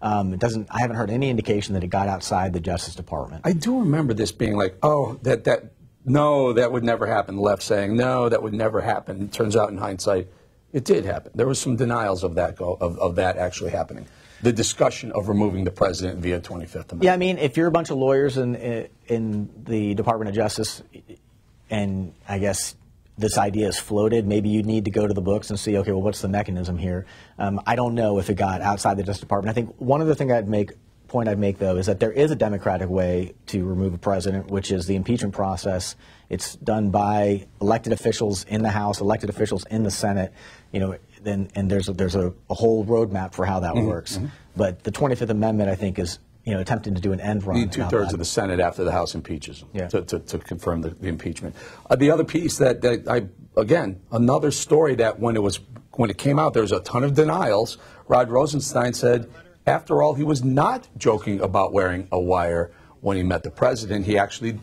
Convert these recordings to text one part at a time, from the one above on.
It doesn't. I haven't heard any indication that it got outside the Justice Department. I do remember this being like, oh, no, that would never happen. The left saying, no, that would never happen. It turns out in hindsight, it did happen. There was some denials of that of that actually happening. The discussion of removing the president via 25th Amendment. Yeah, I mean, if you're a bunch of lawyers in the Department of Justice, and I guess this idea is floated, maybe you need to go to the books and see, okay, well, what's the mechanism here? I don't know if it got outside the Justice Department. I think one other thing I'd make, though, is that there is a democratic way to remove a president, which is the impeachment process. It's done by elected officials in the House, elected officials in the Senate, you know, and there's a whole roadmap for how that works. But the 25th Amendment, I think, is, you know, attempting to do an end run. You need 2/3 of the Senate after the House impeaches him to confirm the impeachment. The other piece that again, another story that when it came out, there was a ton of denials. Rod Rosenstein said, after all, he was not joking about wearing a wire when he met the president. He actually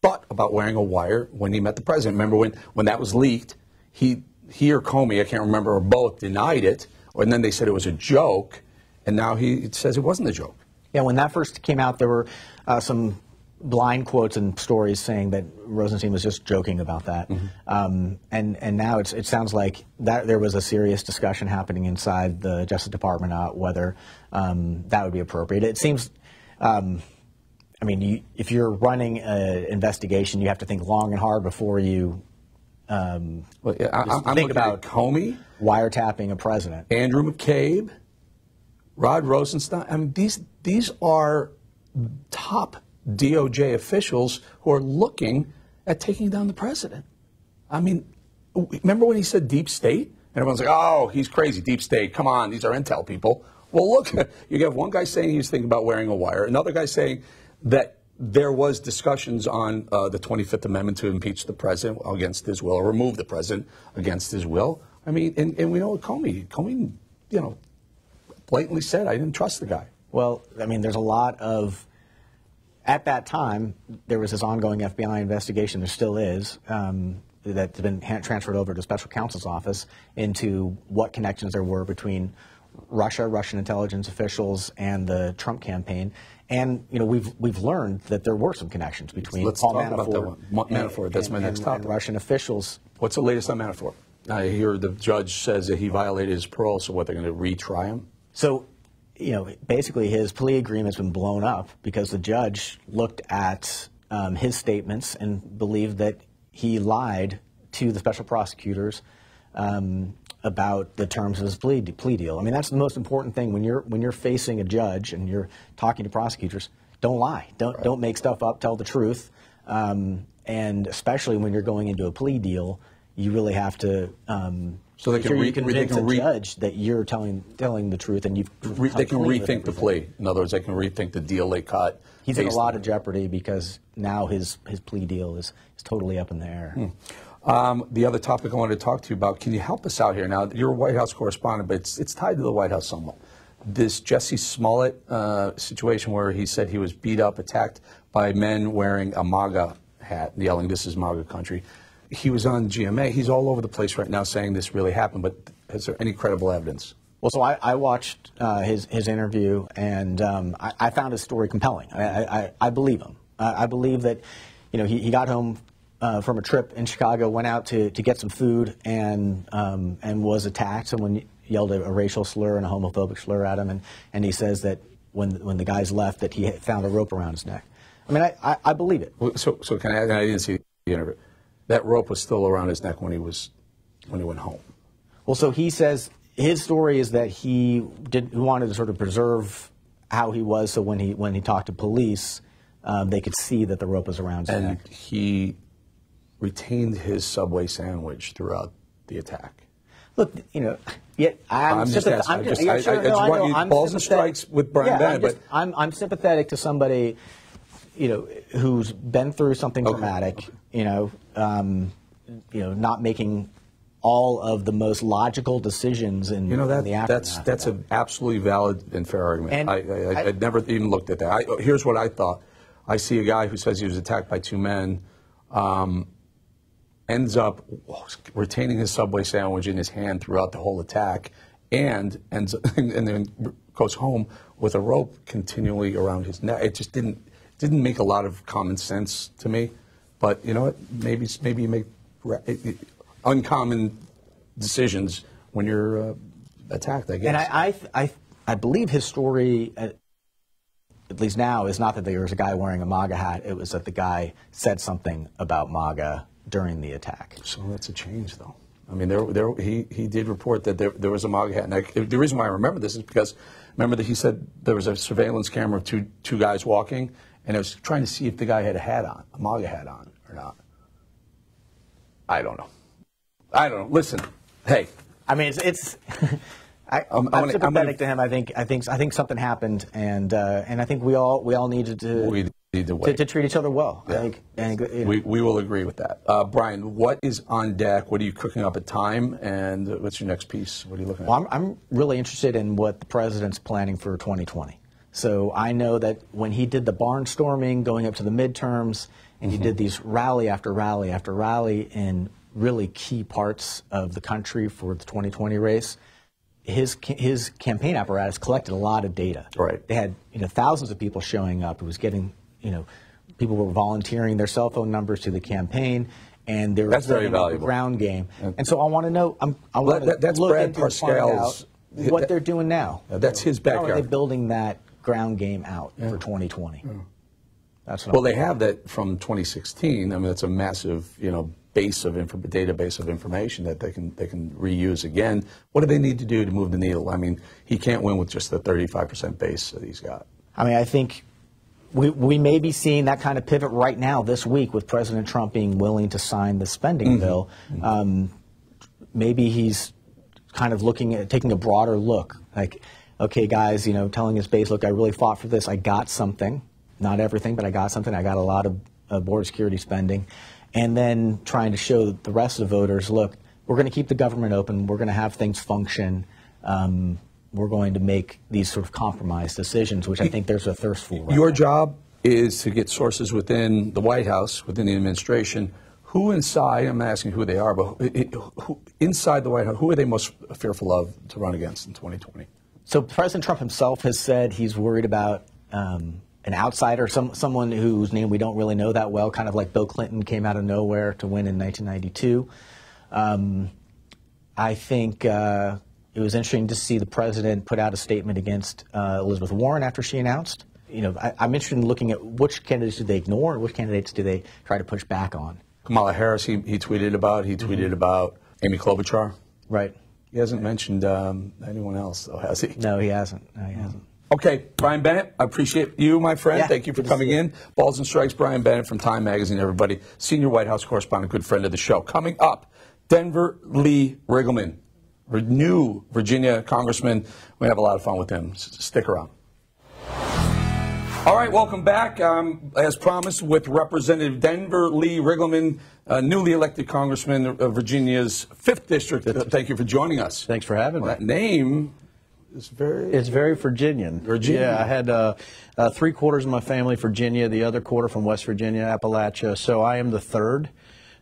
thought about wearing a wire when he met the president. Remember when that was leaked, he or Comey, I can't remember, or both denied it, and then they said it was a joke, and now he says it wasn't a joke. Yeah, when that first came out, there were some blind quotes and stories saying that Rosenstein was just joking about that. And now it sounds like that there was a serious discussion happening inside the Justice Department about whether that would be appropriate. It seems, I mean, if you're running an investigation, you have to think long and hard before you I'm think about Comey, wiretapping a president. Andrew McCabe, Rod Rosenstein. I mean, these are top DOJ officials who are looking at taking down the president. I mean, remember when he said deep state? And everyone's like, oh, he's crazy, deep state. Come on, these are intel people. Well, look, you have one guy saying he was thinking about wearing a wire, another guy saying that there was discussions on the 25th Amendment to impeach the president against his will or remove the president against his will. I mean, and we know what Comey, you know, blatantly said, I didn't trust the guy. Well, I mean, there's a lot of, at that time, there was this ongoing FBI investigation, there still is, that's been transferred over to special counsel's office into what connections there were between Russia, Russian intelligence officials, and the Trump campaign. And, you know, we've learned that there were some connections between Paul Manafort, Manafort, that's my next topic. And Russian officials. What's the latest on Manafort? I hear the judge says that he violated his parole, so what, they're going to retry him? So, you know, basically his plea agreement's been blown up because the judge looked at his statements and believed that he lied to the special prosecutors about the terms of his plea deal. I mean, that's the most important thing when you're facing a judge and you're talking to prosecutors. Don't lie. Don't make stuff up. Tell the truth. And especially when you're going into a plea deal, you really have to. So they can convince the judge that you're telling the truth, and they can rethink the plea. In other words, they can rethink the deal they cut. He's in a lot of jeopardy because now his plea deal is totally up in the air. The other topic I wanted to talk to you about, can you help us out here? Now, you're a White House correspondent, but it's tied to the White House somewhat. This Jussie Smollett situation where he said he was beat up, attacked by men wearing a MAGA hat, yelling, "This is MAGA country." He was on GMA. He's all over the place right now saying this really happened, but is there any credible evidence? Well, so I watched his interview, and I found his story compelling. I believe him. I believe that, you know, he got home from a trip in Chicago, went out to get some food, and was attacked. Someone yelled a racial slur and a homophobic slur at him, and he says that when the guys left, that he had found a rope around his neck. I mean, I believe it. So can I didn't see the interview. That rope was still around his neck when he went home. Well, so he says his story is that he wanted to sort of preserve how he was, so when he talked to police, they could see that the rope was around his neck. And he retained his Subway sandwich throughout the attack. Look, you know, I'm balls and strikes with Brian Bennett, but I'm sympathetic to somebody, you know, who's been through something traumatic. You know, not making all of the most logical decisions in the aftermath. That's an absolutely valid and fair argument. And I'd never even looked at that. Here's what I thought. I see a guy who says he was attacked by two men, ends up retaining his Subway sandwich in his hand throughout the whole attack, and then goes home with a rope continually around his neck. It just didn't make a lot of common sense to me. But you know what? Maybe you make uncommon decisions when you're attacked, I guess. And I believe his story, at least now, is not that there was a guy wearing a MAGA hat. It was that the guy said something about MAGA during the attack. So that's a change, though. I mean, he did report that there was a MAGA hat. And the reason why I remember this is because remember that he said there was a surveillance camera of two guys walking, and I was trying to see if the guy had a MAGA hat on or not. I don't know. Listen, hey. I mean, I'm sympathetic to him. I think something happened, and I think we all needed to treat each other well. Yeah. We will agree with that. Brian, what is on deck? What are you cooking up at time? And what's your next piece? What are you looking at? Well, I'm really interested in what the president's planning for 2020. So I know that when he did the barnstorming going up to the midterms, and he did these rally after rally after rally in really key parts of the country for the 2020 race, his campaign apparatus collected a lot of data. Right. They had thousands of people showing up. It was getting people were volunteering their cell phone numbers to the campaign, and they were that's very a valuable ground game. And so I want to know. I want to that's look Brad into and find Parscale's out what they're doing now. That's his backyard. How are they building that ground game out for 2020? That's what well, they have that from 2016. I mean, it's a massive, database of information that they can reuse again. What do they need to do to move the needle? I mean, he can't win with just the 35% base that he's got. I mean, I think we may be seeing that kind of pivot right now this week with President Trump being willing to sign the spending bill. Maybe he's kind of taking a broader look. Like, okay, guys, telling his base, look, I really fought for this. I got something. Not everything, but I got something. I got a lot of border security spending. And then trying to show the rest of the voters, look, we're going to keep the government open. We're going to have things function. We're going to make these sort of compromise decisions, which I think there's a thirst for right Your now. job is to get sources within the White House, within the administration. Who inside, I'm not asking who they are, but who inside the White House, who are they most fearful of to run against in 2020? So President Trump himself has said he's worried about an outsider, someone whose name we don't really know that well, kind of like Bill Clinton came out of nowhere to win in 1992. I think it was interesting to see the president put out a statement against Elizabeth Warren after she announced. I'm interested in looking at which candidates do they ignore and which candidates do they try to push back on. Kamala Harris, he tweeted about. He tweeted about Amy Klobuchar. Right. He hasn't mentioned anyone else, though, has he? No, he hasn't. No, he hasn't. Okay, Brian Bennett, I appreciate you, my friend. Yeah, thank you for coming in. Balls and Strikes, Brian Bennett from Time Magazine, everybody. Senior White House correspondent, good friend of the show. Coming up, Denver Lee Riggleman, new Virginia congressman. We're going to have a lot of fun with him. Stick around. All right, welcome back. As promised, with Representative Denver Lee Riggleman, newly elected congressman of Virginia's 5th District. Thank you for joining us. Thanks for having me. That name... It's very Virginian. Yeah, I had 3/4 of my family Virginia, the other quarter from West Virginia, Appalachia. So I am the third.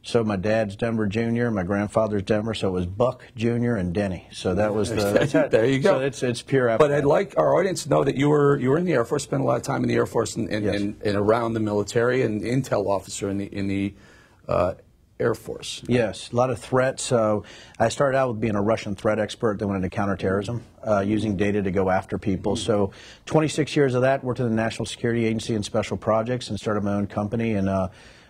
So my dad's Denver Jr., my grandfather's Denver, so it was Buck Jr. and Denny. So that was the there you go. So it's pure Appalachia. But I'd like our audience to know that you were in the Air Force, spent a lot of time in the Air Force and around the military, and intel officer in the Air Force. Yes, a lot of threats. So I started out with being a Russian threat expert, then went into counterterrorism, using data to go after people. So 26 years of that, worked in the National Security Agency and Special Projects, and started my own company, and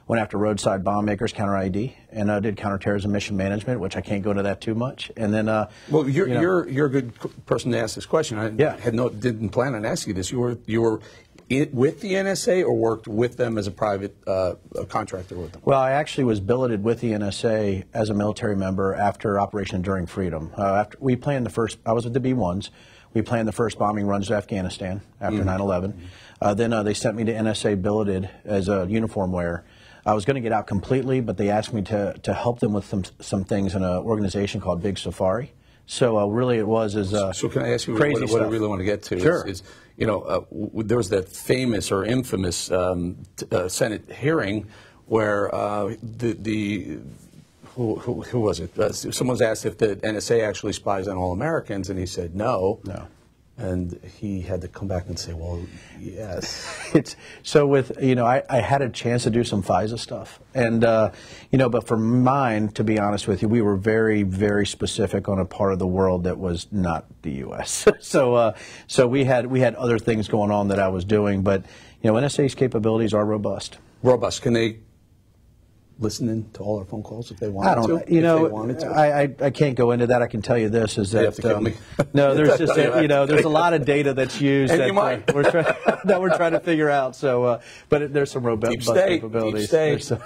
went after roadside bomb makers, counter ID, and did counterterrorism mission management, which I can't go into that too much. And then, well, you're a good person to ask this question. I didn't plan on asking you this. You were with the NSA or worked with them as a private contractor with them? Well, I actually was billeted with the NSA as a military member after Operation Enduring Freedom. After we planned the first, I was with the B-1s. We planned the first bombing runs to Afghanistan after 9/11. Then they sent me to NSA billeted as a uniform wearer. I was going to get out completely, but they asked me to help them with some things in an organization called Big Safari. So really it was so can I ask you crazy what I really want to get to? Sure. Is there was that famous or infamous Senate hearing where who was it? Someone was asked if the NSA actually spies on all Americans, and he said no. No. And he had to come back and say, well, yes. It's so with, I had a chance to do some FISA stuff. And, but for mine, to be honest with you, we were very, very specific on a part of the world that was not the U.S. So we had other things going on that I was doing. But, NSA's capabilities are robust. Robust. Can they listen in to all our phone calls if they wanted I don't to? know. They wanted to? I can't go into that. I can tell you this is that you have to kill me. No, there's just there's a lot of data that's used and that you might. we're trying to figure out. So, but there's some robust capabilities. Deep state.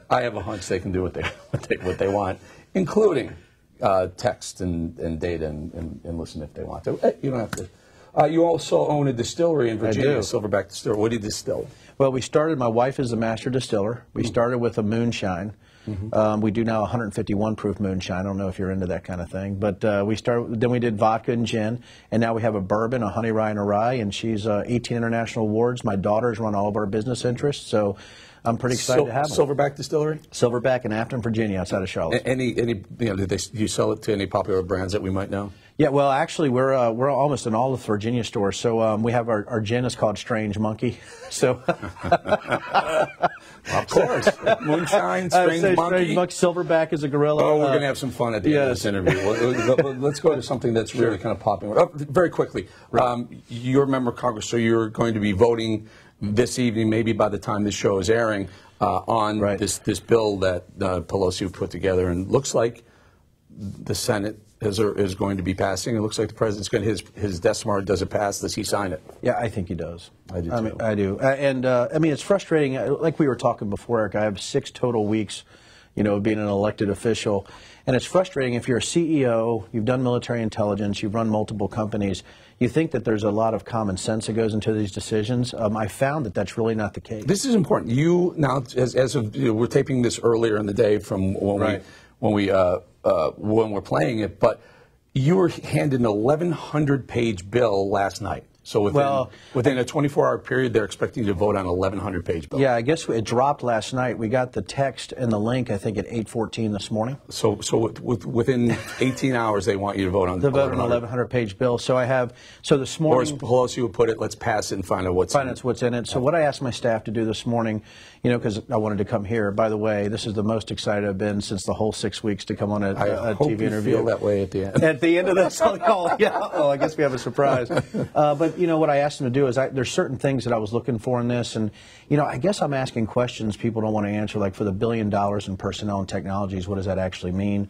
I have a hunch they can do what they want, including text and data and listen if they want to. You don't have to. You also own a distillery in Virginia, Silverback Distillery. What do you distill? Well, my wife is a master distiller. We started with a moonshine. We do now 151 proof moonshine. I don't know if you're into that kind of thing, but then we did vodka and gin, and now we have a bourbon, a honey rye and a rye, and she's 18 international awards. My daughters run all of our business interests, so I'm pretty excited to have them. Silverback Distillery? Silverback in Afton, Virginia, outside of Charlotte. Do you sell it to any popular brands that we might know? Yeah, well, actually, we're almost in all the Virginia stores. So we have our gin is called Strange Monkey. So, of course, moonshine, Strange Monkey. Silverback is a gorilla. Oh, we're going to have some fun at the end of this interview. Let's go to something that's really kind of popular. Oh, very quickly, you're a member of Congress, so you're going to be voting this evening, maybe by the time this show is airing, on this bill that Pelosi put together, and looks like the Senate is going to be passing. It looks like the president's going to his desk tomorrow. Does it pass? Does he sign it? Yeah, I think he does. I do too. I do. And it's frustrating. Like we were talking before, Eric, I have 6 total weeks, of being an elected official. And it's frustrating if you're a CEO, you've done military intelligence, you've run multiple companies, you think that there's a lot of common sense that goes into these decisions. I found that that's really not the case. This is important. You now, as of we're taping this earlier in the day from when we're playing it, but you were handed an 1,100-page bill last night. So within a 24-hour period, they're expecting you to vote on an 1,100-page bill. Yeah, I guess it dropped last night. We got the text and the link, I think, at 8:14 this morning. So within 18 hours, they want you to vote on the vote on an 1,100-page bill. So this morning, or as Pelosi would put it, let's pass it and find out what's in it. So what I asked my staff to do this morning, because I wanted to come here. By the way, this is the most excited I've been since the whole 6 weeks to come on a TV interview. I hope you feel that way at the end. At the end of this, I guess we have a surprise. But what I asked them to do is there's certain things that I was looking for in this, and I guess I'm asking questions people don't want to answer, like for the $1 billion in personnel and technologies, what does that actually mean?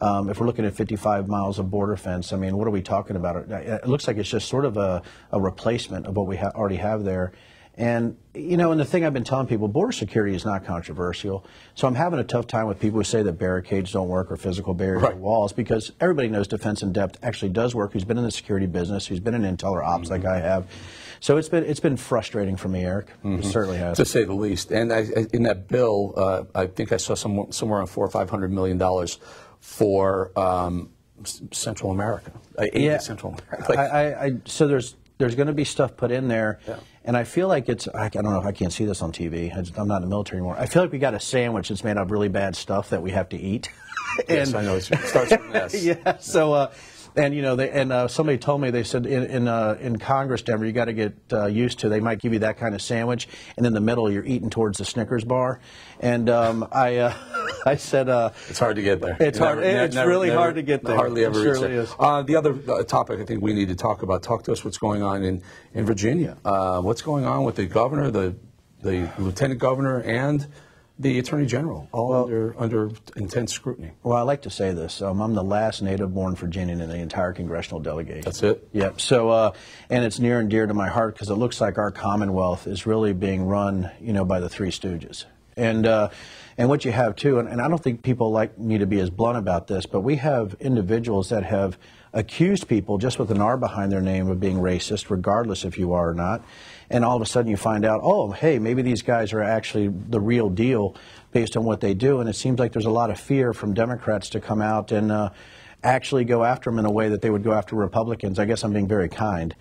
If we're looking at 55 miles of border fence, what are we talking about? It looks like it's just sort of a replacement of what we already have there. And, and the thing I've been telling people, border security is not controversial. So I'm having a tough time with people who say that barricades don't work or physical barriers or walls, because everybody knows defense in depth actually does work, who's been in the security business, who's been in intel or ops like I have. So it's been frustrating for me, Eric. It certainly has. To say the least. And in that bill, I think I saw somewhere around $400 or $500 million for Central America. Central America. So there's going to be stuff put in there. Yeah. And I feel like I don't know if I can't see this on TV. I'm not in the military anymore. I feel like we got a sandwich that's made out of really bad stuff that we have to eat. Yes, I know. It starts with an S. Yeah. So, somebody told me, they said in Congress, Denver, you got to get used to. They might give you that kind of sandwich, and in the middle you're eating towards the Snickers bar. And I said, it's hard to get there. It's hard. It's really hard to get there. Hardly ever reach it. The other topic I think we need to talk about. Talk to us what's going on in Virginia. What's going on with the governor, the lieutenant governor, and the Attorney General, all under intense scrutiny. Well, I like to say this. I'm the last native-born Virginian in the entire congressional delegation. That's it? Yep. So, and it's near and dear to my heart because it looks like our Commonwealth is really being run, by the Three Stooges. And what you have, too, and I don't think people like me to be as blunt about this, but we have individuals that have accused people just with an R behind their name of being racist, regardless if you are or not. And all of a sudden you find out, oh, hey, maybe these guys are actually the real deal based on what they do. And it seems like there's a lot of fear from Democrats to come out and actually go after them in a way that they would go after Republicans. I guess I'm being very kind.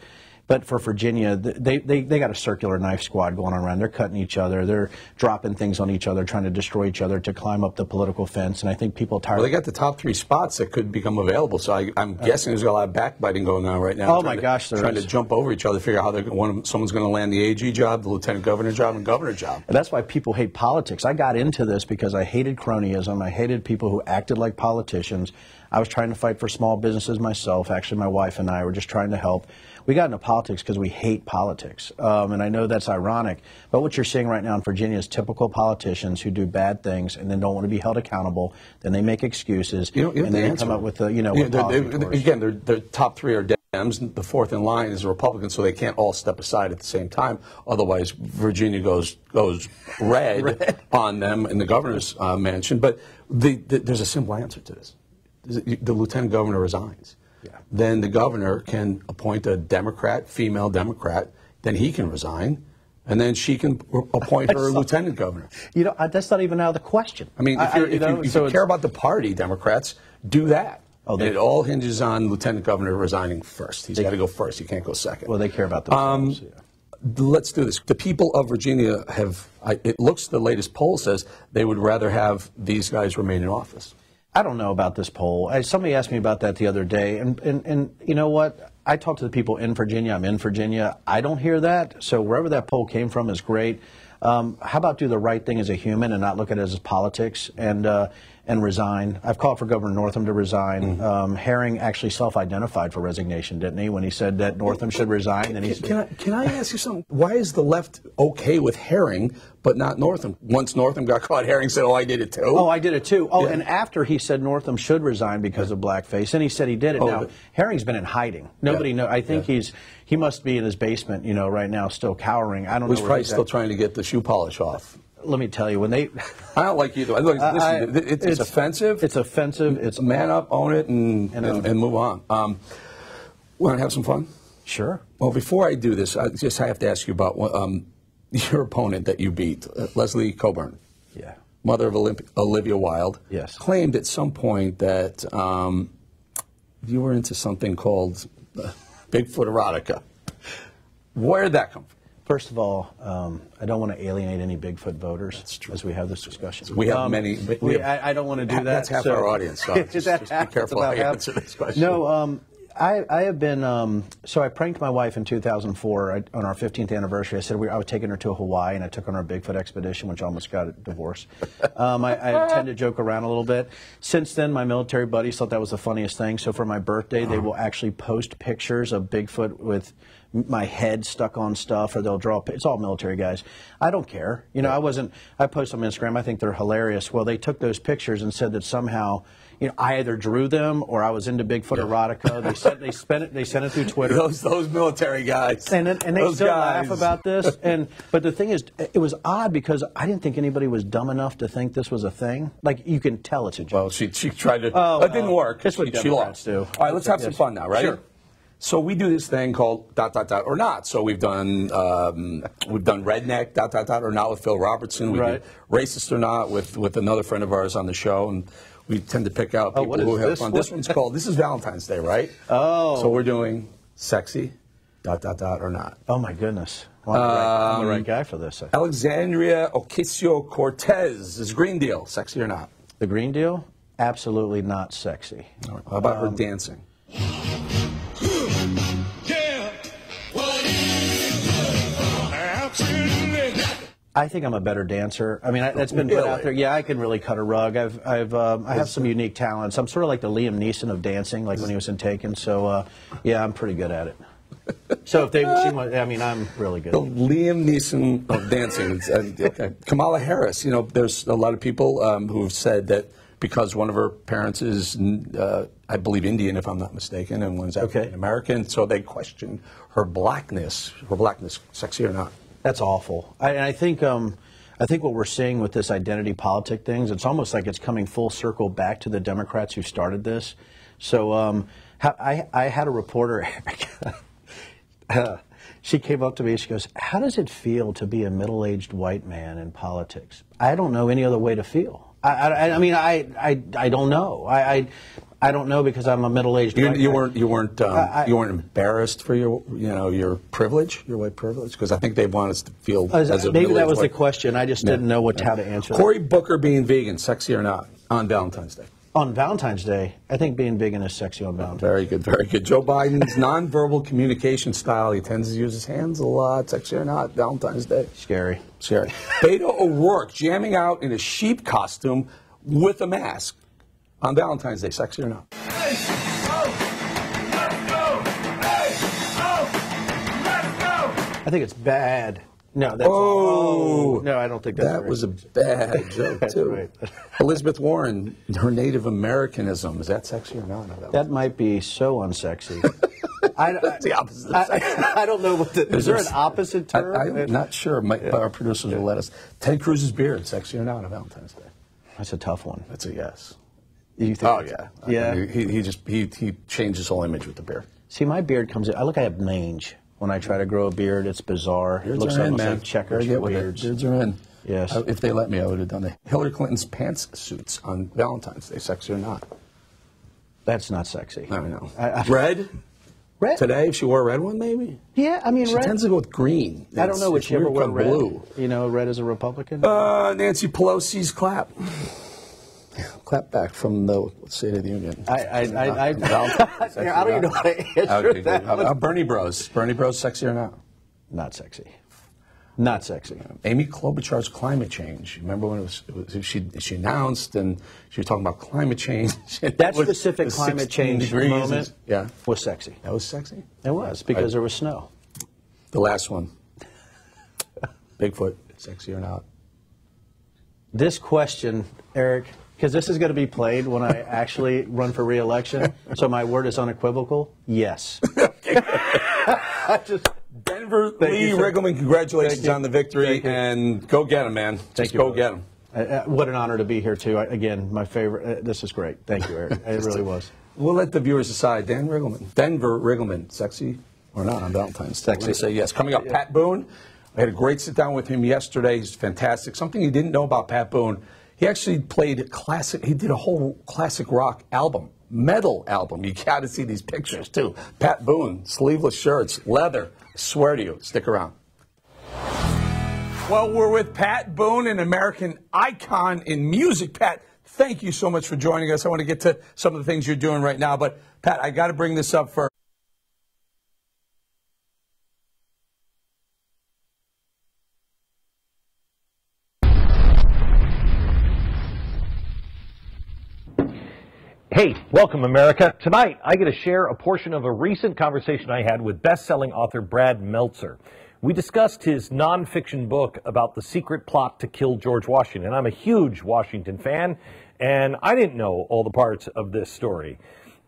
But for Virginia, they got a circular knife squad going on around. They're cutting each other. They're dropping things on each other, trying to destroy each other to climb up the political fence. And I think people are tired. Well, they got the top 3 spots that could become available. So I'm guessing there's a lot of backbiting going on right now. Oh, my gosh, there trying is. to jump over each other, figure out how someone's going to land the AG job, the lieutenant governor job, and governor job. And that's why people hate politics. I got into this because I hated cronyism. I hated people who acted like politicians. I was trying to fight for small businesses myself. Actually, my wife and I were just trying to help. We got into politics because we hate politics. And I know that's ironic. But what you're seeing right now in Virginia is typical politicians who do bad things and then don't want to be held accountable. Then they make excuses. And then they come up with, again, their top 3 are Dems. The fourth in line is a Republican, so they can't all step aside at the same time. Otherwise, Virginia goes red on them in the governor's mansion. But there's a simple answer to this. The lieutenant governor resigns. Yeah. Then the governor can appoint a Democrat, female Democrat. Then he can resign, and then she can appoint her lieutenant governor. That's not even out of the question. I mean, if you care about the party, Democrats, do that. It all hinges on lieutenant governor resigning first. He's got to go first. He can't go second. Well, they care about themselves. Let's do this. The people of Virginia it looks, the latest poll says they would rather have these guys remain in office. I don't know about this poll. Somebody asked me about that the other day, and you know what? I talk to the people in Virginia. I'm in Virginia. I don't hear that. So wherever that poll came from is great. How about do the right thing as a human and not look at it as politics and resign? I've called for Governor Northam to resign. Herring actually self-identified for resignation, didn't he, when he said that Northam should resign? Can I ask you something? Why is the left okay with Herring but not Northam? Once Northam got caught, Herring said, "Oh, I did it too." Oh, I did it too. Oh, yeah. And after he said Northam should resign because of blackface, and he said he did it. Now Herring's been in hiding. Nobody knows. I think he must be in his basement, right now, still cowering. I don't know. He's probably still trying to get the shoe polish off. Let me tell you, when they... I don't like either. Listen, it's offensive. It's offensive. It's man up, own it, and move on. Want to have some fun? Sure. Well, before I do this, I have to ask you about your opponent that you beat, Leslie Coburn. Yeah. Mother of Olivia Wilde. Yes. Claimed at some point that you were into something called Bigfoot erotica. Where did that come from? First of all, I don't want to alienate any Bigfoot voters. That's true. As we have this discussion. We have many. I don't want to do that. That's half our audience. So just be careful how you answer this question. No, I have been, so I pranked my wife in 2004 on our 15th anniversary. I said I was taking her to Hawaii, and I took her on our Bigfoot expedition, which almost got a divorce. I tend to joke around a little bit. Since then, my military buddies thought that was the funniest thing. So for my birthday, they will actually post pictures of Bigfoot with my head stuck on stuff, or they'll draw. It's all military guys. I don't care. I post on Instagram. I think they're hilarious. Well, they took those pictures and said that somehow, I either drew them or I was into Bigfoot erotica. They sent it through Twitter. Those military guys. And they still laugh about this. But the thing is, it was odd because I didn't think anybody was dumb enough to think this was a thing. Like, you can tell it's a joke. Well, she tried to. It didn't work. That's what she lost. Do. All right, let's have some fun now. Ready? Sure. So we do this thing called ... or not. So we've done redneck ... or not with Phil Robertson. We do racist or not with another friend of ours on the show, and we tend to pick out people who have fun. This one's called. This is Valentine's Day, right? Oh. So we're doing sexy ... or not. Oh my goodness. Well, I'm the right guy for this. Alexandria Ocasio-Cortez is Green Deal. Sexy or not? The Green Deal? Absolutely not sexy. All right. How about her dancing? I think I'm a better dancer. I mean, that's been put out there. Yeah, I can really cut a rug. I have some unique talents. I'm sort of like the Liam Neeson of dancing, like when he was in Taken. So, yeah, I'm pretty good at it. So if I'm really good. The Liam Neeson of dancing. Kamala Harris. There's a lot of people who have said that because one of her parents is, I believe, Indian, if I'm not mistaken, and one's African American, so they question her blackness. Sexy or not? That's awful. I think what we're seeing with this identity politic things, it's almost like it's coming full circle back to the Democrats who started this. So I had a reporter, she came up to me and she goes, "How does it feel to be a middle-aged white man in politics?" I don't know any other way to feel. I mean, I don't know. I don't know because I'm a middle-aged. You weren't embarrassed for your privilege, your white privilege, because I think they want us to feel maybe that was the question. I just didn't know how to answer. Cory Booker being vegan, sexy or not, on Valentine's Day? On Valentine's Day, I think being vegan is sexy on Valentine's. Very good, very good. Joe Biden's nonverbal communication style. He tends to use his hands a lot. Sexy or not, Valentine's Day. Scary. Beto O'Rourke jamming out in a sheep costume with a mask on Valentine's Day. Sexy or not? Hey, oh, let's go. Hey, oh, let's go. I think it's bad. No, that's no, I don't think that's that right. was a bad joke too. Right. Elizabeth Warren, her Native Americanism, is that sexy or not? That might be so unsexy. That's the opposite of sexy. I don't know what is there an opposite term? I'm not sure. Our producers will let us. Ted Cruz's beard, sexy or not on Valentine's Day? That's a tough one. That's a yes. You think? Oh yeah, yeah. I mean, he changed his whole image with the beard. See, my beard comes in. I look, I have mange. When I try to grow a beard, it's bizarre. Beards it looks are in, almost man. like checkers for weirds. Beards are in. Yes. If they let me, I would have done it. Hillary Clinton's pantsuits on Valentine's Day, sexy or not? That's not sexy. I know. Red? Red? Today, if she wore a red one, maybe? Yeah, I mean, She red. tends to go with green. I don't know, would she ever wear red? Blue. You know, red as a Republican? Nancy Pelosi's clap. Clap back from the State of the Union. I don't even know how to answer that. Bernie Bros. Bernie Bros, sexy or not? Not sexy. Not sexy. Amy Klobuchar's climate change. Remember when she announced and she was talking about climate change? That specific climate change moment was sexy. That was sexy? It was, because there was snow. The last one. Bigfoot, sexy or not? This question, Eric, because this is going to be played when I actually run for re-election, so my word is unequivocal, yes. Denver Lee Riggleman, congratulations on the victory, and go get him, man. Just go get him. What an honor to be here, too. Again, my favorite. This is great. Thank you, Eric. It really was. We'll let the viewers decide. Denver Riggleman, sexy or not on Valentine's Day? Sexy. Say yes. Coming up, Pat Boone. I had a great sit-down with him yesterday. He's fantastic. Something you didn't know about Pat Boone, he actually played classic. He did a whole classic rock album, metal album. You got to see these pictures, too. Pat Boone, sleeveless shirts, leather. I swear to you. Stick around. Well, we're with Pat Boone, an American icon in music. Pat, thank you so much for joining us. I want to get to some of the things you're doing right now. But, Pat, I got to bring this up first. Hey, welcome, America. Tonight, I get to share a portion of a recent conversation I had with best-selling author Brad Meltzer. We discussed his nonfiction book about the secret plot to kill George Washington. I'm a huge Washington fan, and I didn't know all the parts of this story.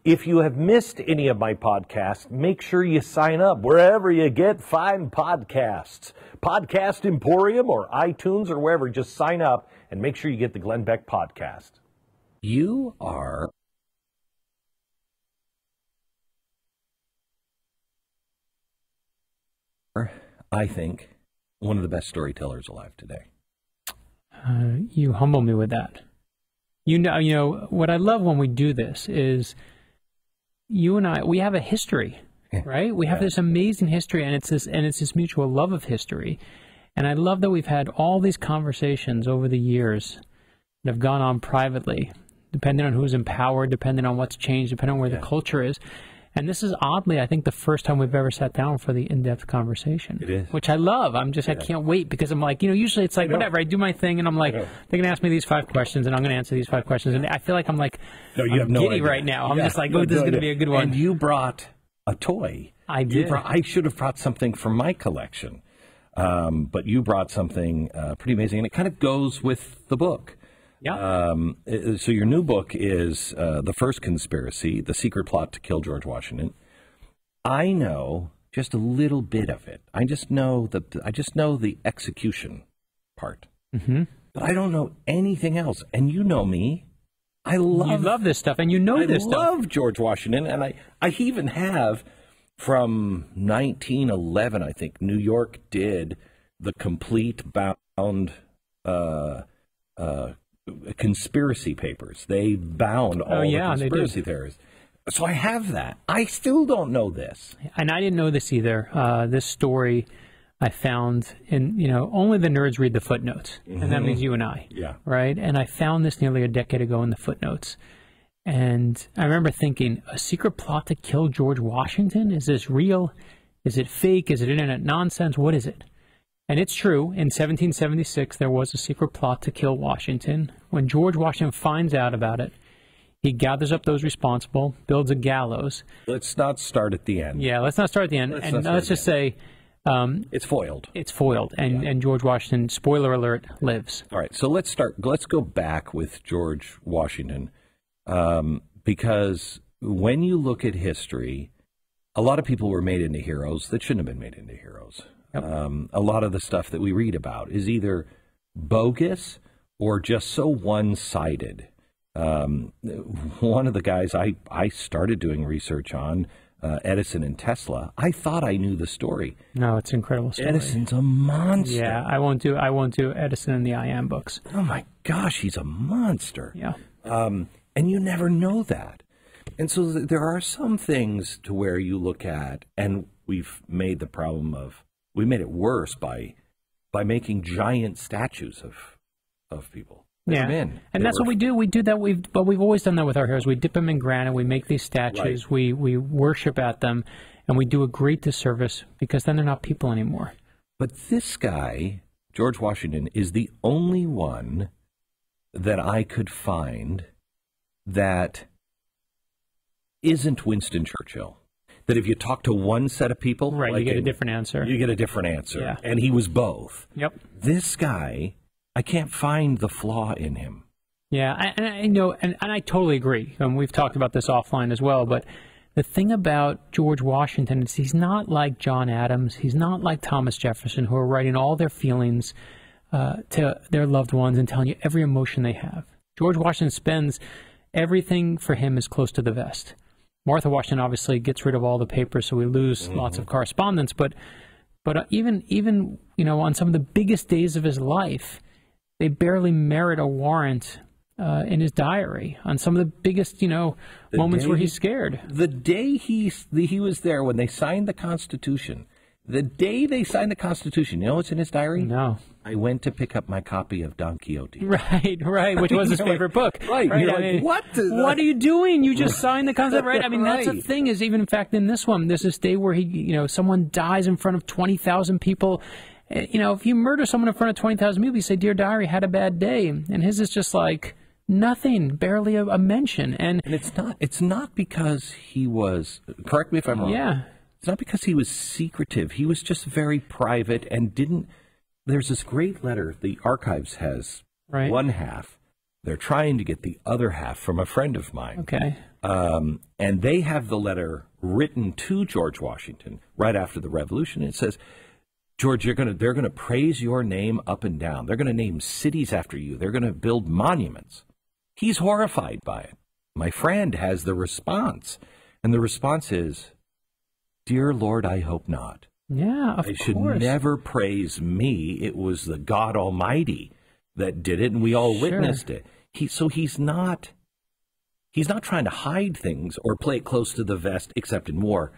If you have missed any of my podcasts, make sure you sign up wherever you get fine podcasts. Podcast Emporium or iTunes or wherever, just sign up and make sure you get the Glenn Beck podcast. You are... I think, one of the best storytellers alive today. You humble me with that. You know, what I love when we do this is you and I, we have a history, right? We have this amazing history, and it's this mutual love of history. And I love that we've had all these conversations over the years that have gone on privately, depending on who's in power, depending on what's changed, depending on where the culture is. And this is oddly, I think, the first time we've ever sat down for the in-depth conversation. It is. Which I love. I can't wait, because I'm like, usually it's like, whatever, I do my thing, and I'm like, they're going to ask me these 5 questions, and I'm going to answer these 5 questions. And I feel like I'm like, I'm giddy right now. I'm just like, this is going to be a good one. And you brought a toy. I did. I should have brought something from my collection. But you brought something pretty amazing, and it kind of goes with the book. Yeah. So your new book is The First Conspiracy, The Secret Plot to Kill George Washington. I know just a little bit of it. I just know the execution part. Mm-hmm. But I don't know anything else. And you know me. You love this stuff, and this stuff. I love George Washington, and I even have, from 1911, I think, New York did the complete bound conspiracy papers. They bound all the conspiracy theorists. So I have that. I still don't know this. And I didn't know this either. This story I found in, only the nerds read the footnotes. And that means you and I. Yeah. Right? And I found this nearly a decade ago in the footnotes. And I remember thinking, a secret plot to kill George Washington? Is this real? Is it fake? Is it internet nonsense? What is it? And it's true. In 1776, there was a secret plot to kill Washington. When George Washington finds out about it, he gathers up those responsible, builds a gallows. Let's not start at the end. Yeah, let's not start at the end. Let's just say... it's foiled. It's foiled. And George Washington, spoiler alert, lives. All right, so let's go back with George Washington. Because when you look at history, a lot of people were made into heroes that shouldn't have been made into heroes. Yep. A lot of the stuff that we read about is either bogus or just so one-sided. One of the guys I started doing research on, Edison and Tesla, I thought I knew the story. No, it's an incredible story. Edison's a monster. Yeah, I won't do Edison in the I Am books. Oh my gosh, he's a monster. Yeah. And you never know that. And so there are some things to where you look at, and we've made the problem of, we made it worse by making giant statues of people. Yeah, and that's what we do. We do that. We've always done that with our heroes. We dip them in granite. We make these statues. Right. We worship at them, and we do a great disservice because then they're not people anymore. But this guy, George Washington, is the only one that I could find that isn't Winston Churchill. That if you talk to one set of people, right, you get a different answer. You get a different answer. Yeah. And he was both. Yep. This guy, I can't find the flaw in him. Yeah, and I totally agree. We've talked about this offline as well, but the thing about George Washington is he's not like John Adams. He's not like Thomas Jefferson, who are writing all their feelings to their loved ones and telling you every emotion they have. George Washington spends everything for him is close to the vest. Martha Washington obviously gets rid of all the papers, so we lose lots of correspondence. But even on some of the biggest days of his life, they barely merit a warrant in his diary on some of the biggest moments where he's scared. The day he was there when they signed the Constitution. The day they signed the Constitution, you know what's in his diary? No. I went to pick up my copy of Don Quixote. Right, which was his favorite book. Right. You're like, what? What are you doing? You just signed the Constitution, right? I mean, that's the thing is, even in fact, in this one, there's this day where someone dies in front of 20,000 people. If you murder someone in front of 20,000 people, you say, "Dear diary, had a bad day," and his is just like nothing, barely a mention. And it's not because he was. Correct me if I'm wrong. Yeah. It's not because he was secretive. He was just very private and didn't. There's this great letter the archives has. Right. One half. They're trying to get the other half from a friend of mine. Okay. And they have the letter written to George Washington right after the Revolution. It says, George, they're going to praise your name up and down. They're going to name cities after you. They're going to build monuments. He's horrified by it. My friend has the response. And the response is, Dear Lord, I hope not. Yeah, of course. They should never praise me. It was the God Almighty that did it, and we all witnessed it. He's not trying to hide things or play it close to the vest, except in war.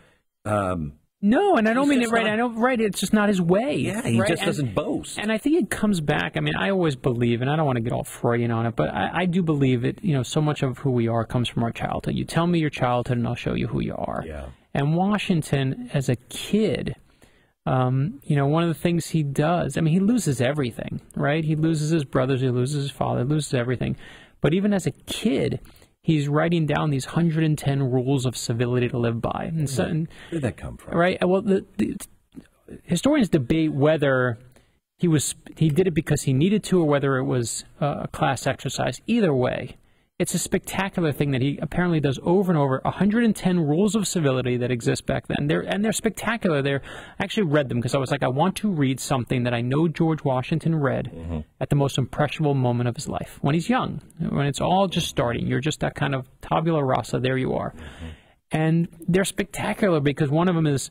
No, and I don't mean it right. I know, right. It's just not his way. Yeah, he right? just doesn't boast. And I think it comes back. I mean, I always believe, and I don't want to get all Freudian on it, but I do believe it. So much of who we are comes from our childhood. You tell me your childhood, and I'll show you who you are. Yeah. And Washington, as a kid, one of the things he does, I mean, he loses everything, right? He loses his brothers, he loses his father, loses everything. But even as a kid, he's writing down these 110 rules of civility to live by. And so, where did that come from? Right. Well, the historians debate whether he did it because he needed to or whether it was a class exercise. Either way, it's a spectacular thing that he apparently does over and over. 110 rules of civility that exist back then. They're spectacular. I actually read them because I was like, I want to read something that I know George Washington read at the most impressionable moment of his life, when he's young, when it's all just starting. You're just that kind of tabula rasa. There you are. And they're spectacular because one of them is,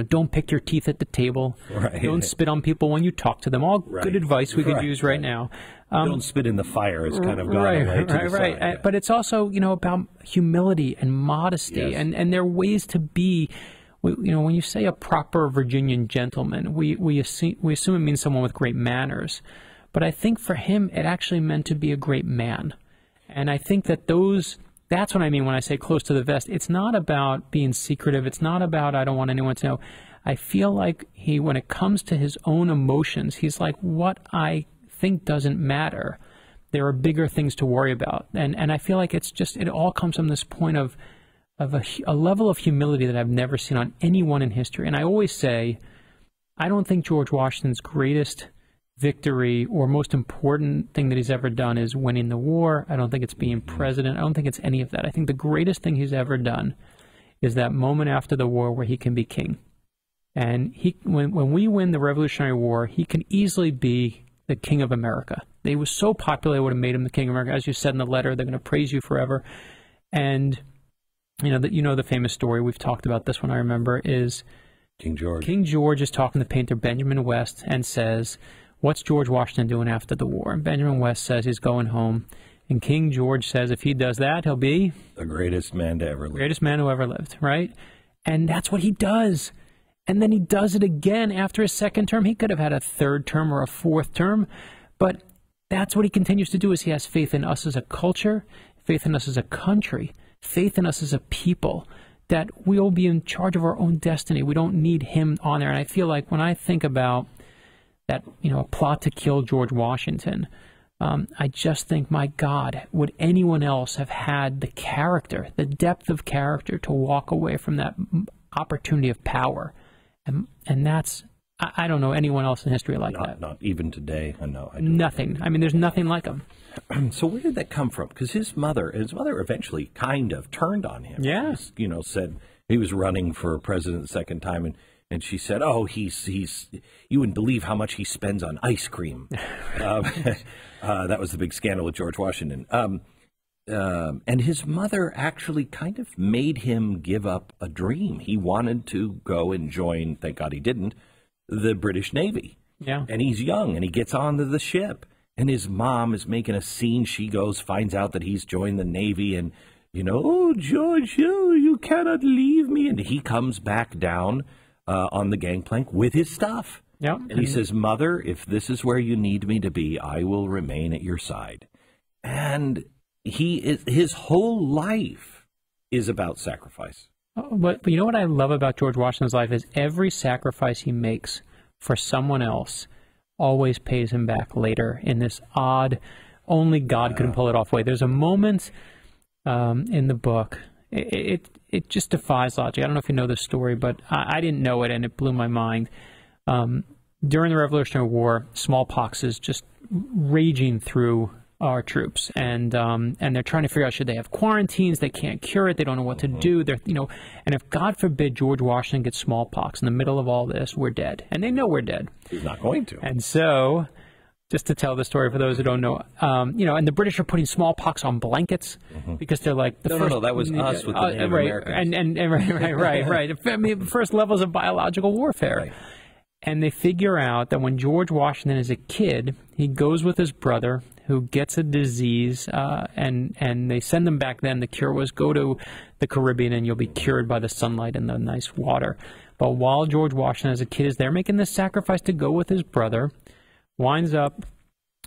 don't pick your teeth at the table. Right. Don't spit on people when you talk to them. All good advice we could use right now. Don't spit in the fire is kind of gone away to the side. Yeah. But it's also, about humility and modesty, Yes. and there are ways to be. When you say a proper Virginian gentleman, we assume it means someone with great manners. But I think for him, it actually meant to be a great man. And I think that's what I mean when I say close to the vest. It's not about being secretive. It's not about I don't want anyone to know. I feel like when it comes to his own emotions, he's like, what I think doesn't matter. There are bigger things to worry about. And I feel like it all comes from this point of a level of humility that I've never seen on anyone in history. And I always say, I don't think George Washington's greatest victory or most important thing that he's ever done is winning the war. I don't think it's being president. I don't think it's any of that. I think the greatest thing he's ever done is that moment after the war where he can be king. And when we win the Revolutionary War, he can easily be the king of America. He was so popular, it would have made him the king of America. As you said in the letter, they're going to praise you forever. And the famous story, we've talked about this one, I remember, is King George. King George is talking to painter Benjamin West and says, what's George Washington doing after the war? And Benjamin West says he's going home. And King George says if he does that, he'll be the greatest man to ever live. Greatest man who ever lived, right? And that's what he does. And then he does it again after his second term. He could have had a third term or a fourth term, but that's what he continues to do. Is he has faith in us as a culture, faith in us as a country, faith in us as a people, that we'll be in charge of our own destiny. We don't need him on there. And I feel like when I think about that, a plot to kill George Washington, I just think, my God, would anyone else have had the character, the depth of character to walk away from that opportunity of power? And that's, I don't know anyone else in history like that. Not even today. I know. Nothing. I mean, there's nothing like him. So where did that come from? Because his mother eventually kind of turned on him. Yeah. Said he was running for president the second time, and she said, "Oh, he's you wouldn't believe how much he spends on ice cream." That was the big scandal with George Washington. And his mother actually kind of made him give up a dream. He wanted to go and join, thank God he didn't, the British Navy. Yeah. And he's young, and he gets onto the ship. And his mom is making a scene. She goes, finds out that he's joined the Navy, and, oh, George, you cannot leave me. And he comes back down on the gangplank with his stuff. Yep. And he says, Mother, if this is where you need me to be, I will remain at your side. And his whole life is about sacrifice. But you know what I love about George Washington's life is every sacrifice he makes for someone else always pays him back later in this odd, only God could pull it off way. There's a moment in the book, it just defies logic. I don't know if you know this story, but I didn't know it, and it blew my mind. During the Revolutionary War, smallpox is just raging through our troops, and they're trying to figure out, should they have quarantines? They can't cure it. They don't know what to do. And if God forbid George Washington gets smallpox in the middle of all this, we're dead, and they know we're dead. He's not going to. And so, just to tell the story for those who don't know, and the British are putting smallpox on blankets because they're like no, that was us with the Native Americans. Right. I mean, first levels of biological warfare. Right. And they figure out that when George Washington is a kid, he goes with his brother who gets a disease, and they send them back then. The cure was go to the Caribbean and you'll be cured by the sunlight and the nice water. But while George Washington as a kid is there making this sacrifice to go with his brother, winds up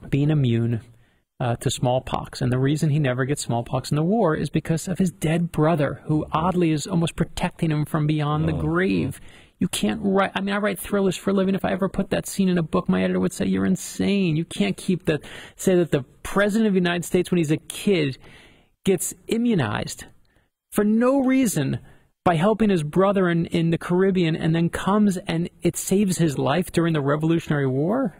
being immune to smallpox. And the reason he never gets smallpox in the war is because of his dead brother, who oddly is almost protecting him from beyond the grave. You can't write, I write thrillers for a living. If I ever put that scene in a book, my editor would say, you're insane. You can't say that the President of the United States, when he's a kid, gets immunized for no reason by helping his brother in the Caribbean, and then comes and it saves his life during the Revolutionary War.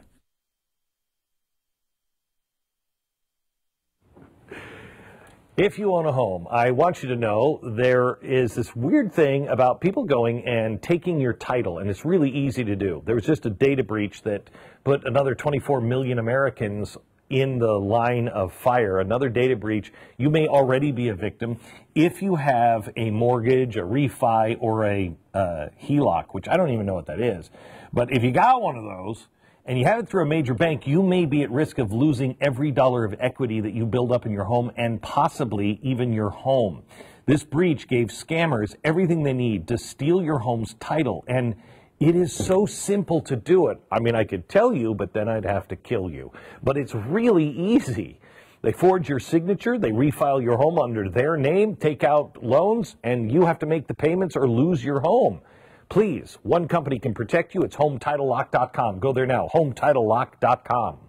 If you own a home, I want you to know there is this weird thing about people going and taking your title, and it's really easy to do. There was just a data breach that put another 24 million Americans in the line of fire. Another data breach. You may already be a victim if you have a mortgage, a refi, or a HELOC, which I don't even know what that is. But if you got one of those, and you have it through a major bank, you may be at risk of losing every dollar of equity that you build up in your home and possibly even your home. This breach gave scammers everything they need to steal your home's title, and it is so simple to do it. I mean, I could tell you, but then I'd have to kill you. But it's really easy. They forge your signature, they refile your home under their name, take out loans, and you have to make the payments or lose your home. Please, one company can protect you. It's HomeTitleLock.com. Go there now, HomeTitleLock.com.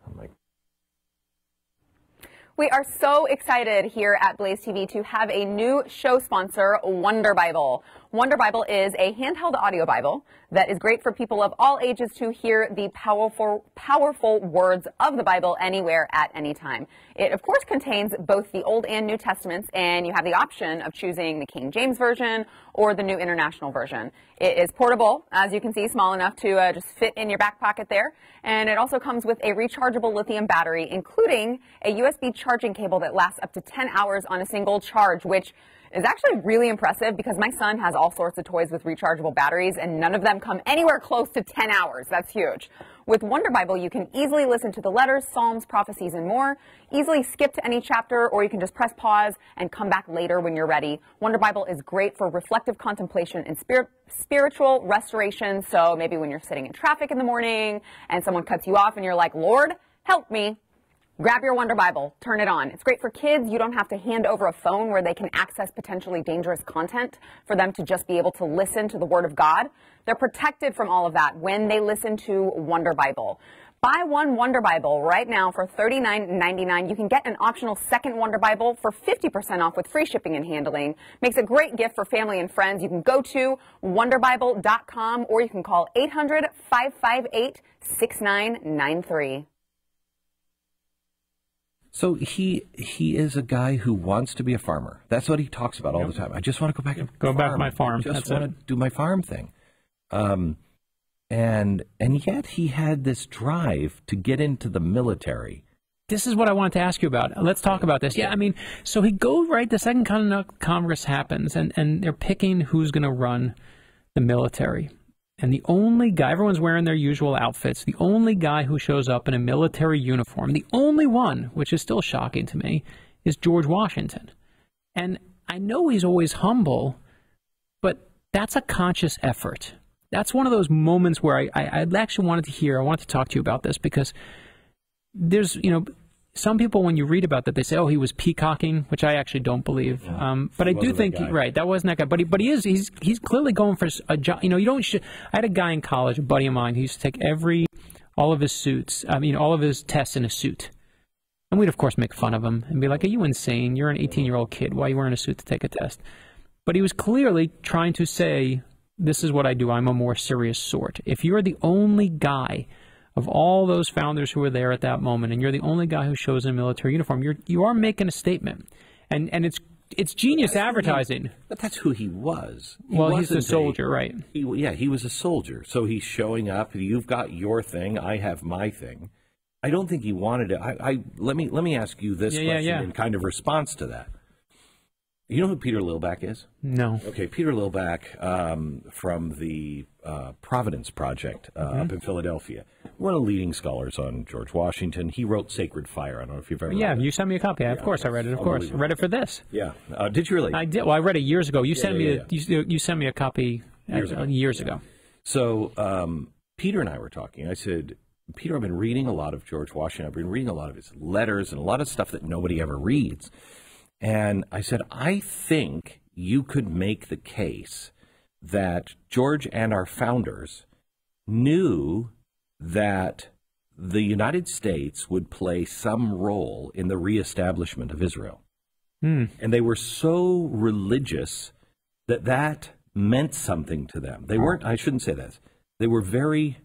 I'm like, we are so excited here at Blaze TV to have a new show sponsor, Wonder Bible. Wonder Bible is a handheld audio Bible that is great for people of all ages to hear the powerful words of the Bible anywhere at any time. It, of course, contains both the Old and New Testaments, and you have the option of choosing the King James Version or the New International Version. It is portable, as you can see, small enough to just fit in your back pocket there, and it also comes with a rechargeable lithium battery, including a USB charging cable that lasts up to 10 hours on a single charge, which is actually really impressive because my son has all sorts of toys with rechargeable batteries and none of them come anywhere close to 10 hours. That's huge. With Wonder Bible, you can easily listen to the letters, psalms, prophecies, and more, easily skip to any chapter, or you can just press pause and come back later when you're ready. Wonder Bible is great for reflective contemplation and spiritual restoration. So maybe when you're sitting in traffic in the morning and someone cuts you off and you're like, Lord, help me. Grab your Wonder Bible, turn it on. It's great for kids. You don't have to hand over a phone where they can access potentially dangerous content for them to just be able to listen to the Word of God. They're protected from all of that when they listen to Wonder Bible. Buy one Wonder Bible right now for $39.99. You can get an optional second Wonder Bible for 50% off with free shipping and handling. Makes a great gift for family and friends. You can go to wonderbible.com or you can call 800-558-6993. so he is a guy who wants to be a farmer. That's what he talks about all the time. I just want to go back and Go back to my farm. I just That's want it. to do my farm thing. And yet he had this drive to get into the military. This is what I wanted to ask you about. Let's talk about this. Yeah, I mean, so he goes, right, the Second Continental Congress happens, and they're picking who's going to run the military. And the only guy, everyone's wearing their usual outfits, the only guy who shows up in a military uniform, the only one, which is still shocking to me, is George Washington. And I know he's always humble, but that's a conscious effort. That's one of those moments where I actually wanted to talk to you about this, because there's, some people, when you read about that, they say, oh, he was peacocking, which I actually don't believe. But I do think, right, that wasn't that guy. But he's clearly going for a job. I had a guy in college, a buddy of mine, who used to take all of his tests in a suit. And we'd, of course, make fun of him and be like, are you insane? You're an 18-year-old kid. Why are you wearing a suit to take a test? But he was clearly trying to say, this is what I do. I'm a more serious sort. If you're the only guy of all those founders who were there at that moment, and you're the only guy who shows in a military uniform, you are making a statement, and it's genius advertising. But that's who he was. He's a soldier, right? He was a soldier. So he's showing up. You've got your thing. I have my thing. I don't think he wanted to. Let me ask you this question in kind of response to that. You know who Peter Lillback is? No. Okay, Peter Lillback from the Providence Project up in Philadelphia. One of the leading scholars on George Washington. He wrote Sacred Fire. I don't know if you've ever read it. You sent me a copy. Of course, I read it. Of course, I read it for this. Yeah. Did you really? I did. Well, I read it years ago. You sent me a copy years ago. So Peter and I were talking. I said, Peter, I've been reading a lot of George Washington. I've been reading a lot of his letters and a lot of stuff that nobody ever reads. And I said, I think you could make the case that George and our founders knew that the United States would play some role in the reestablishment of Israel. And they were so religious that meant something to them. They weren't, I shouldn't say this, they were very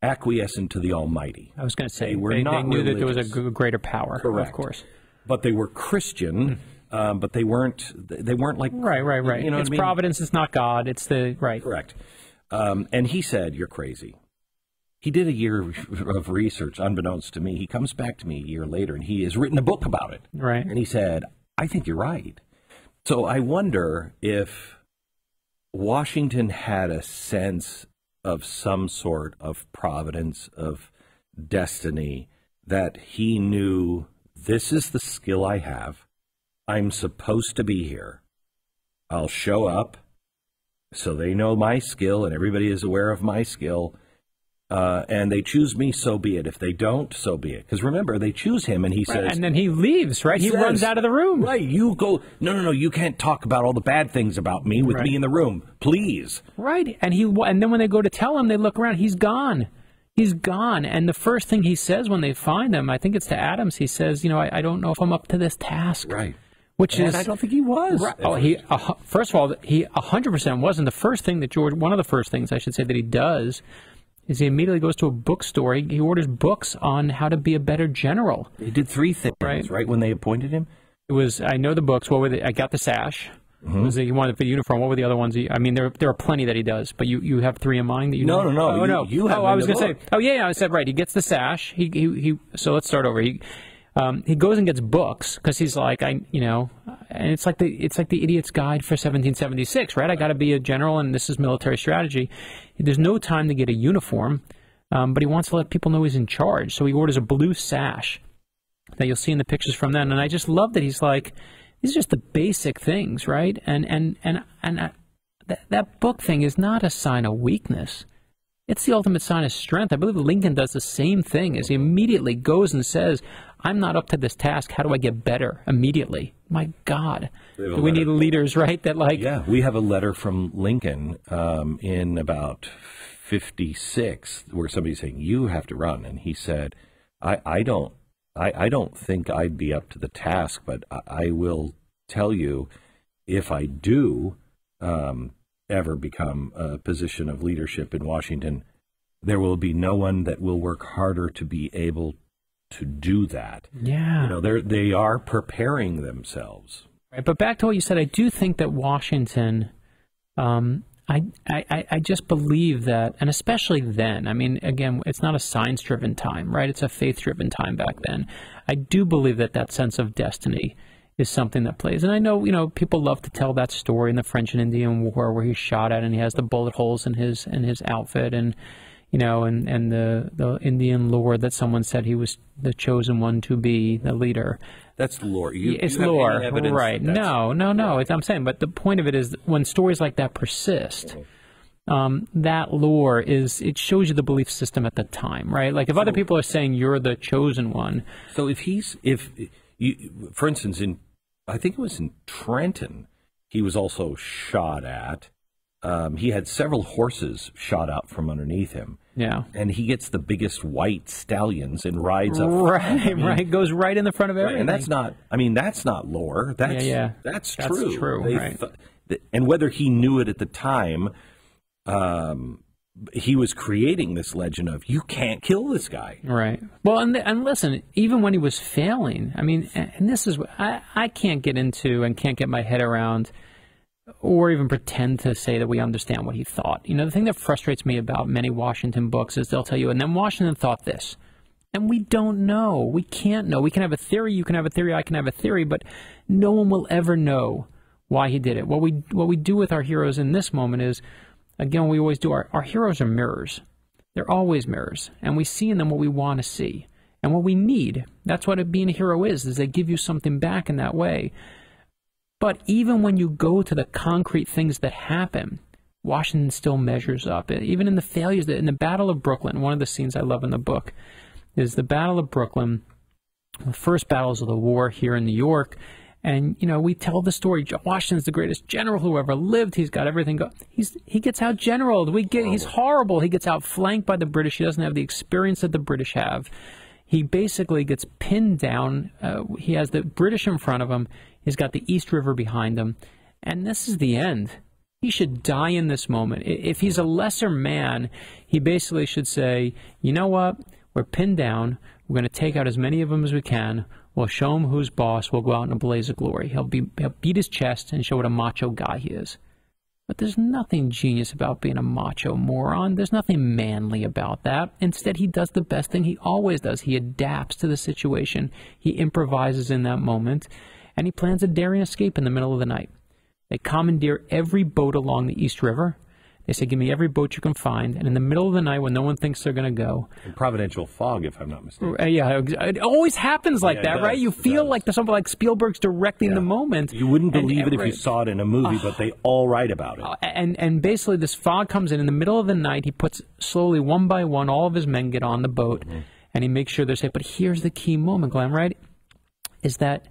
acquiescent to the Almighty. I was going to say, they knew that there was a greater power. Correct. Of course. But they were Christian, but they weren't like... Right. You know it's what I mean? Providence, it's not God, it's the... Right. Correct. And he said, you're crazy. He did a year of research, unbeknownst to me. He comes back to me a year later, and he has written a book about it. Right. And he said, I think you're right. So I wonder if Washington had a sense of some sort of providence, of destiny, that he knew, this is the skill I have. I'm supposed to be here. I'll show up so they know my skill and everybody is aware of my skill. And they choose me, so be it. If they don't, so be it. Because remember, they choose him, and he says... And then he leaves, right? He runs out of the room. Right. You go, no, you can't talk about all the bad things about me with me in the room. Please. Right. And then when they go to tell him, they look around. He's gone. He's gone. And the first thing he says when they find him, I think it's to Adams, he says, I don't know if I'm up to this task. Right. Which is... I don't think he was. Right. Oh, first of all, he 100% wasn't. The first thing that one of the first things, I should say, that he does is he immediately goes to a bookstore. He orders books on how to be a better general. He did 3 things, right, when they appointed him? It was, I know the books. What were they? I got the sash. Mm-hmm. He wanted the uniform. What were the other ones? There are plenty that he does, but you have 3 in mind that you No. Oh, no. You have I was going to say. Oh, yeah, I said, right. He gets the sash. So let's start over. He goes and gets books because he's like, and it's like the Idiot's Guide for 1776, right? I got to be a general, and this is military strategy. There's no time to get a uniform, but he wants to let people know he's in charge. So he orders a blue sash that you'll see in the pictures from then. And I just love that he's like, these are just the basic things, right? And that book thing is not a sign of weakness. It's the ultimate sign of strength. I believe Lincoln does the same thing as he immediately goes and says, I'm not up to this task. How do I get better immediately? My God. We need leaders, right? Yeah, we have a letter from Lincoln in about 56 where somebody's saying, you have to run. And he said, I don't think I'd be up to the task, but I will tell you, if I do ever become a position of leadership in Washington, there will be no one that will work harder to be able to do that. Yeah. They are preparing themselves. Right, but back to what you said, I do think that Washington, I just believe that, and especially then, again, it's not a science-driven time, right? It's a faith-driven time back then. I do believe that sense of destiny is something that plays. And I know, people love to tell that story in the French and Indian War where he's shot at and he has the bullet holes in his outfit, and and the Indian lore that someone said he was the chosen one to be the leader. That's lore. It's you have lore, any evidence right? No. I'm saying, but the point of it is when stories like that persist, that lore it shows you the belief system at the time, right? Like if other people are saying you're the chosen one. So for instance, I think it was in Trenton, he was also shot at. He had several horses shot out from underneath him. Yeah. And he gets the biggest white stallions and rides up. Right. Goes right in the front of everything. And that's not lore. That's true. That's true. Right. And whether he knew it at the time, he was creating this legend of, you can't kill this guy. Right. Well, and listen, even when he was failing, and this is what I can't get into and can't get my head around or even pretend to say that we understand what he thought. The thing that frustrates me about many Washington books is they'll tell you, and then Washington thought this. And we don't know. We can't know. We can have a theory. You can have a theory. I can have a theory. But no one will ever know why he did it. What we do with our heroes in this moment is, again, we always do. Our heroes are mirrors. They're always mirrors. And we see in them what we want to see. And what we need. That's what being a hero is they give you something back in that way. But even when you go to the concrete things that happen, Washington still measures up. Even in the failures, in the Battle of Brooklyn, one of the scenes I love in the book is the Battle of Brooklyn, the first battles of the war here in New York. And, we tell the story. Washington's the greatest general who ever lived. He's got everything. He gets out generaled. He's horrible. He gets outflanked by the British. He doesn't have the experience that the British have. He basically gets pinned down. He has the British in front of him. He's got the East River behind him. And this is the end. He should die in this moment. If he's a lesser man, he basically should say, you know what? We're pinned down. We're going to take out as many of them as we can. We'll show him who's boss. We'll go out in a blaze of glory. He'll beat his chest and show what a macho guy he is. But there's nothing genius about being a macho moron. There's nothing manly about that. Instead, he does the best thing he always does. He adapts to the situation. He improvises in that moment. And he plans a daring escape in the middle of the night. They commandeer every boat along the East River. They say, give me every boat you can find. And in the middle of the night when no one thinks they're going to go. In providential fog, if I'm not mistaken. Yeah, it always happens like that, right? You feel like there's something like Spielberg's directing the moment. You wouldn't believe it if you saw it in a movie, but they all write about it. And basically this fog comes in the middle of the night. He puts slowly, one by one, all of his men get on the boat, and he makes sure they're safe. But here's the key moment, Glenn, right? Is that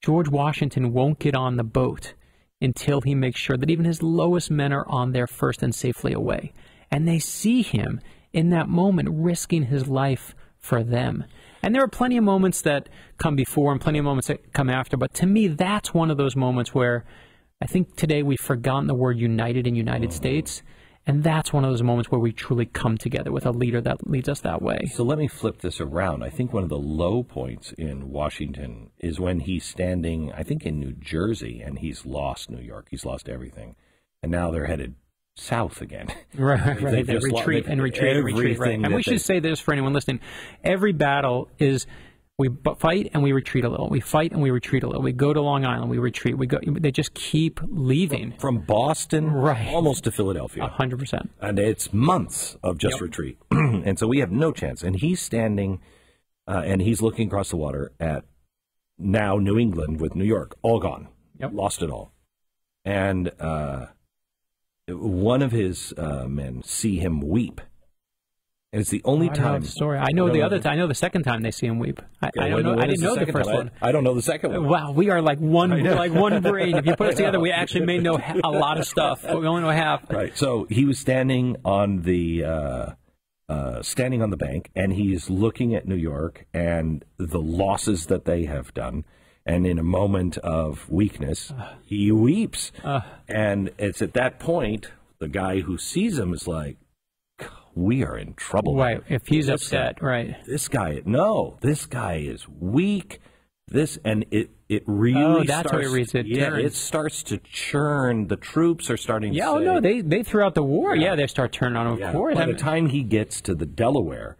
George Washington won't get on the boat until he makes sure that even his lowest men are on there first and safely away. And they see him in that moment risking his life for them. And there are plenty of moments that come before and plenty of moments that come after, but to me, that's one of those moments where I think today we've forgotten the word united in United States, and that's one of those moments where we truly come together with a leader that leads us that way. So let me flip this around. I think one of the low points in Washington is when he's standing, I think, in New Jersey, and he's lost New York. He's lost everything. And now they're headed south again. Right. They retreat. Right. And we should say this for anyone listening. Every battle is we fight and we retreat a little. We fight and we retreat a little. We go to Long Island, we retreat. They just keep leaving. From Boston almost to Philadelphia. 100%. And it's months of just retreat. And so we have no chance. And he's standing and he's looking across the water at now New England with New York. All gone. Lost it all. And one of his men see him weep. And it's the only time. I know the story. I know the second time they see him weep. I didn't know the first one. I don't know the second one. Wow, we are like one brain. If you put us together, we actually may know a lot of stuff. But we only know half. Right. So he was standing on the bank, and he's looking at New York and the losses that they have done. And in a moment of weakness, he weeps. And it's at that point, the guy who sees him is like, we are in trouble. Right, if he's upset, right. This guy is weak. It really that's how he reads it. Yeah, it starts to churn. The troops are starting to say. They threw out the war. Yeah, they start turning on him, of course. By the time he gets to the Delaware,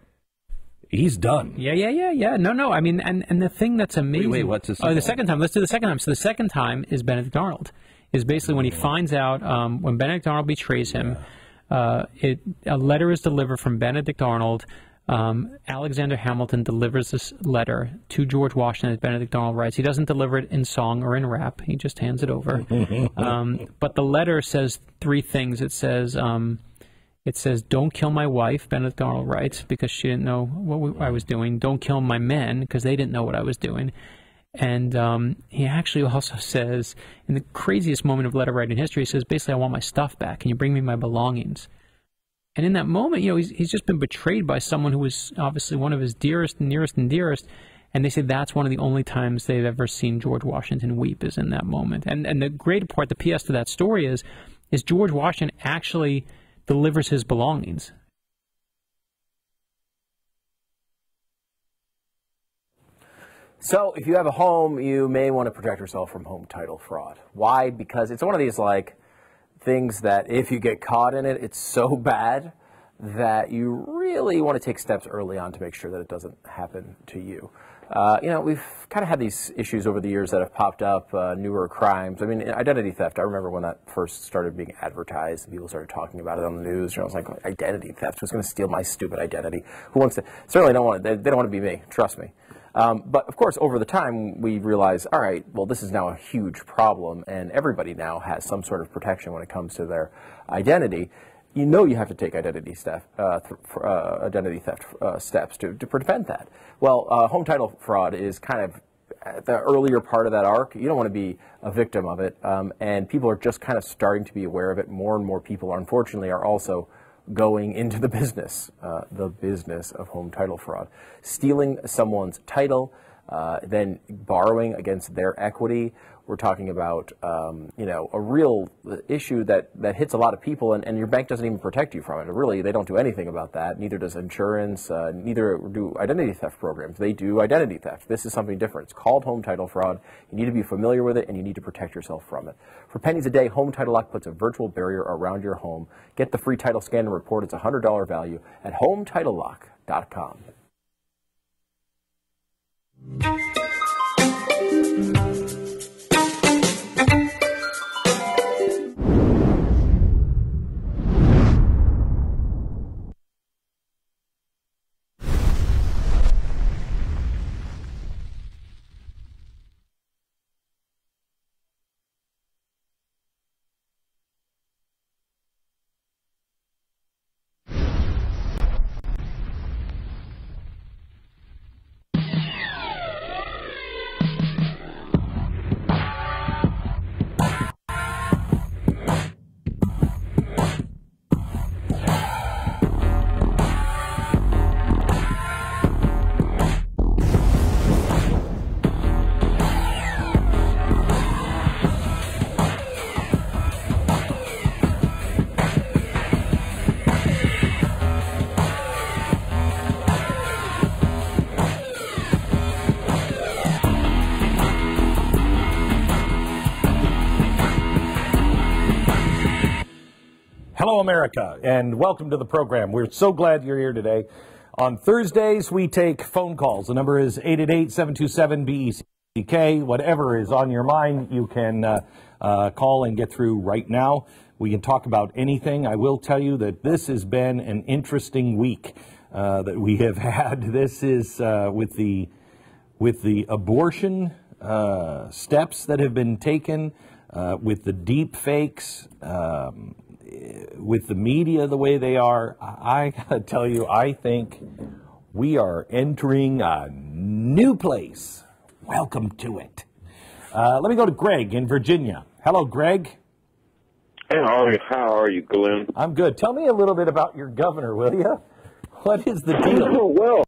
he's done. Yeah. No. I mean, and the thing that's amazing. Wait, what's this? The second time. Let's do the second time. So the second time is Benedict Arnold. Is basically when he finds out, when Benedict Arnold betrays him, a letter is delivered from Benedict Arnold. Alexander Hamilton delivers this letter to George Washington, as Benedict Arnold writes. He doesn't deliver it in song or in rap. He just hands it over. But the letter says three things. It says, don't kill my wife, Benedict Arnold writes, because she didn't know what I was doing. Don't kill my men, because they didn't know what I was doing. And he actually also says, in the craziest moment of letter writing history, he says, basically, I want my stuff back. Can you bring me my belongings? And in that moment, he's just been betrayed by someone who was obviously one of his dearest and nearest and dearest. And they say that's one of the only times they've ever seen George Washington weep is in that moment. And the great part, the PS to that story is George Washington actually delivers his belongings. So if you have a home, you may want to protect yourself from home title fraud. Why? Because it's one of these things that if you get caught in it, it's so bad that you really want to take steps early on to make sure that it doesn't happen to you. We've kind of had these issues over the years that have popped up, newer crimes. I mean, identity theft. I remember when that first started being advertised and people started talking about it on the news. I was like, identity theft? Who's going to steal my stupid identity? Who wants to? Certainly don't want it. They don't want to be me. Trust me. But of course, over the time, we realize, all right, well, this is now a huge problem, and everybody now has some sort of protection when it comes to their identity. You have to take identity theft steps to prevent that. Well, home title fraud is kind of the earlier part of that arc. You don't want to be a victim of it, and people are just kind of starting to be aware of it. More and more people, unfortunately, are also going into the business of home title fraud. Stealing someone's title, then borrowing against their equity. We're talking about, a real issue that hits a lot of people, and your bank doesn't even protect you from it. Really, they don't do anything about that. Neither does insurance. Neither do identity theft programs. They do identity theft. This is something different. It's called home title fraud. You need to be familiar with it, and you need to protect yourself from it. For pennies a day, Home Title Lock puts a virtual barrier around your home. Get the free title scan and report. It's a $100 value at HomeTitleLock.com. Hello, America, and welcome to the program. We're so glad you're here today. On Thursdays, we take phone calls. The number is 888-727-BECK. Whatever is on your mind, you can call and get through right now. We can talk about anything. I will tell you that this has been an interesting week that we have had. This is with the abortion steps that have been taken, with the deep fakes, with the media the way they are. I gotta tell you, I think we are entering a new place. Welcome to it. Let me go to Greg in Virginia. Hello, Greg. Hey, how are you, Glenn? I'm good. Tell me a little bit about your governor, will you? What is the deal?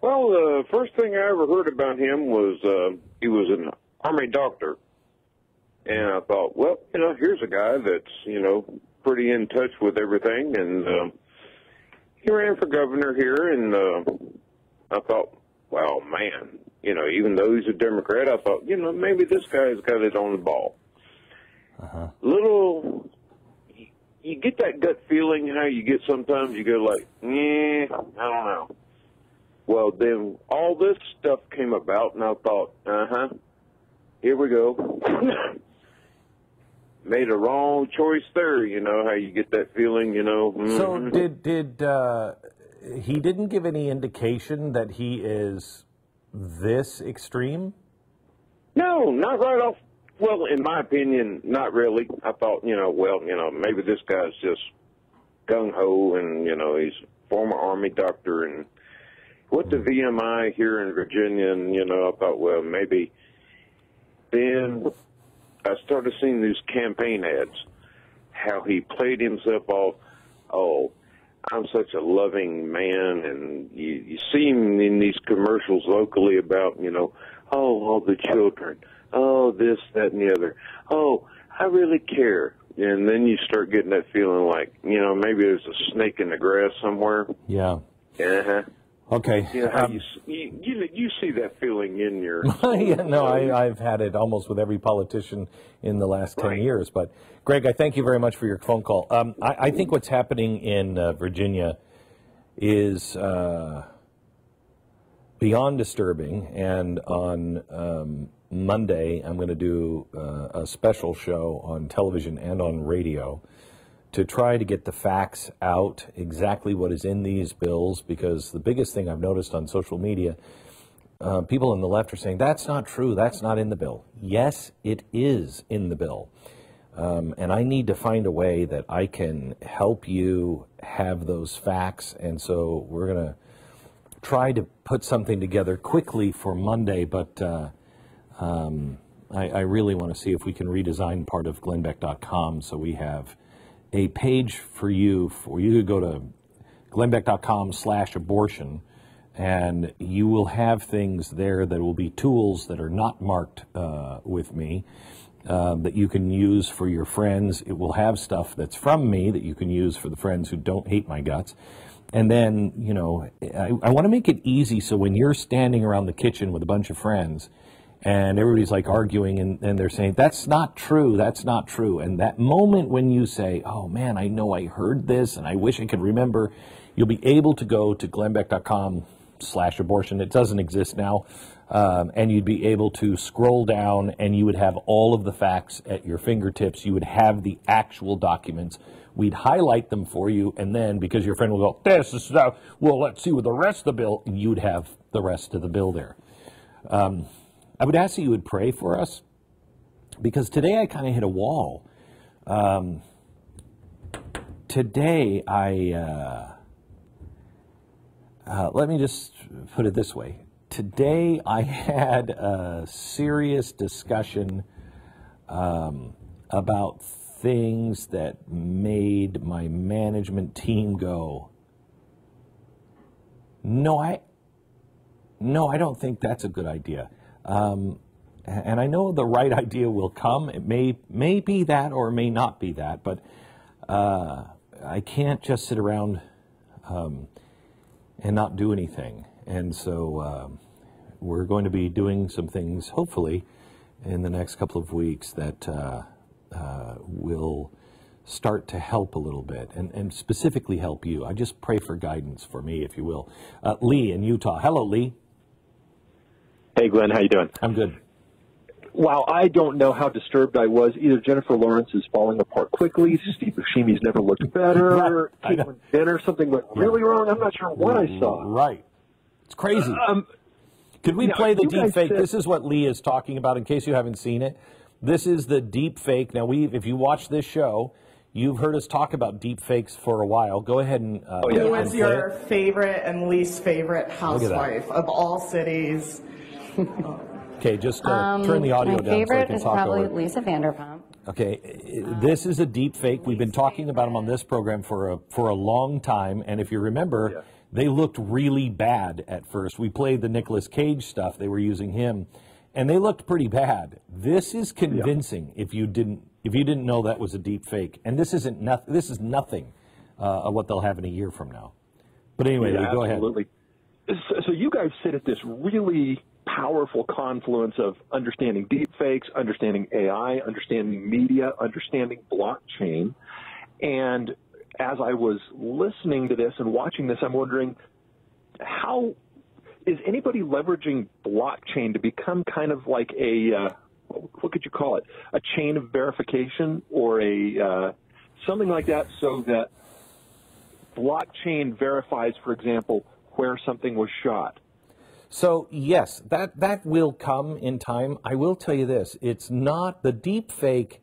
Well, the first thing I ever heard about him was he was an Army doctor. And I thought, well, here's a guy that's, pretty in touch with everything. And he ran for governor here, and I thought, wow, man, even though he's a Democrat, I thought, maybe this guy's got it on the ball. You get that gut feeling how you get sometimes, you go like, I don't know. Well, then all this stuff came about, and I thought, here we go. Made a wrong choice there, how you get that feeling, So did he didn't give any indication that he is this extreme? No, not right off. Well, in my opinion, not really. I thought, maybe this guy's just gung-ho, and, he's a former Army doctor, and went to VMI here in Virginia, and, I thought, well, maybe. Then I started seeing these campaign ads, how he played himself off, oh, I'm such a loving man, and you see him in these commercials locally about, all the children, oh, this, that, and the other. Oh, I really care. And then you start getting that feeling like, maybe there's a snake in the grass somewhere. Yeah. Uh-huh. Okay. You see that feeling in your... Yeah, no, I've had it almost with every politician in the last 10 years. But, Greg, I thank you very much for your phone call. I think what's happening in Virginia is beyond disturbing. And on Monday, I'm going to do a special show on television and on radio to try to get the facts out, exactly what is in these bills, because the biggest thing I've noticed on social media, people on the left are saying, that's not true, that's not in the bill. Yes, it is in the bill. And I need to find a way that I can help you have those facts, and so we're going to try to put something together quickly for Monday, but I really want to see if we can redesign part of glennbeck.com so we have a page for you to go to glennbeck.com/abortion, and you will have things there that will be tools that are not marked with me that you can use for your friends. It will have stuff that's from me that you can use for the friends who don't hate my guts. And then, I want to make it easy so when you're standing around the kitchen with a bunch of friends and everybody's like arguing and they're saying, that's not true, that's not true. And that moment when you say, oh man, I know I heard this and I wish I could remember, you'll be able to go to glennbeck.com/abortion. It doesn't exist now. And you'd be able to scroll down and you would have all of the facts at your fingertips. You would have the actual documents. We'd highlight them for you, and then because your friend will go, this is, well, let's see with the rest of the bill, and you'd have the rest of the bill there. I would ask that you would pray for us, because today I kind of hit a wall. Today let me just put it this way. Today I had a serious discussion about things that made my management team go, no, I don't think that's a good idea. And I know the right idea will come. It may be that or it may not be that, but I can't just sit around and not do anything. And so we're going to be doing some things, hopefully, in the next couple of weeks that will start to help a little bit and specifically help you. I just pray for guidance for me, if you will. Lee in Utah. Hello, Lee. Hey, Glenn. How you doing? I'm good. Wow, I don't know how disturbed I was. Either Jennifer Lawrence is falling apart quickly, Steve Buscemi's never looked better, Caitlyn Jenner, something went really wrong. I'm not sure what I saw. Right. It's crazy. Could we play the deep fake? This is what Lee is talking about, in case you haven't seen it. This is the deep fake. Now, if you watch this show, you've heard us talk about deep fakes for a while. Go ahead and Who is your favorite and least favorite housewife of all cities? Okay, just turn the audio down. My favorite is probably Lisa Vanderpump. Okay, this is a deep fake. We've been talking about them on this program for a long time, and if you remember, they looked really bad at first. We played the Nicolas Cage stuff. They were using him, and they looked pretty bad. This is convincing if you didn't know that was a deep fake, and this is nothing of what they'll have in a year from now. But anyway, go ahead. Absolutely. So you guys sit at this really powerful confluence of understanding deep fakes, understanding AI, understanding media, understanding blockchain. And as I was listening to this and watching this, I'm wondering, how is anybody leveraging blockchain to become kind of like a, what could you call it, a chain of verification or a something like that, so that blockchain verifies, for example, where something was shot? So, yes, that will come in time. I will tell you this. It's not the deep fake,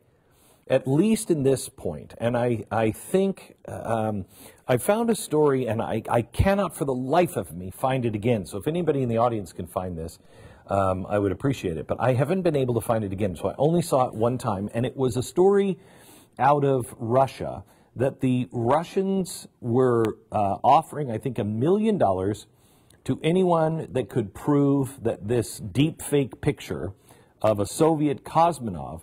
at least in this point. And I think I found a story, and I cannot for the life of me find it again. So if anybody in the audience can find this, I would appreciate it. But I haven't been able to find it again. So I only saw it one time. And it was a story out of Russia that the Russians were offering, I think, $1 million to anyone that could prove that this deep fake picture of a Soviet cosmonaut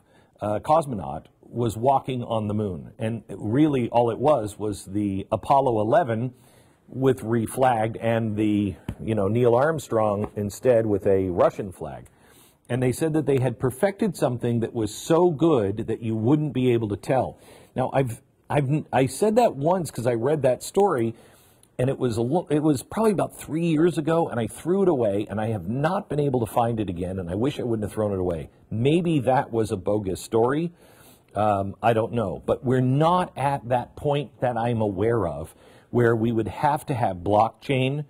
was walking on the moon. And really all it was the Apollo 11 with reflagged, and the Neil Armstrong instead with a Russian flag. And they said that they had perfected something that was so good that you wouldn't be able to tell. Now I said that once because I read that story, and it was probably about 3 years ago, and I threw it away, and I have not been able to find it again, and I wish I wouldn't have thrown it away. Maybe that was a bogus story. I don't know. But we're not at that point that I'm aware of where we would have to have blockchain.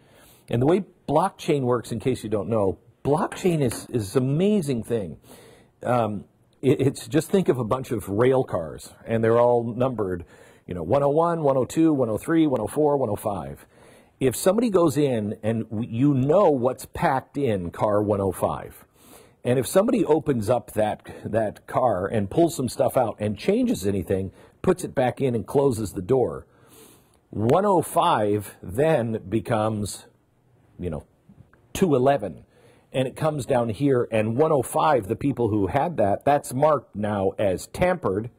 And the way blockchain works, in case you don't know, blockchain is an amazing thing. It's just think of a bunch of rail cars, and they're all numbered, 101, 102, 103, 104, 105. If somebody goes in and you know what's packed in car 105, and if somebody opens up that car and pulls some stuff out and changes anything, puts it back in and closes the door, 105 then becomes, 211. And it comes down here, and 105, the people who had that's marked now as tampered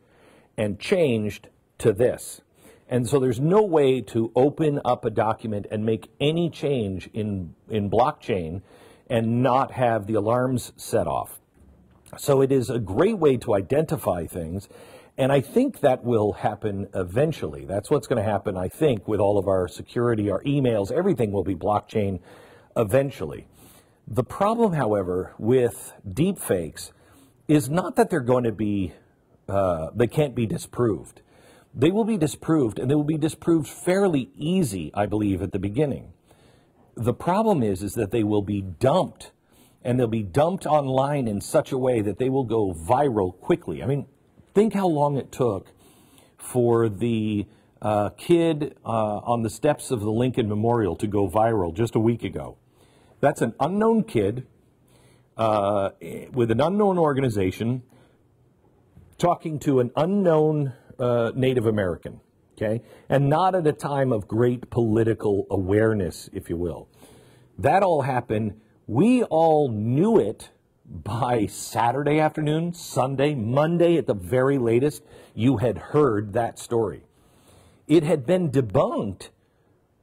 and changed to this. And so there's no way to open up a document and make any change in blockchain and not have the alarms set off. So it is a great way to identify things, and I think that will happen eventually. That's what's going to happen, I think, with all of our security, our emails, everything will be blockchain eventually. The problem, however, with deepfakes is not that they're going to be, they can't be disproved. They will be disproved, and they will be disproved fairly easy, I believe, at the beginning. The problem is that they will be dumped, and they'll be dumped online in such a way that they will go viral quickly. I mean, think how long it took for the kid on the steps of the Lincoln Memorial to go viral just a week ago. That's an unknown kid with an unknown organization talking to an unknown Native American, okay? And not at a time of great political awareness, if you will. That all happened. We all knew it by Saturday afternoon, Sunday, Monday at the very latest. You had heard that story. It had been debunked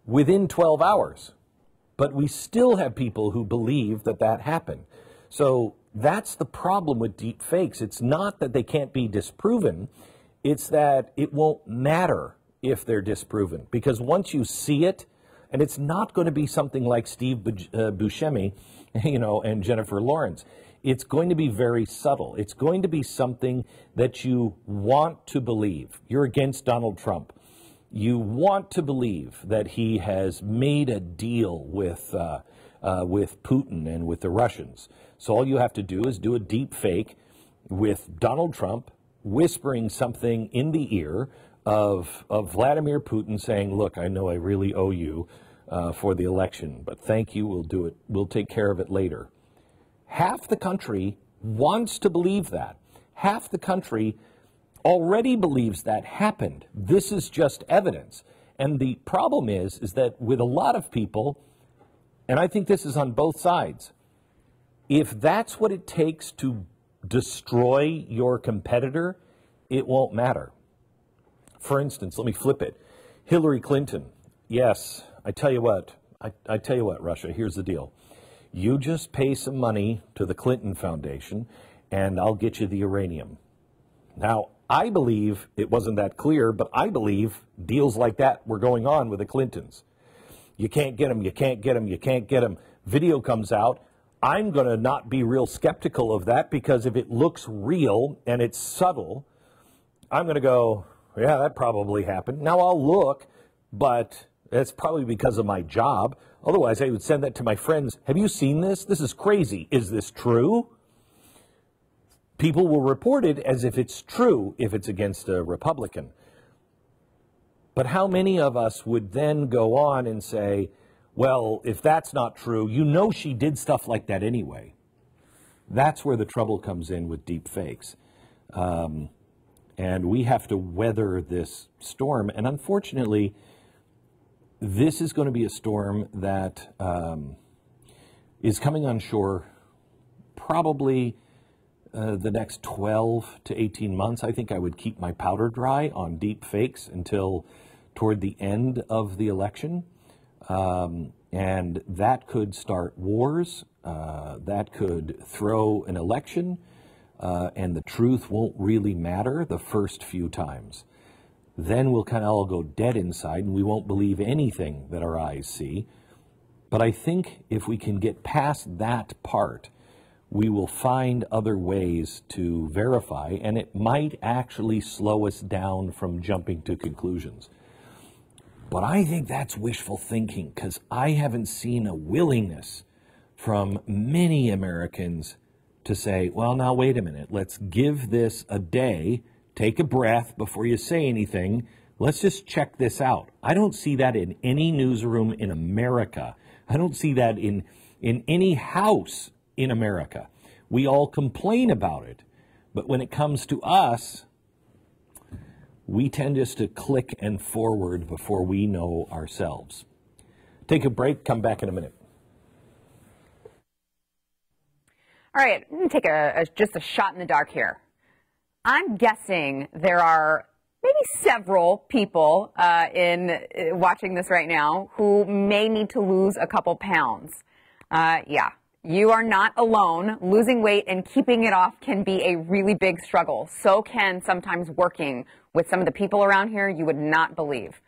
within 12 hours. But we still have people who believe that that happened. So that's the problem with deep fakes. It's not that they can't be disproven. It's that it won't matter if they're disproven, because once you see it, and it's not going to be something like Steve Buscemi, and Jennifer Lawrence. It's going to be very subtle. It's going to be something that you want to believe. You're against Donald Trump. You want to believe that he has made a deal with Putin and with the Russians. So all you have to do is do a deep fake with Donald Trump whispering something in the ear of Vladimir Putin saying, look, I know I really owe you for the election, but thank you, we'll do it. We'll take care of it later. Half the country wants to believe that. Half the country already believes that happened. This is just evidence. And the problem is that with a lot of people, and I think this is on both sides, if that's what it takes to destroy your competitor, it won't matter. For instance, let me flip it. Hillary Clinton, yes, I tell you what, Russia, here's the deal. You just pay some money to the Clinton Foundation, and I'll get you the uranium. Now, I believe it wasn't that clear, but I believe deals like that were going on with the Clintons. You can't get them, you can't get them, you can't get them. Video comes out. I'm going to not be real skeptical of that, because if it looks real and it's subtle, I'm going to go, yeah, that probably happened. Now I'll look, but that's probably because of my job. Otherwise, I would send that to my friends. Have you seen this? This is crazy. Is this true? People will report it as if it's true if it's against a Republican. But how many of us would then go on and say, well, if that's not true, she did stuff like that anyway. That's where the trouble comes in with deep fakes. And we have to weather this storm. And unfortunately, this is going to be a storm that is coming on shore probably the next 12 to 18 months. I think I would keep my powder dry on deep fakes until toward the end of the election. And that could start wars. That could throw an election. And the truth won't really matter the first few times. Then we'll kind of all go dead inside, and we won't believe anything that our eyes see. But I think if we can get past that part, we will find other ways to verify, and it might actually slow us down from jumping to conclusions. But I think that's wishful thinking, because I haven't seen a willingness from many Americans to say, well, now wait a minute, let's give this a day. Take a breath before you say anything. Let's just check this out. I don't see that in any newsroom in America. I don't see that in any house in America. We all complain about it. But when it comes to us, we tend just to click and forward before we know ourselves. Take a break, come back in a minute. All right, I'm going to take just a shot in the dark here. I'm guessing there are maybe several people watching this right now who may need to lose a couple pounds. Yeah, you are not alone. Losing weight and keeping it off can be a really big struggle. So can sometimes working with some of the people around here you would not believe.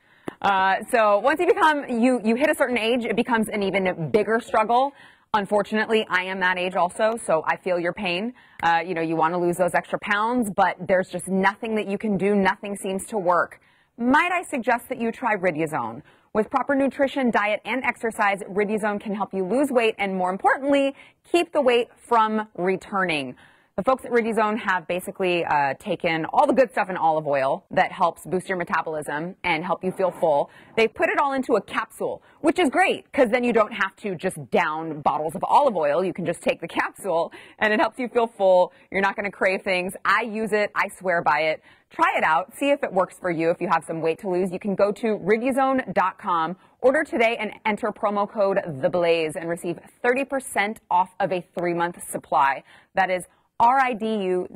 So once you hit a certain age, it becomes an even bigger struggle. Unfortunately, I am that age also, so I feel your pain. You want to lose those extra pounds, but there's just nothing that you can do. Nothing seems to work. Might I suggest that you try Riduzone? With proper nutrition, diet, and exercise, Riduzone can help you lose weight and, more importantly, keep the weight from returning. The folks at Riduzone have basically taken all the good stuff in olive oil that helps boost your metabolism and help you feel full. They put it all into a capsule, which is great because then you don't have to just down bottles of olive oil. You can just take the capsule and it helps you feel full. You're not going to crave things. I use it. I swear by it. Try it out. See if it works for you. If you have some weight to lose, you can go to Riduzone.com, order today and enter promo code THEBLAZE and receive 30% off of a 3-month supply. That is RIDUZONE.com,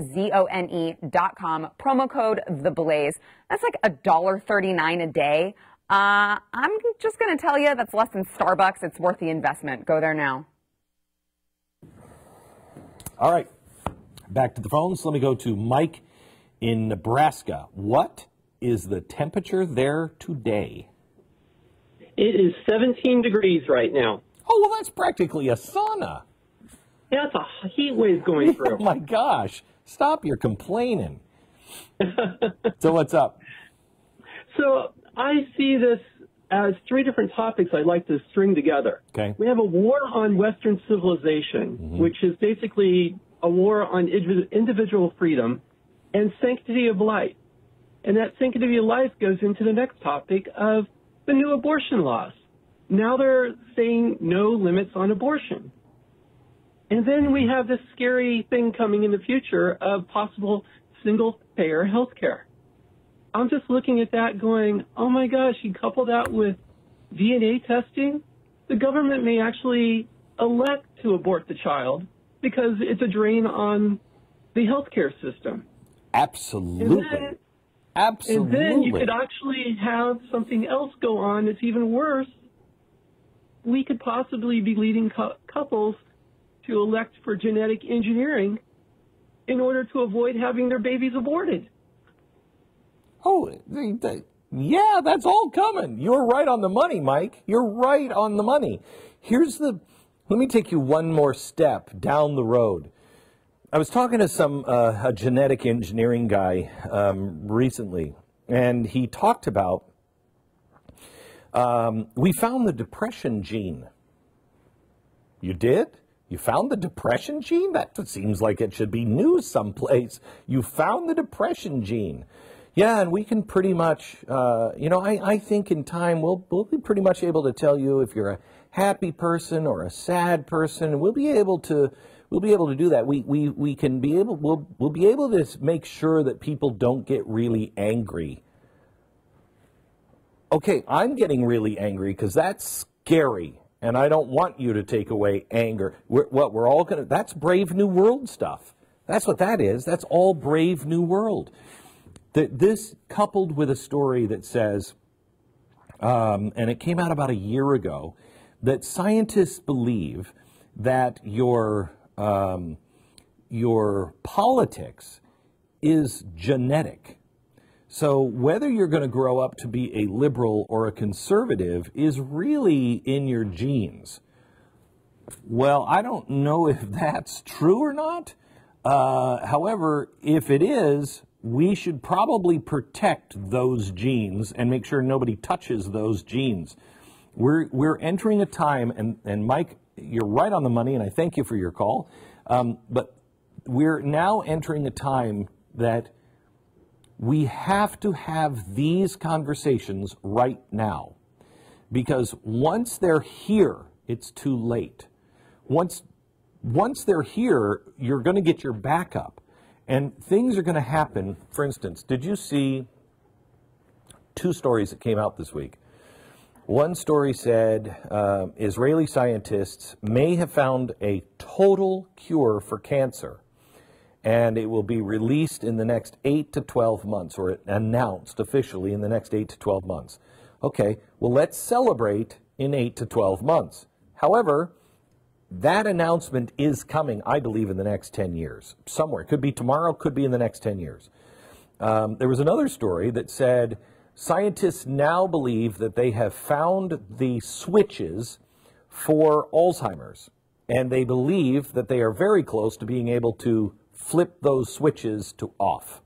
promo code THEBLAZE. That's like $1.39 a day. I'm just going to tell you that's less than Starbucks. It's worth the investment. Go there now. All right, back to the phones. Let me go to Mike in Nebraska. What is the temperature there today? It is 17 degrees right now. Oh, well, that's practically a sauna. Yeah, it's a heat wave going through. Oh, my gosh. Stop your complaining. So what's up? So I see this as three different topics I'd like to string together. Okay. We have a war on Western civilization, which is basically a war on individual freedom and sanctity of life. And that sanctity of life goes into the next topic of the new abortion laws. Now they're saying no limits on abortion. And then we have this scary thing coming in the future of possible single-payer health care. I'm just looking at that going, oh my gosh, you couple that with DNA testing, the government may actually elect to abort the child because it's a drain on the healthcare system. Absolutely. Absolutely. And then you could actually have something else go on that's even worse. We could possibly be leading couples to elect for genetic engineering in order to avoid having their babies aborted. Oh, yeah, that's all coming. You're right on the money, Mike. You're right on the money. Let me take you one more step down the road. I was talking to a genetic engineering guy recently, and he talked about, we found the depression gene. You did? You found the depression gene? That seems like it should be news someplace. You found the depression gene. Yeah, and we can pretty much, I think in time we'll be pretty much able to tell you if you're a happy person or a sad person. We'll be able to do that. We'll be able to make sure that people don't get really angry. Okay, I'm getting really angry because that's scary. And I don't want you to take away anger. That's Brave New World stuff. That's what that is. That's all Brave New World. This coupled with a story that says, and it came out about a year ago, that scientists believe that your politics is genetic. So whether you're going to grow up to be a liberal or a conservative is really in your genes. Well, I don't know if that's true or not. However, if it is, we should probably protect those genes and make sure nobody touches those genes. We're entering a time, and Mike, you're right on the money, and I thank you for your call, but we're now entering a time that we have to have these conversations right now, because once they're here, it's too late. Once they're here, you're going to get your back up, and things are going to happen. For instance, did you see two stories that came out this week? One story said Israeli scientists may have found a total cure for cancer, and it will be released in the next 8 to 12 months, or announced officially in the next 8 to 12 months. Okay, well, let's celebrate in 8 to 12 months. However, that announcement is coming, I believe, in the next 10 years. Somewhere. It could be tomorrow, could be in the next 10 years. There was another story that said scientists now believe that they have found the switches for Alzheimer's, and they believe that they are very close to being able to flip those switches to off.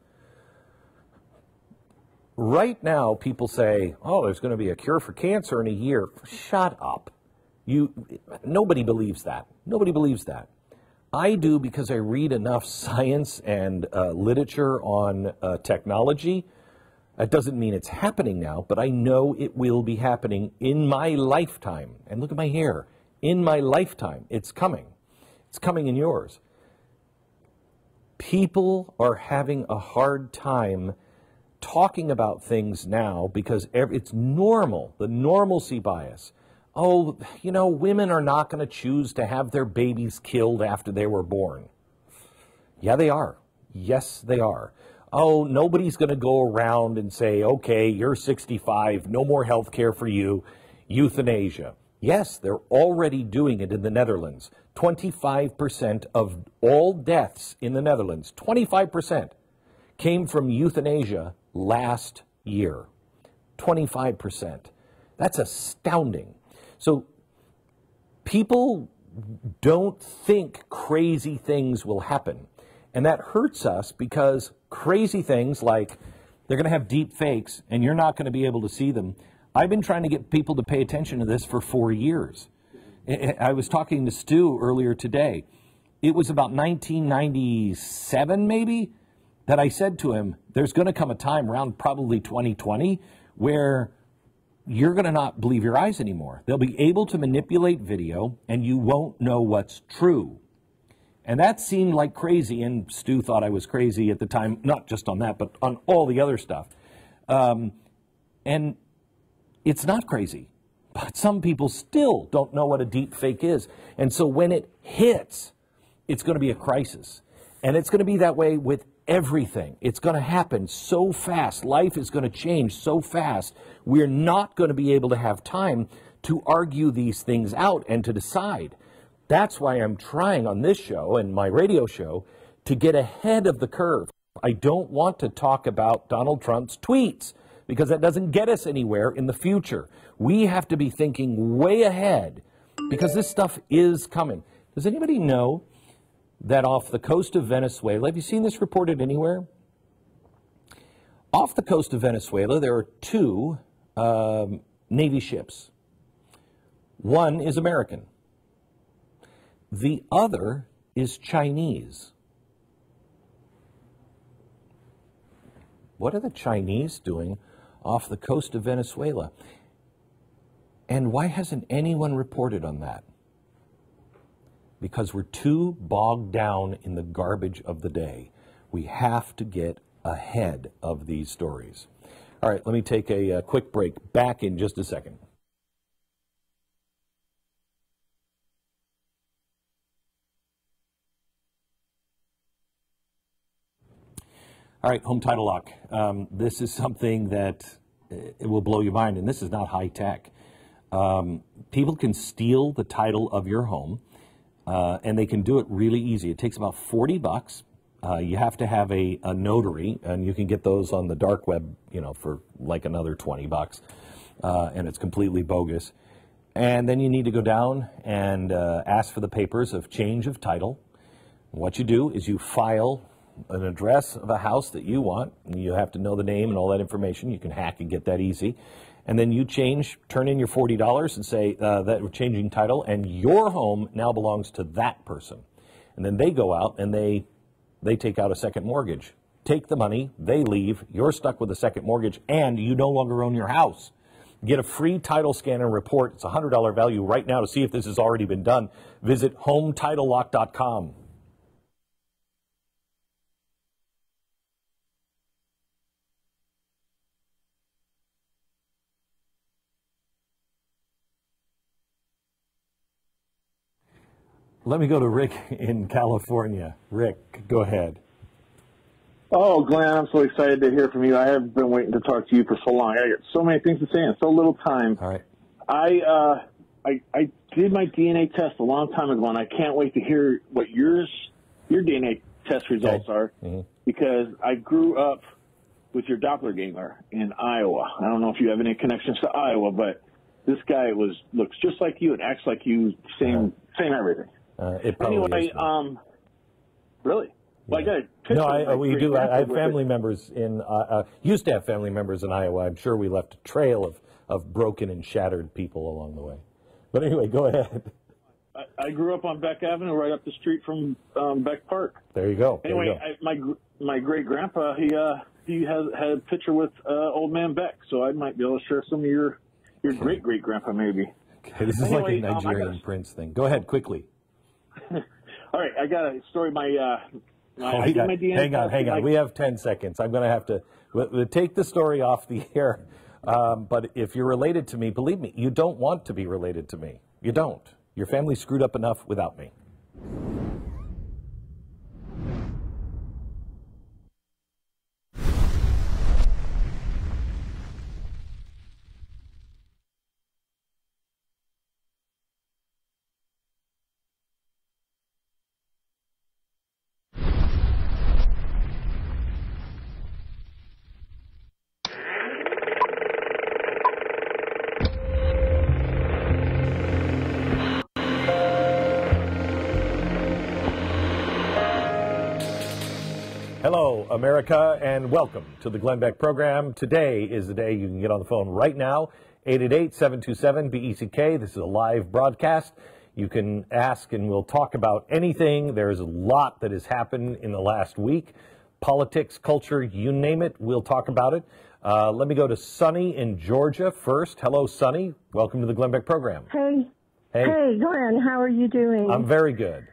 Right now, people say, oh, there's going to be a cure for cancer in a year. Shut up. Nobody believes that. Nobody believes that. I do, because I read enough science and literature on technology. That doesn't mean it's happening now, but I know it will be happening in my lifetime. And look at my hair. In my lifetime, it's coming. It's coming in yours. People are having a hard time talking about things now because it's normal, the normalcy bias. Oh, women are not going to choose to have their babies killed after they were born. Yeah, they are. Yes, they are. Oh, nobody's going to go around and say, okay, you're 65, no more health care for you, euthanasia. Yes, they're already doing it in the Netherlands. 25% of all deaths in the Netherlands, 25%, came from euthanasia last year. 25%. That's astounding. So people don't think crazy things will happen. And that hurts us because crazy things like they're going to have deep fakes and you're not going to be able to see them. I've been trying to get people to pay attention to this for 4 years. I was talking to Stu earlier today. It was about 1997 maybe that I said to him, there's going to come a time around probably 2020 where you're going to not believe your eyes anymore. They'll be able to manipulate video and you won't know what's true. And that seemed like crazy, and Stu thought I was crazy at the time, not just on that, but on all the other stuff. And it's not crazy, but some people still don't know what a deep fake is. And so when it hits, it's going to be a crisis. And it's going to be that way with everything. It's going to happen so fast. Life is going to change so fast. We're not going to be able to have time to argue these things out and to decide. That's why I'm trying on this show and my radio show to get ahead of the curve. I don't want to talk about Donald Trump's tweets because that doesn't get us anywhere in the future. We have to be thinking way ahead because this stuff is coming. Does anybody know that off the coast of Venezuela, have you seen this reported anywhere? Off the coast of Venezuela, there are 2 Navy ships. One is American. The other is Chinese. What are the Chinese doing off the coast of Venezuela? And why hasn't anyone reported on that? Because we're too bogged down in the garbage of the day. We have to get ahead of these stories. All right, let me take a quick break. Back in just a second. All right, home title lock. This is something that it will blow your mind, and this is not high tech. People can steal the title of your home, and they can do it really easy. It takes about $40. You have to have a notary, and you can get those on the dark web, for like another $20, and it's completely bogus. And then you need to go down and ask for the papers of change of title. What you do is you file an address of a house that you want, and you have to know the name and all that information. You can hack and get that easy. And then you turn in your $40 and say that we're changing title, and your home now belongs to that person. And then they go out and they take out a second mortgage. Take the money, they leave, you're stuck with a second mortgage, and you no longer own your house. Get a free title scan and report. It's a $100 value right now to see if this has already been done. Visit HomeTitleLock.com. Let me go to Rick in California. Rick, go ahead. Oh, Glenn, I'm so excited to hear from you. I have been waiting to talk to you for so long. I got so many things to say and so little time. All right. I did my DNA test a long time ago, and I can't wait to hear what your DNA test results are, because I grew up with your doppelganger in Iowa. I don't know if you have any connections to Iowa, but this guy looks just like you and acts like you, same everything. It probably is. Really? Well, yeah. We do. I have family members used to have family members in Iowa. I'm sure we left a trail of broken and shattered people along the way. But anyway, go ahead. I grew up on Beck Avenue, right up the street from Beck Park. There you go. Anyway, my great grandpa, he had a picture with Old Man Beck, so I might be able to share some of your great grandpa maybe. Okay, this is like a Nigerian prince thing. Go ahead quickly. All right, I got a story. Hang on. We have 10 seconds. I'm going to have to take the story off the air. But if you're related to me, believe me, you don't want to be related to me. You don't. Your family screwed up enough without me. America, and welcome to the Glenn Beck program. Today is the day you can get on the phone right now, 888-727-BECK. This is a live broadcast. You can ask and we'll talk about anything. There's a lot that has happened in the last week. Politics, culture, you name it, we'll talk about it. Let me go to Sunny in Georgia first. Hello, Sunny. Welcome to the Glenn Beck program. Hey. Hey. Hey, Glenn, how are you doing? I'm very good.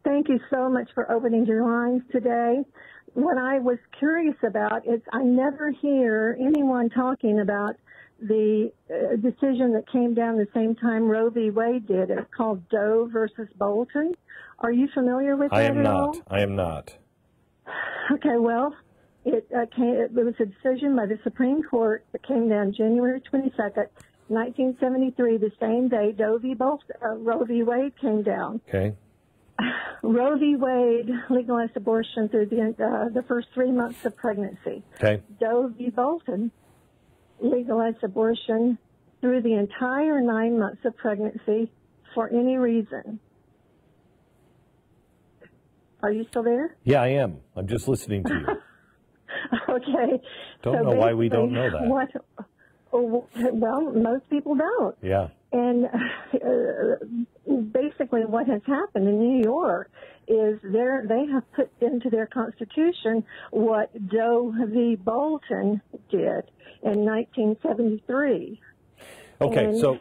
Thank you so much for opening your lines today. What I was curious about is I never hear anyone talking about the decision that came down the same time Roe v. Wade did. It's called Doe versus Bolton. Are you familiar with that at all? I am not. Okay, well, it was a decision by the Supreme Court that came down January 22nd, 1973, the same day Roe v. Wade came down. Okay. Roe v. Wade legalized abortion through the first 3 months of pregnancy. Okay. Doe v. Bolton legalized abortion through the entire 9 months of pregnancy for any reason. Are you still there? Yeah, I am. I'm just listening to you. Okay. Don't know why we don't know that. Well, most people don't. Yeah. And basically what has happened in New York is they have put into their constitution what Doe v. Bolton did in 1973. Okay, and so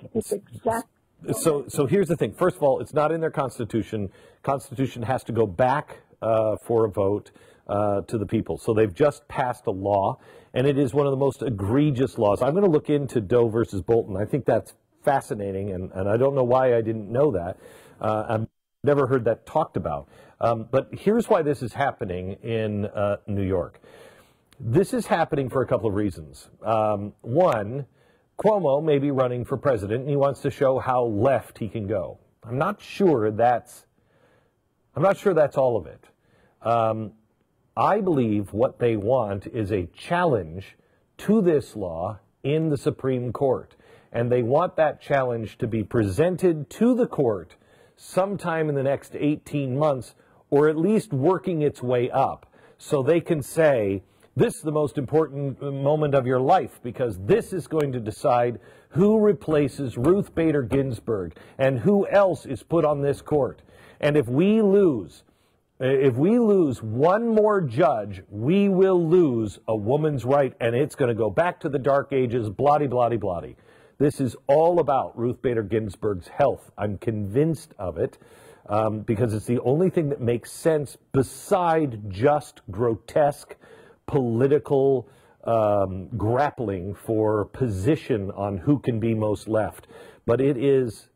here's the thing. First of all, it's not in their constitution. Constitution has to go back for a vote to the people. So they've just passed a law, and it is one of the most egregious laws. I'm going to look into Doe versus Bolton. I think that's fascinating, and I don't know why I didn't know that. I've never heard that talked about. But here's why this is happening in New York. This is happening for a couple of reasons. One, Cuomo may be running for president, and he wants to show how left he can go. I'm not sure that's all of it. I believe what they want is a challenge to this law in the Supreme Court. And they want that challenge to be presented to the court sometime in the next 18 months, or at least working its way up, so they can say, this is the most important moment of your life, because this is going to decide who replaces Ruth Bader Ginsburg and who else is put on this court. And if we lose one more judge, we will lose a woman's right, and it's going to go back to the dark ages, blah-de-blah-de-blah-de. This is all about Ruth Bader Ginsburg's health. I'm convinced of it because it's the only thing that makes sense beside just grotesque political grappling for position on who can be most left. But it's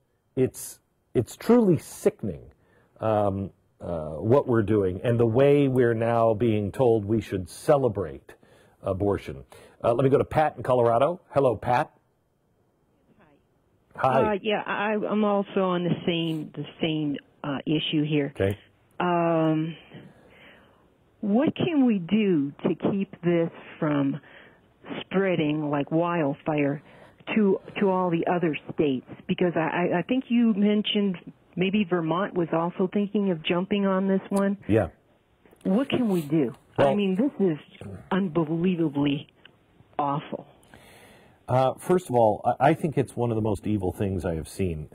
truly sickening what we're doing and the way we're now being told we should celebrate abortion. Let me go to Pat in Colorado. Hello, Pat. Hi. Yeah, I'm also on the same issue here. Okay. What can we do to keep this from spreading like wildfire to all the other states? Because I think you mentioned maybe Vermont was also thinking of jumping on this one. Yeah. What can we do? Well, I mean, this is unbelievably awful. First of all, I think it's one of the most evil things I have seen.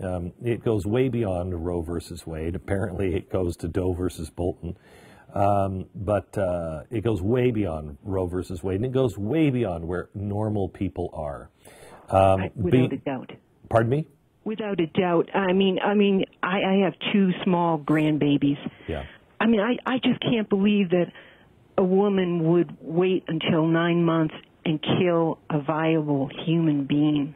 It goes way beyond Roe versus Wade. Apparently, it goes to Doe versus Bolton. But it goes way beyond Roe versus Wade, and it goes way beyond where normal people are. Without a doubt. Pardon me? Without a doubt. I mean, I have two small grandbabies. Yeah. I mean, I just can't believe that a woman would wait until 9 months and kill a viable human being.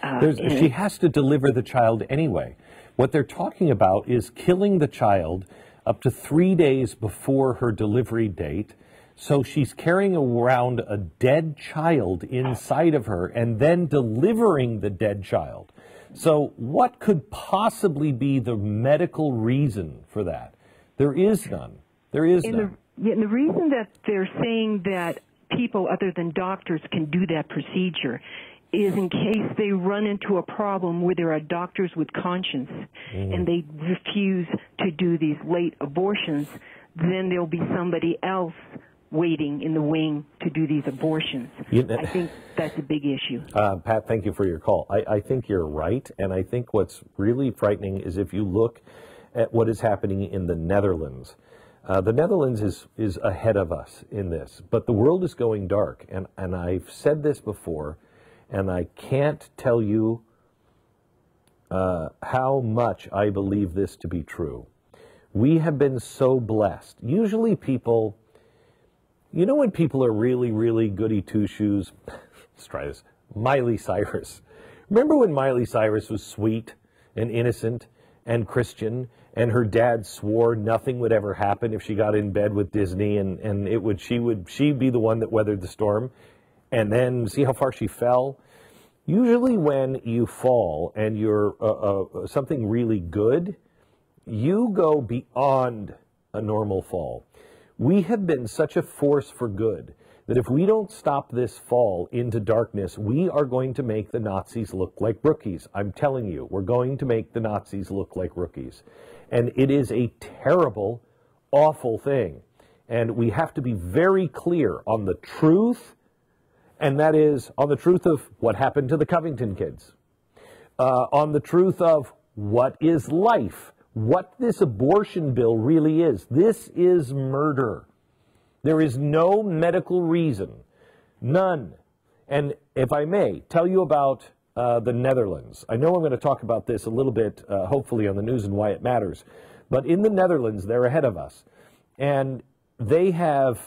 She has to deliver the child anyway. What they're talking about is killing the child up to 3 days before her delivery date. So she's carrying around a dead child inside of her and then delivering the dead child. So what could possibly be the medical reason for that? There is none. There is none. And the reason that they're saying that people other than doctors can do that procedure is in case they run into a problem where there are doctors with conscience and they refuse to do these late abortions, then there'll be somebody else waiting in the wing to do these abortions. I think that's a big issue. Pat, thank you for your call. I think you're right, and I think what's really frightening is if you look at what is happening in the Netherlands. The Netherlands is ahead of us in this, but the world is going dark, and I've said this before, and I can't tell you how much I believe this to be true. We have been so blessed. Usually people, you know when people are really, really goody two-shoes? Let's try this. Miley Cyrus. Remember when Miley Cyrus was sweet and innocent and Christian, and her dad swore nothing would ever happen if she got in bed with Disney, and she'd be the one that weathered the storm, and then see how far she fell? Usually when you fall and you're something really good, you go beyond a normal fall. We have been such a force for good that if we don't stop this fall into darkness, we are going to make the Nazis look like rookies. I'm telling you, we're going to make the Nazis look like rookies. And it is a terrible, awful thing. And we have to be very clear on the truth, and that is on the truth of what happened to the Covington kids, on the truth of what is life, what this abortion bill really is. This is murder. There is no medical reason, none. And if I may tell you about the Netherlands, I know I'm going to talk about this a little bit, hopefully on the news and why it matters, but in the Netherlands, they're ahead of us. And they have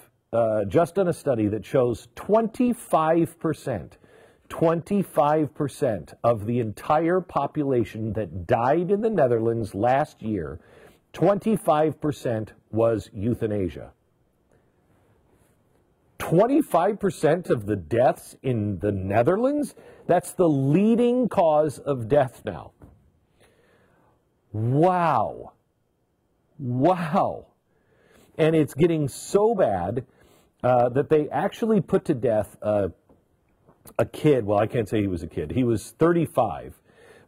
just done a study that shows 25% of the entire population that died in the Netherlands last year, 25% was euthanasia. 25% of the deaths in the Netherlands, that's the leading cause of death now. Wow. Wow. And it's getting so bad that they actually put to death a kid. Well, I can't say he was a kid. He was 35,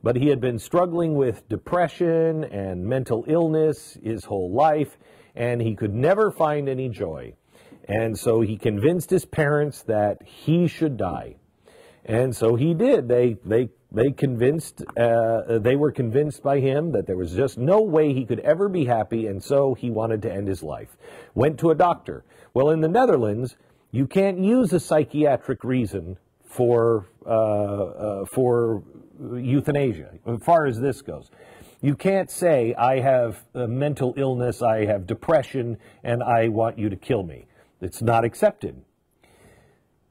but he had been struggling with depression and mental illness his whole life, and he could never find any joy. And so he convinced his parents that he should die. And so he did. They were convinced by him that there was just no way he could ever be happy, and so he wanted to end his life. Went to a doctor. Well, in the Netherlands, you can't use a psychiatric reason for euthanasia, as far as this goes. You can't say, I have a mental illness, I have depression, and I want you to kill me. It's not accepted.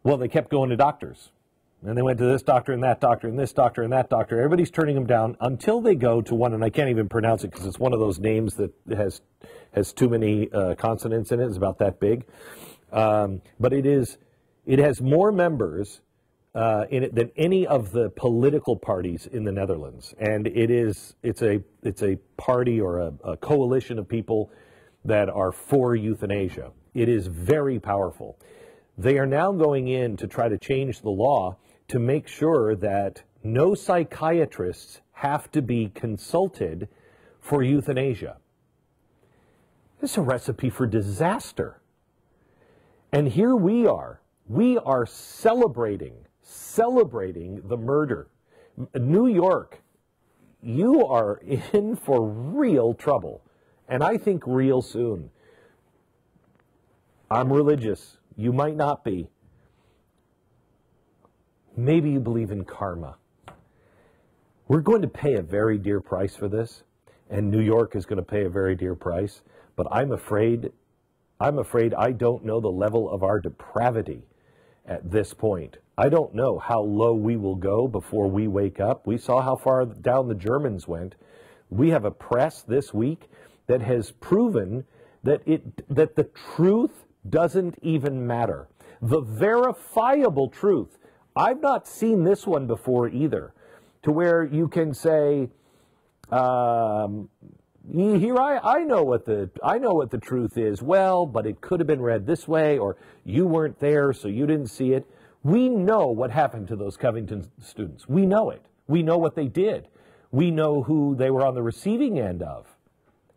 Well, they kept going to doctors. And they went to this doctor and that doctor and this doctor and that doctor. Everybody's turning them down until they go to one, and I can't even pronounce it because it's one of those names that has too many consonants in it. It's about that big. But it has more members in it than any of the political parties in the Netherlands. And it's a party or a coalition of people that are for euthanasia. It is very powerful. They are now going in to try to change the law to make sure that no psychiatrists have to be consulted for euthanasia. It's a recipe for disaster. And here we are celebrating the murder. New York, you are in for real trouble, and I think real soon. I'm religious. You might not be. Maybe you believe in karma. We're going to pay a very dear price for this, and New York is going to pay a very dear price, but I'm afraid I don't know the level of our depravity at this point. I don't know how low we will go before we wake up. We saw how far down the Germans went. We have a press this week that has proven that the truth doesn't even matter. The verifiable truth. I've not seen this one before either, to where you can say, here I know what the truth is. Well, but it could have been read this way, or you weren't there, so you didn't see it. We know what happened to those Covington students. We know it. We know what they did. We know who they were on the receiving end of.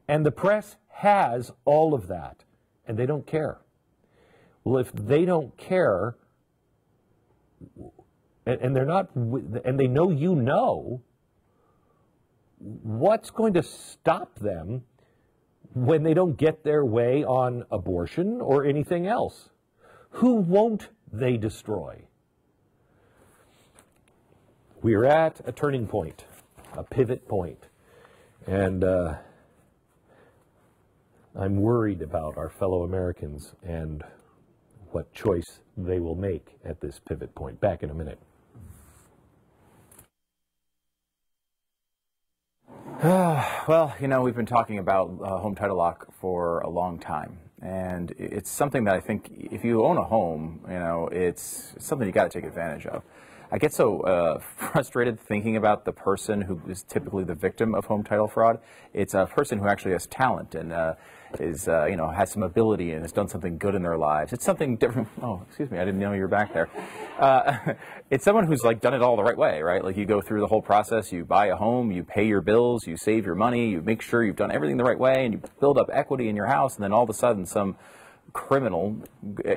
And the press has all of that. and they don't care. Well, if they don't care, and they're not, and they know you know, what's going to stop them when they don't get their way on abortion or anything else? Who won't they destroy? We are at a turning point, a pivot point, and I'm worried about our fellow Americans and what choice they will make at this pivot point. Back in a minute. Well, you know, we've been talking about home title lock for a long time, and it's something that I think if you own a home, you know, it's something you got to take advantage of. I get so frustrated thinking about the person who is typically the victim of home title fraud. It's a person who actually has talent and is, you know, has some ability and has done something good in their lives. It's something different. Oh, excuse me, I didn't know you were back there. It's someone who's like done it all the right way, right? Like you go through the whole process, you buy a home, you pay your bills, you save your money, you make sure you've done everything the right way, and you build up equity in your house, and then all of a sudden some criminal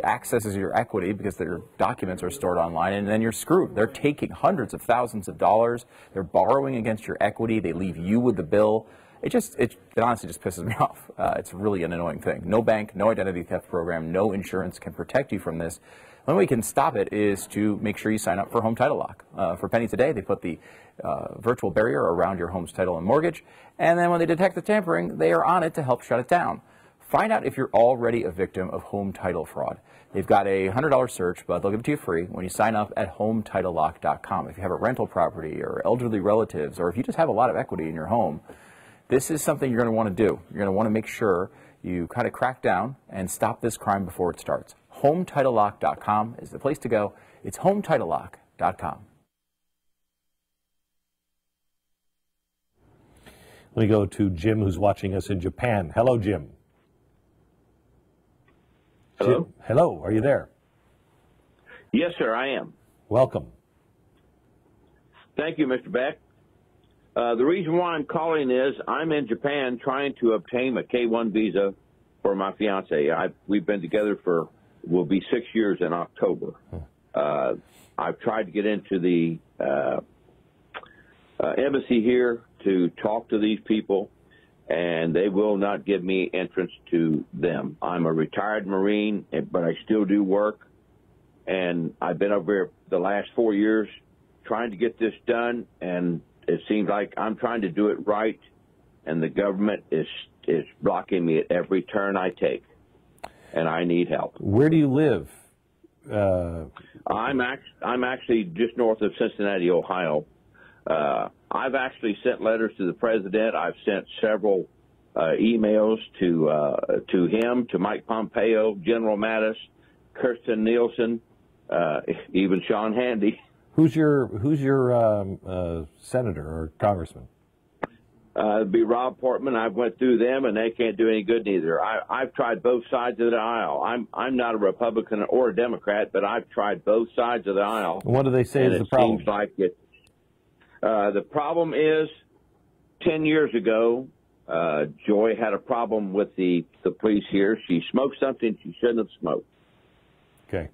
accesses your equity because their documents are stored online, and then you're screwed. They're taking hundreds of thousands of dollars. They're borrowing against your equity. They leave you with the bill. It honestly just pisses me off. It's really an annoying thing. No bank, no identity theft program, no insurance can protect you from this. The only way we can stop it is to make sure you sign up for Home Title Lock. For pennies a day, they put the virtual barrier around your home's title and mortgage, and then when they detect the tampering, they are on it to help shut it down. Find out if you're already a victim of home title fraud. They've got a $100 search, but they'll give it to you free when you sign up at HometitleLock.com. If you have a rental property or elderly relatives, or if you just have a lot of equity in your home, this is something you're going to want to do. You're going to want to make sure you kind of crack down and stop this crime before it starts. HometitleLock.com is the place to go. It's HometitleLock.com. Let me go to Jim, who's watching us in Japan. Hello, Jim. Hello? Jim, hello, are you there? Yes, sir, I am. Welcome. Thank you, Mr. Beck. The reason why I'm calling is I'm in Japan trying to obtain a K-1 visa for my fiance. We've been together will be 6 years in October. I've tried to get into the embassy here to talk to these people, and they will not give me entrance to them. I'm a retired Marine, but I still do work, and I've been over here the last 4 years trying to get this done, and it seems like I'm trying to do it right, and the government is blocking me at every turn I take, and I need help. Where do you live? I'm actually just north of Cincinnati, Ohio. I've actually sent letters to the president. I've sent several emails to him, to Mike Pompeo, General Mattis, Kirsten Nielsen, even Sean Handy. Who's your senator or congressman? It'd be Rob Portman. I've went through them, and they can't do any good neither. I've tried both sides of the aisle. I'm not a Republican or a Democrat, but I've tried both sides of the aisle. What do they say is the problem? Seems like the problem is 10 years ago, Joy had a problem with the police here. She smoked something she shouldn't have smoked. Okay.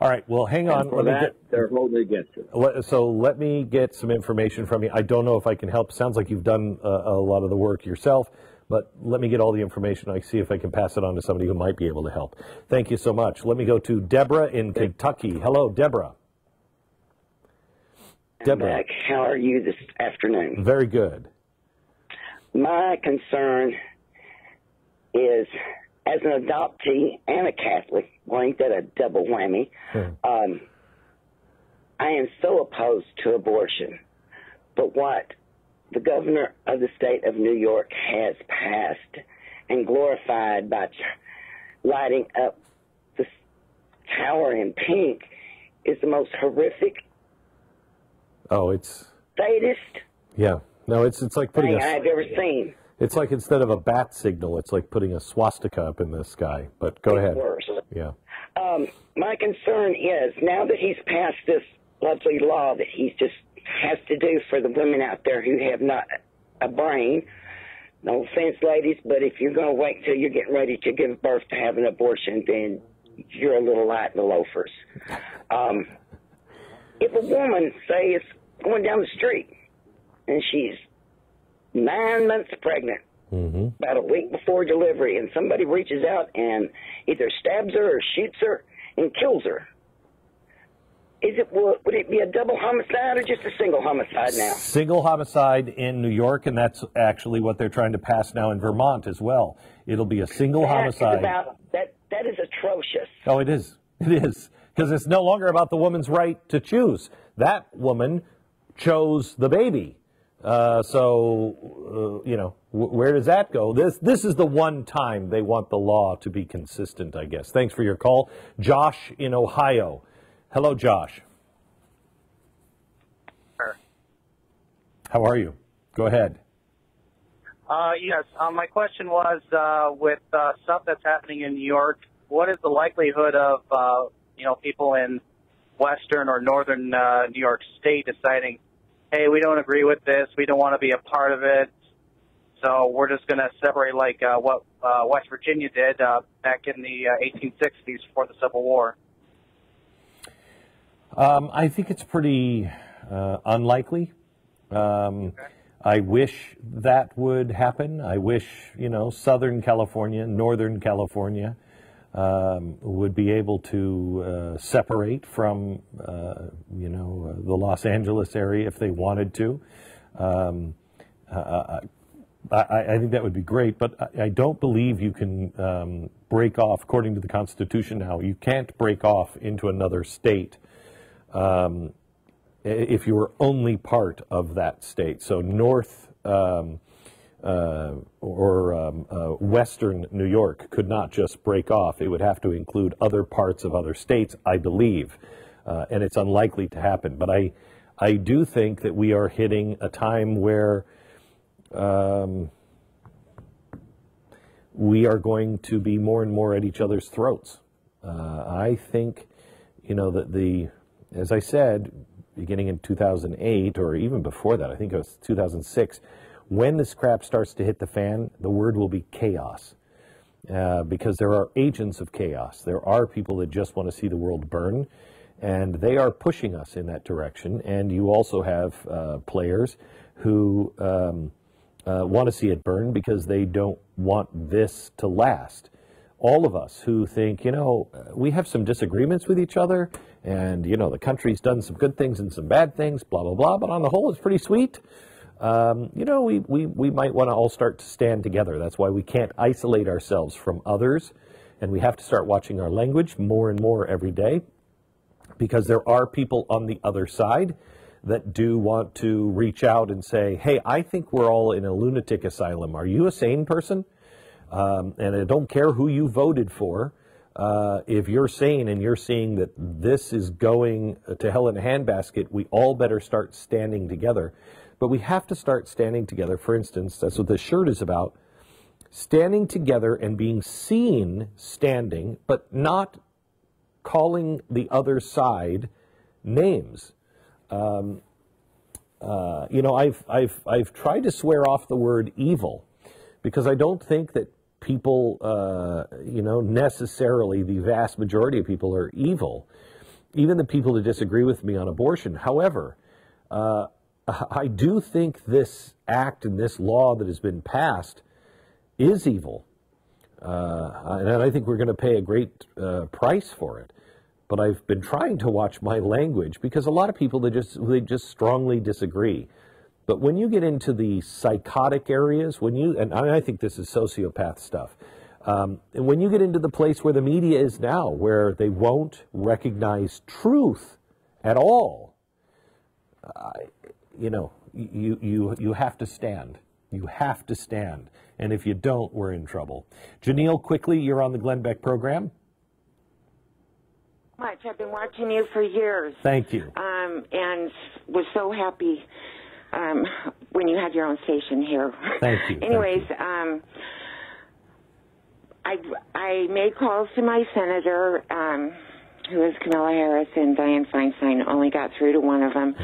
All right. Well, hang on. And for that, they're holding against her. So let me get some information from you. I don't know if I can help. Sounds like you've done a lot of the work yourself, but let me get all the information. I see if I can pass it on to somebody who might be able to help. Thank you so much. Let me go to Deborah in Kentucky. Hello, Deborah. Deborah. How are you this afternoon? Very good. My concern is, as an adoptee and a Catholic, well, ain't that a double whammy? I am so opposed to abortion. But what the governor of the state of New York has passed and glorified by lighting up the tower in pink is the most horrific. Oh, it's sadist. Yeah. No, it's like putting thing I've ever seen. It's like instead of a bat signal, it's like putting a swastika up in the sky. But go ahead. Worse. Yeah. My concern is, now that he's passed this lovely law that he just has to do for the women out there who have not a brain, No offense, ladies, but if you're going to wait till you're getting ready to give birth to have an abortion, then you're a little light in the loafers. If a woman, say, is going down the street and she's 9 months pregnant, about a week before delivery, and somebody reaches out and either stabs her or shoots her and kills her, would it be a double homicide or just a single homicide now? Single homicide in New York, and that's actually what they're trying to pass now in Vermont as well. It'll be a single homicide. That is atrocious. Oh, it is. It is. Because it's no longer about the woman's right to choose. That woman chose the baby. You know, where does that go? This is the one time they want the law to be consistent, I guess. Thanks for your call. Josh in Ohio. Hello, Josh. Sure. How are you? Go ahead. Yes, my question was, with stuff that's happening in New York, what is the likelihood of, people in western or northern New York State deciding, hey, we don't agree with this, we don't want to be a part of it, so we're just going to separate like what West Virginia did back in the 1860s before the Civil War? I think it's pretty unlikely. I wish that would happen. I wish, Southern California, Northern California would be able to separate from, the Los Angeles area if they wanted to. I think that would be great, but I don't believe you can break off, according to the Constitution now, you can't break off into another state if you were only part of that state. So North Western New York could not just break off. It would have to include other parts of other states, I believe, and it's unlikely to happen. But I do think that we are hitting a time where we are going to be more and more at each other's throats. I think, that as I said, beginning in 2008, or even before that, I think it was 2006, when this crap starts to hit the fan, the word will be chaos. Because there are agents of chaos. There are people that just want to see the world burn, and they are pushing us in that direction. And you also have players who want to see it burn because they don't want this to last. All of us who think, we have some disagreements with each other, and, the country's done some good things and some bad things, blah, blah, blah, but on the whole, it's pretty sweet. We might want to all start to stand together. That's why we can't isolate ourselves from others, and we have to start watching our language more and more every day, because there are people on the other side that do want to reach out and say, hey, I think we're all in a lunatic asylum. Are you a sane person? And I don't care who you voted for. If you're sane and you're seeing that this is going to hell in a handbasket, we all better start standing together. But we have to start standing together. For instance, that's what this shirt is about. Standing together and being seen standing, but not calling the other side names. I've tried to swear off the word evil, because I don't think that people, necessarily the vast majority of people are evil, even the people that disagree with me on abortion. However, I do think this act and this law that has been passed is evil. And I think we're going to pay a great price for it. But I've been trying to watch my language, because a lot of people, they just strongly disagree. But when you get into the psychotic areas, and I think this is sociopath stuff, and when you get into the place where the media is now, where they won't recognize truth at all, you have to stand. You have to stand. And if you don't, we're in trouble. Janelle, quickly, you're on the Glenn Beck program. Much. I've been watching you for years. Thank you. And was so happy when you had your own station here. Thank you. Anyways, I made calls to my senator, who is Kamala Harris, and Dianne Feinstein. Only got through to one of them.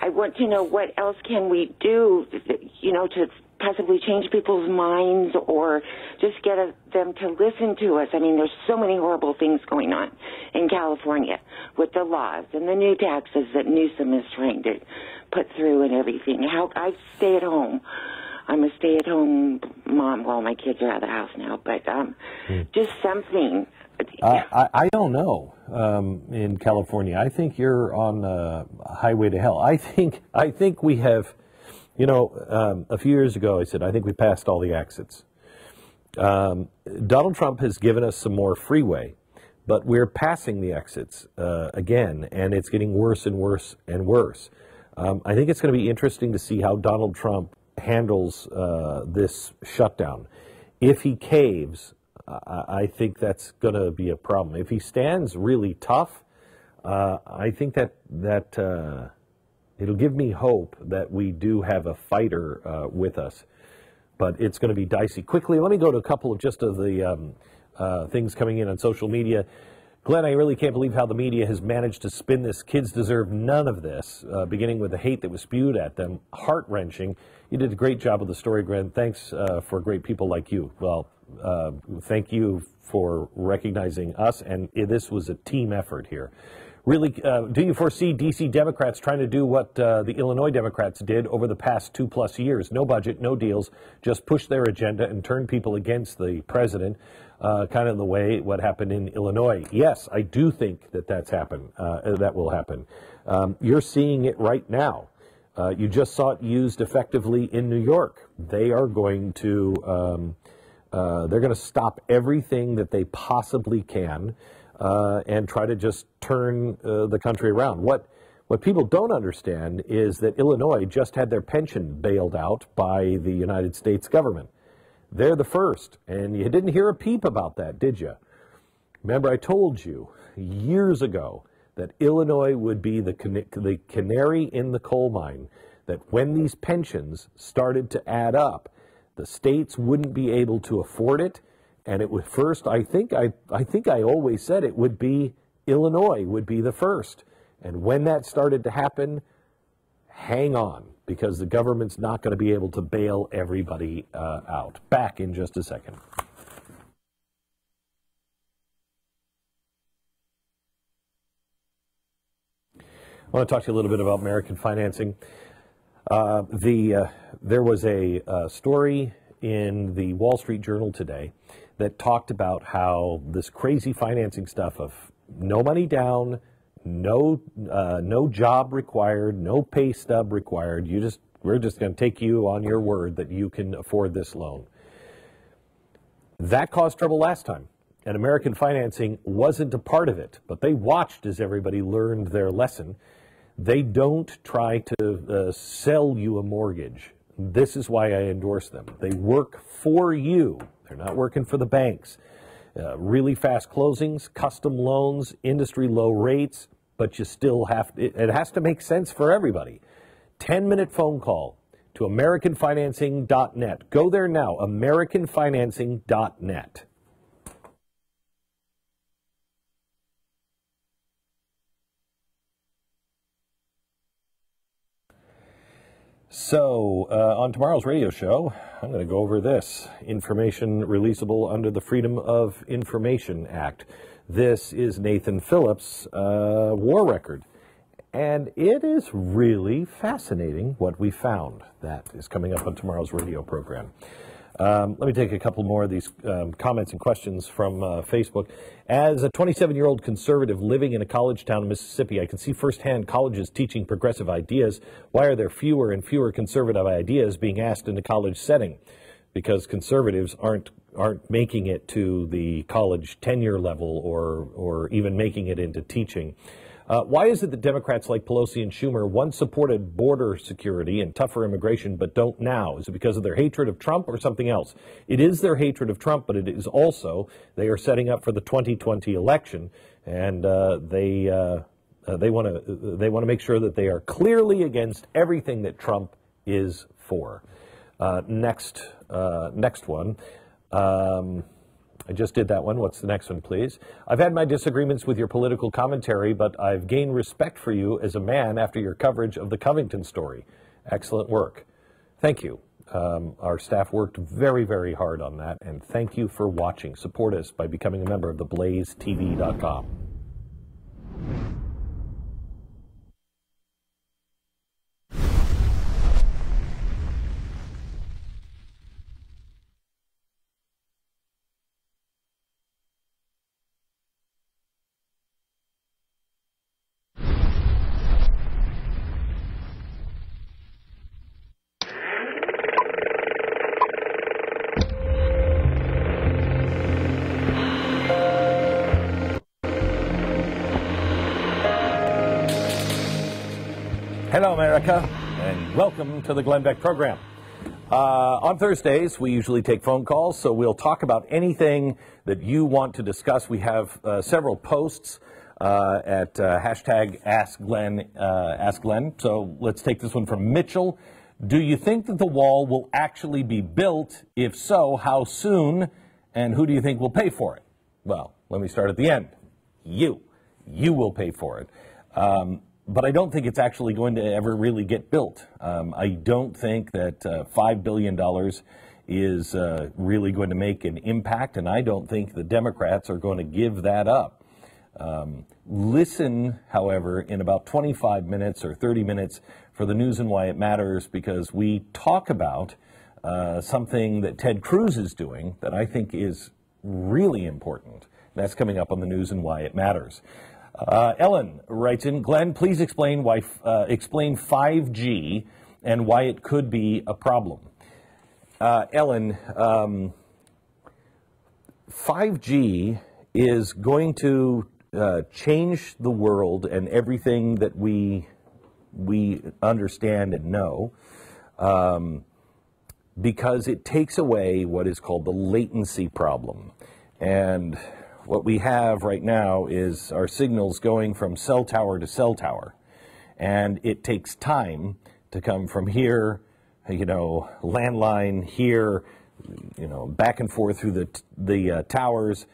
I want to know what else can we do, to possibly change people's minds or just get them to listen to us. I mean, there's so many horrible things going on in California with the laws and the new taxes that Newsom is trying to put through and everything. How I stay at home. I'm a stay-at-home mom. Well, my kids are out of the house now, but just something. I don't know in California. I think you're on the highway to hell. I think we have, you know, a few years ago I said, I think we passed all the exits. Donald Trump has given us some more freeway, but we're passing the exits again, and it's getting worse and worse and worse. I think it's going to be interesting to see how Donald Trump handles this shutdown. If he caves, I think that's going to be a problem. If he stands really tough, I think that it'll give me hope that we do have a fighter with us. But it's going to be dicey. Quickly, let me go to a couple of just of the things coming in on social media. Glenn, I really can't believe how the media has managed to spin this. Kids deserve none of this, beginning with the hate that was spewed at them. Heart-wrenching. You did a great job with the story, Glenn. Thanks for great people like you. Well, thank you for recognizing us, and this was a team effort here. Really, do you foresee D.C. Democrats trying to do what the Illinois Democrats did over the past 2+ years? No budget, no deals, just push their agenda and turn people against the president, kind of the way what happened in Illinois. Yes, I do think that that will happen. You're seeing it right now. You just saw it used effectively in New York. They are going to stop everything that they possibly can and try to just turn the country around. What people don't understand is that Illinois just had their pension bailed out by the United States government. They're the first, and you didn't hear a peep about that, did you? Remember, I told you years ago that Illinois would be the canary in the coal mine, that when these pensions started to add up, the states wouldn't be able to afford it, and it would first, I think I always said it would be Illinois would be the first. And when that started to happen, hang on, because the government's not going to be able to bail everybody out. Back in just a second. I want to talk to you a little bit about American financing. There was a story in the Wall Street Journal today that talked about how this crazy financing stuff of no money down, no job required, no pay stub required. We're just going to take you on your word that you can afford this loan. That caused trouble last time, and American financing wasn't a part of it, but they watched as everybody learned their lesson. They don't try to sell you a mortgage. This is why I endorse them. They work for you. They're not working for the banks. Really fast closings, custom loans, industry low rates, but you still have, it has to make sense for everybody. 10-minute phone call to AmericanFinancing.net. Go there now, AmericanFinancing.net. So, on tomorrow's radio show, I'm going to go over this. Information releasable under the Freedom of Information Act. This is Nathan Phillips' war record. And it is really fascinating what we found. That is coming up on tomorrow's radio program. Let me take a couple more of these comments and questions from Facebook. As a 27-year-old conservative living in a college town in Mississippi, I can see firsthand colleges teaching progressive ideas. Why are there fewer and fewer conservative ideas being asked in the college setting? Because conservatives aren't making it to the college tenure level or even making it into teaching. Why is it that Democrats like Pelosi and Schumer once supported border security and tougher immigration but don't now? Is it because of their hatred of Trump or something else? It is their hatred of Trump, but it is also they are setting up for the 2020 election, and they want to make sure that they are clearly against everything that Trump is for. Next one. I just did that one. What's the next one, please? I've had my disagreements with your political commentary, but I've gained respect for you as a man after your coverage of the Covington story. Excellent work. Thank you. Our staff worked very, very hard on that, and thank you for watching. Support us by becoming a member of theblazetv.com. Hello, America, and welcome to the Glenn Beck program. On Thursdays, we usually take phone calls, so we'll talk about anything that you want to discuss. We have several posts at hashtag Ask Glenn. So let's take this one from Mitchell. Do you think that the wall will actually be built? If so, how soon? And who do you think will pay for it? Well, let me start at the end. You will pay for it. But I don't think it's actually going to ever really get built. I don't think that $5 billion is really going to make an impact, and I don't think the Democrats are going to give that up. Listen, however, in about 25 minutes or 30 minutes for the news and why it matters, because we talk about something that Ted Cruz is doing that I think is really important. That's coming up on the news and why it matters. Ellen writes in, Glenn, please explain 5G and why it could be a problem. Ellen, 5G is going to change the world and everything that we understand and know, because it takes away what is called the latency problem. And what we have right now is our signals going from cell tower to cell tower. And it takes time to come from here, landline here, back and forth through the towers.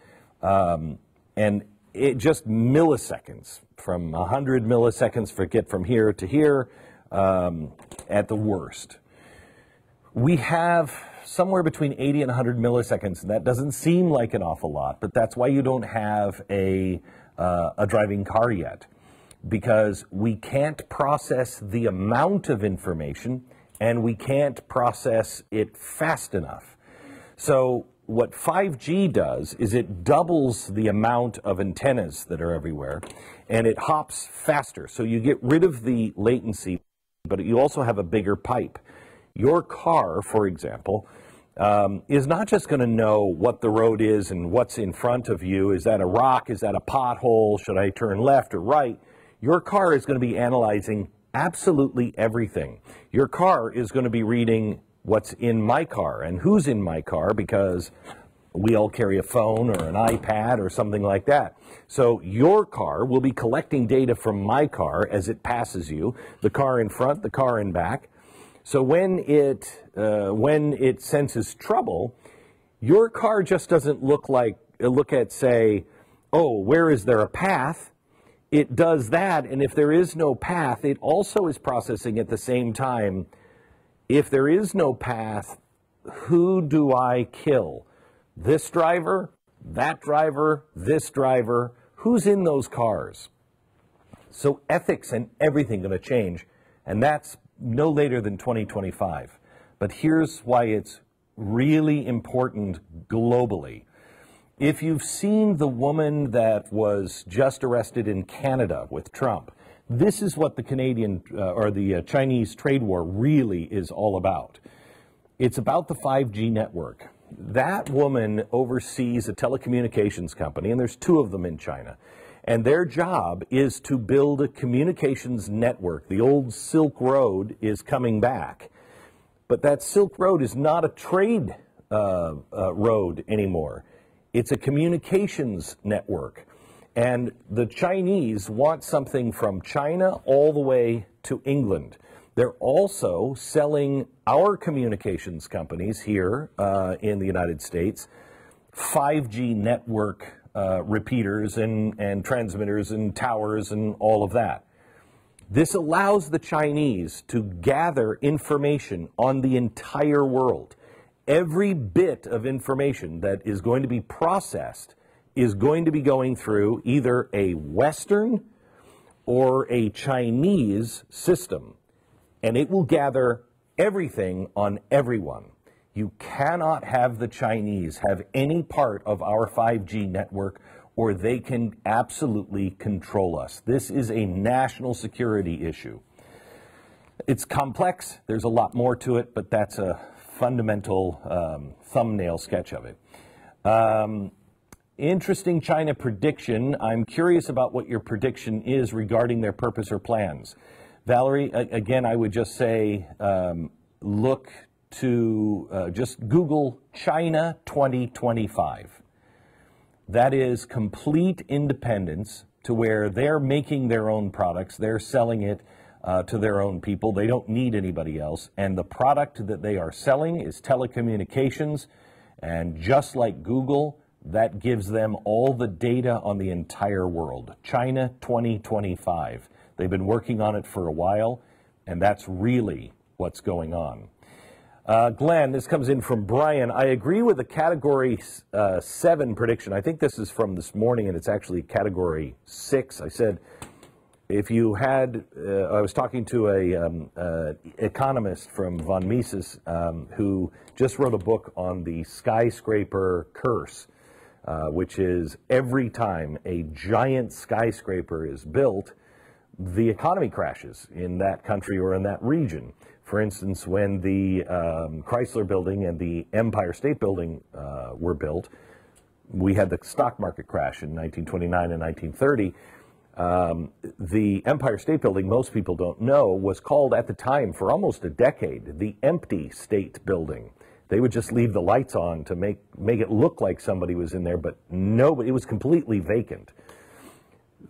And it just milliseconds, from 100 milliseconds to get from here to here at the worst. We have somewhere between 80 and 100 milliseconds, and that doesn't seem like an awful lot, but that's why you don't have a driving car yet, because we can't process the amount of information and we can't process it fast enough. So what 5G does is it doubles the amount of antennas that are everywhere, and it hops faster. So you get rid of the latency, but you also have a bigger pipe. Your car, for example, is not just going to know what the road is and what's in front of you. Is that a rock? Is that a pothole? Should I turn left or right? Your car is going to be analyzing absolutely everything. Your car is going to be reading what's in my car and who's in my car, because we all carry a phone or an iPad or something like that. So your car will be collecting data from my car as it passes you, the car in front, the car in back. So when it senses trouble, your car just doesn't look at, say, oh, where is there a path? It does that, and if there is no path, it also is processing at the same time, if there is no path, who do I kill? This driver, that driver, this driver, who's in those cars? So ethics and everything going to change, and that's no later than 2025. But here's why it's really important globally. If you've seen the woman that was just arrested in Canada with Trump, this is what the Canadian or the Chinese trade war really is all about. It's about the 5G network. That woman oversees a telecommunications company, and there's 2 of them in China. And their job is to build a communications network. The old Silk Road is coming back. But that Silk Road is not a trade road anymore. It's a communications network. And the Chinese want something from China all the way to England. They're also selling our communications companies here in the United States 5G network repeaters and transmitters and towers and all of that. This allows the Chinese to gather information on the entire world. Every bit of information that is going to be processed is going to be going through either a Western or a Chinese system, and it will gather everything on everyone. You cannot have the Chinese have any part of our 5G network, or they can absolutely control us. This is a national security issue. It's complex. There's a lot more to it, but that's a fundamental thumbnail sketch of it. Interesting China prediction. I'm curious about what your prediction is regarding their purpose or plans. Valerie, again, I would just say look to just Google China 2025. That is complete independence, to where they're making their own products, they're selling it to their own people. They don't need anybody else. And the product that they are selling is telecommunications. And just like Google, that gives them all the data on the entire world. China 2025. They've been working on it for a while, and that's really what's going on. Glenn, this comes in from Brian. I agree with the Category 7 prediction. I think this is from this morning, and it's actually Category 6. I said, if you had, I was talking to a economist from von Mises who just wrote a book on the skyscraper curse, which is every time a giant skyscraper is built, the economy crashes in that country or in that region. For instance, when the Chrysler Building and the Empire State Building were built, we had the stock market crash in 1929 and 1930. The Empire State Building, most people don't know, was called at the time for almost a decade the Empty State Building. They would just leave the lights on to make it look like somebody was in there, but nobody, it was completely vacant.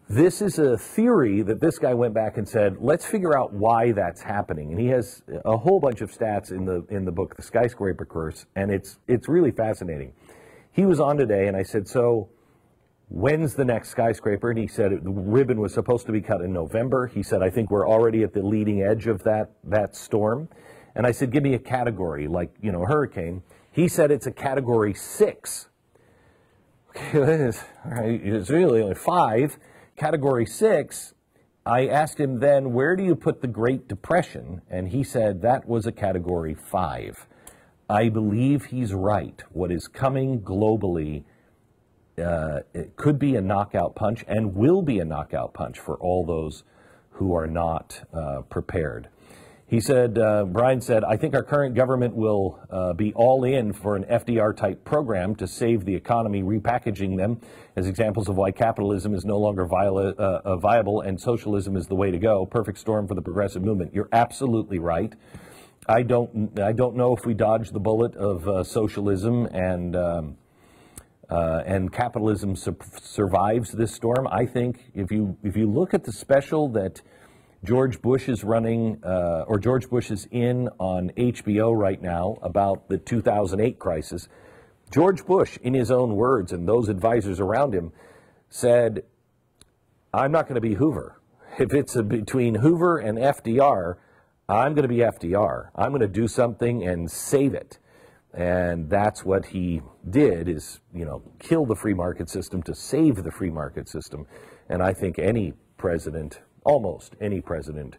This is a theory that this guy went back and said, let's figure out why that's happening. And he has a whole bunch of stats in the book, The Skyscraper Curse, and it's really fascinating. He was on today, and I said, so when's the next skyscraper? And he said the ribbon was supposed to be cut in November. He said, I think we're already at the leading edge of that storm. And I said, give me a category, like, you know, hurricane. He said it's a Category 6. Okay, it's really only 5. Category 6, I asked him then, where do you put the Great Depression? And he said that was a Category 5. I believe he's right. What is coming globally, it could be a knockout punch and will be a knockout punch for all those who are not prepared. He said, Brian said, I think our current government will be all in for an FDR-type program to save the economy, repackaging them as examples of why capitalism is no longer viable and socialism is the way to go. Perfect storm for the progressive movement. You're absolutely right. I don't know if we dodge the bullet of socialism and capitalism survives this storm. I think if you look at the special that George Bush is running, or George Bush is in on HBO right now about the 2008 crisis. George Bush, in his own words, and those advisors around him, said, I'm not going to be Hoover. If it's between Hoover and FDR, I'm going to be FDR. I'm going to do something and save it. And that's what he did, is, you know, kill the free market system to save the free market system. And I think any president, almost any president,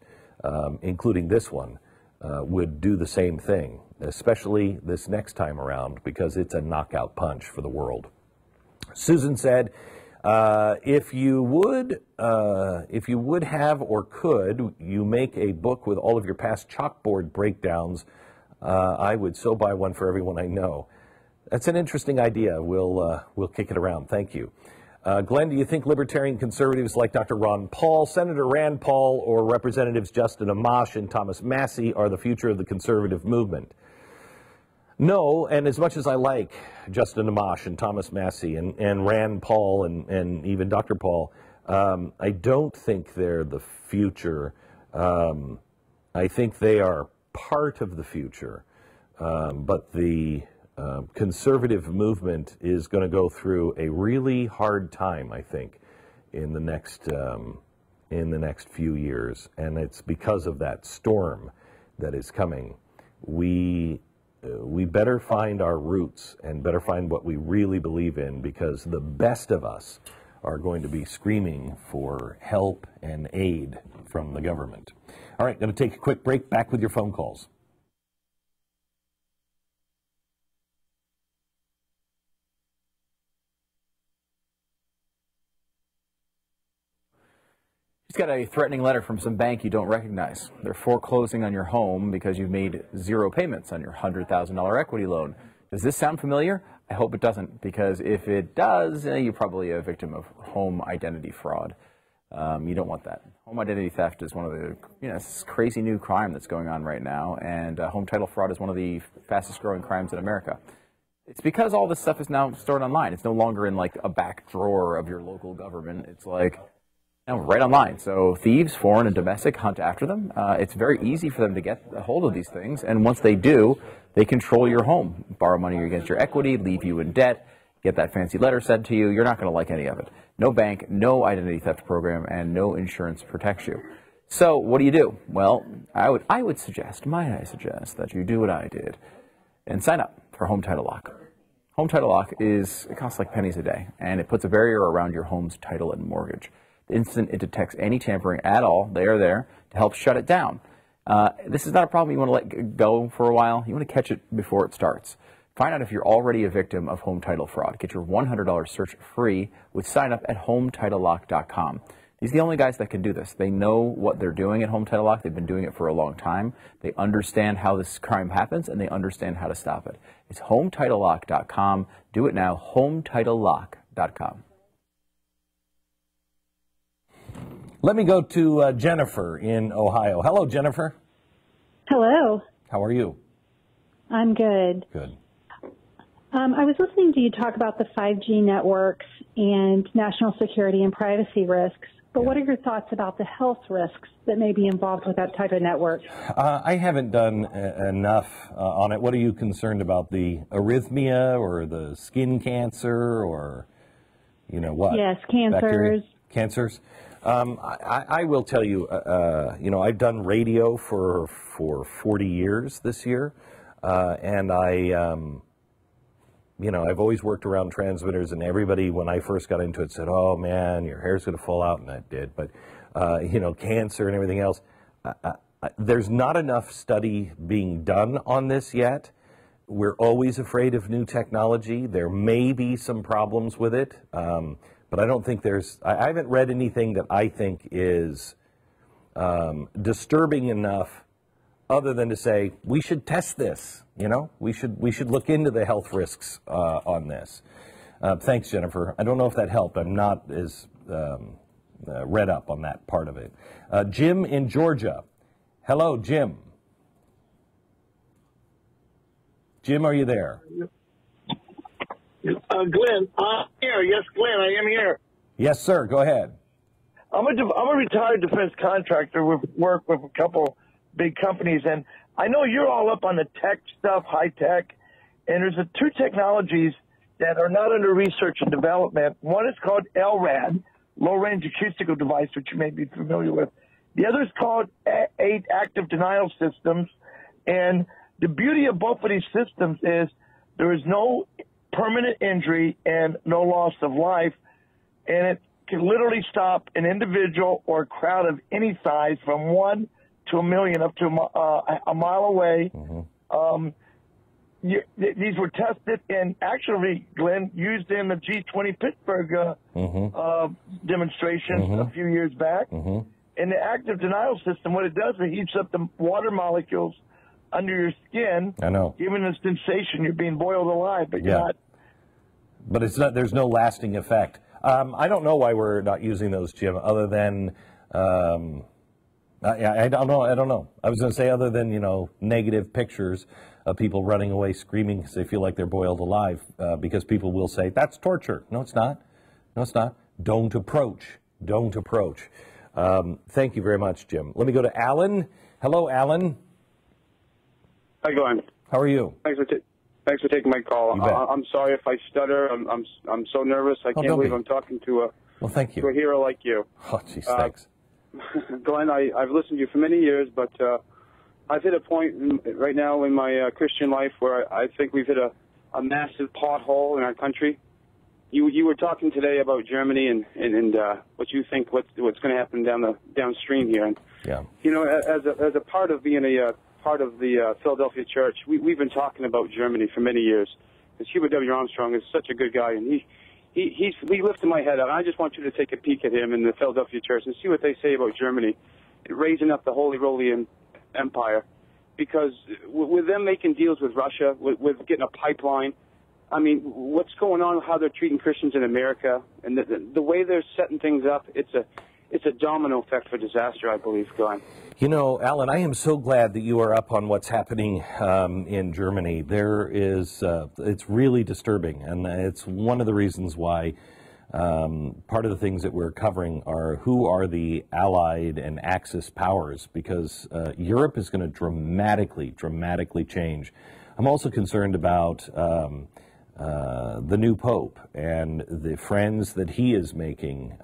including this one, would do the same thing, especially this next time around, because it's a knockout punch for the world. Susan said, if you would have or could you make a book with all of your past chalkboard breakdowns, I would so buy one for everyone I know. That's an interesting idea. We'll kick it around. Thank you. Glenn, do you think libertarian conservatives like Dr. Ron Paul, Senator Rand Paul, or Representatives Justin Amash and Thomas Massie are the future of the conservative movement? No, and as much as I like Justin Amash and Thomas Massie and Rand Paul and even Dr. Paul, I don't think they're the future. I think they are part of the future, but the conservative movement is going to go through a really hard time, I think, in the next in the next few years, and it's because of that storm that is coming. We better find our roots and better find what we really believe in, because the best of us are going to be screaming for help and aid from the government. All right, going to take a quick break. Back with your phone calls. Just got a threatening letter from some bank you don't recognize. They're foreclosing on your home because you've made 0 payments on your $100,000 equity loan. Does this sound familiar? I hope it doesn't, because if it does, you're probably a victim of home identity fraud. You don't want that. Home identity theft is one of the, it's a crazy new crime that's going on right now, and home title fraud is one of the fastest growing crimes in America. It's because all this stuff is now stored online. It's no longer in like a back drawer of your local government. It's like right online. So thieves, foreign and domestic, hunt after them. It's very easy for them to get a hold of these things, and once they do, they control your home, borrow money against your equity, leave you in debt, get that fancy letter sent to you. You're not going to like any of it. No bank, no identity theft program, and no insurance protects you. So what do? Well, I would suggest, might I suggest, that you do what I did and sign up for Home Title Lock. Home Title Lock it costs like pennies a day, and it puts a barrier around your home's title and mortgage. The instant it detects any tampering at all, they are there to help shut it down. This is not a problem you want to let go for a while. You want to catch it before it starts. Find out if you're already a victim of home title fraud. Get your $100 search free with sign up at HometitleLock.com. These are the only guys that can do this. They know what they're doing at Home Title Lock. They've been doing it for a long time. They understand how this crime happens, and they understand how to stop it. It's HometitleLock.com. Do it now, HometitleLock.com. Let me go to Jennifer in Ohio. Hello, Jennifer. Hello. How are you? I'm good. Good. I was listening to you talk about the 5G networks and national security and privacy risks, but what are your thoughts about the health risks that may be involved with that type of network? I haven't done enough on it. What are you concerned about? The arrhythmia or the skin cancer or, what? Yes, cancers. Bacteria? Cancers. I will tell you, I've done radio for 40 years this year, and I've always worked around transmitters, and everybody, when I first got into it, said, oh, man, your hair's going to fall out, and that did. But, cancer and everything else, there's not enough study being done on this yet. We're always afraid of new technology. There may be some problems with it, but I don't think I haven't read anything that I think is disturbing enough other than to say, we should test this, we should look into the health risks on this. Thanks, Jennifer. I don't know if that helped. I'm not as read up on that part of it. Jim in Georgia. Hello, Jim. Jim, are you there? Glenn, I'm here. Yes, Glenn, I am here. Yes, sir. Go ahead. I'm a retired defense contractor. We work with a couple big companies, and I know you're all up on the tech stuff, high tech, and there's two technologies that are not under research and development. One is called LRAD, Low Range Acoustical Device, which you may be familiar with. The other is called 8 Active Denial Systems, and the beauty of both of these systems is there is no permanent injury and no loss of life, and it can literally stop an individual or a crowd of any size from 1 to 1 million up to a mile away. Mm-hmm. These were tested and actually, Glenn, used in the G20 Pittsburgh demonstration a few years back. Mm-hmm. And the active denial system, what it does, it heats up the water molecules under your skin, giving the sensation you're being boiled alive, but you're not. But it's not. There's no lasting effect. I don't know why we're not using those, Jim, other than I don't know. I was going to say other than, negative pictures of people running away screaming because they feel like they're boiled alive, because people will say, that's torture. No, it's not. No, it's not. Don't approach. Don't approach. Thank you very much, Jim. Let me go to Alan. Hello, Alan. How you going? How are you? Thanks for taking my call. I'm sorry if I stutter. I'm so nervous. I can't believe I'm talking to a thank you. To a hero like you. Oh, geez, thanks. Glenn, I've listened to you for many years, but I've hit a point right now in my Christian life where I think we've hit a massive pothole in our country. You were talking today about Germany and what you think what's going to happen downstream here. And, yeah. You know, as a part of being a part of the Philadelphia church, we've been talking about Germany for many years. Because Hubert W. Armstrong is such a good guy, and he lifted my head up. I just want you to take a peek at him in the Philadelphia church and see what they say about Germany, raising up the Holy Roman Empire. Because with them making deals with Russia, with getting a pipeline, I mean, what's going on, how they're treating Christians in America, and the way they're setting things up, it's a domino effect for disaster, I believe, Glenn. You know, Alan, I am so glad that you are up on what's happening in Germany. It's really disturbing, and it's one of the reasons why part of the things that we're covering are who are the allied and Axis powers, because Europe is going to dramatically change. I'm also concerned about the new Pope and the friends that he is making,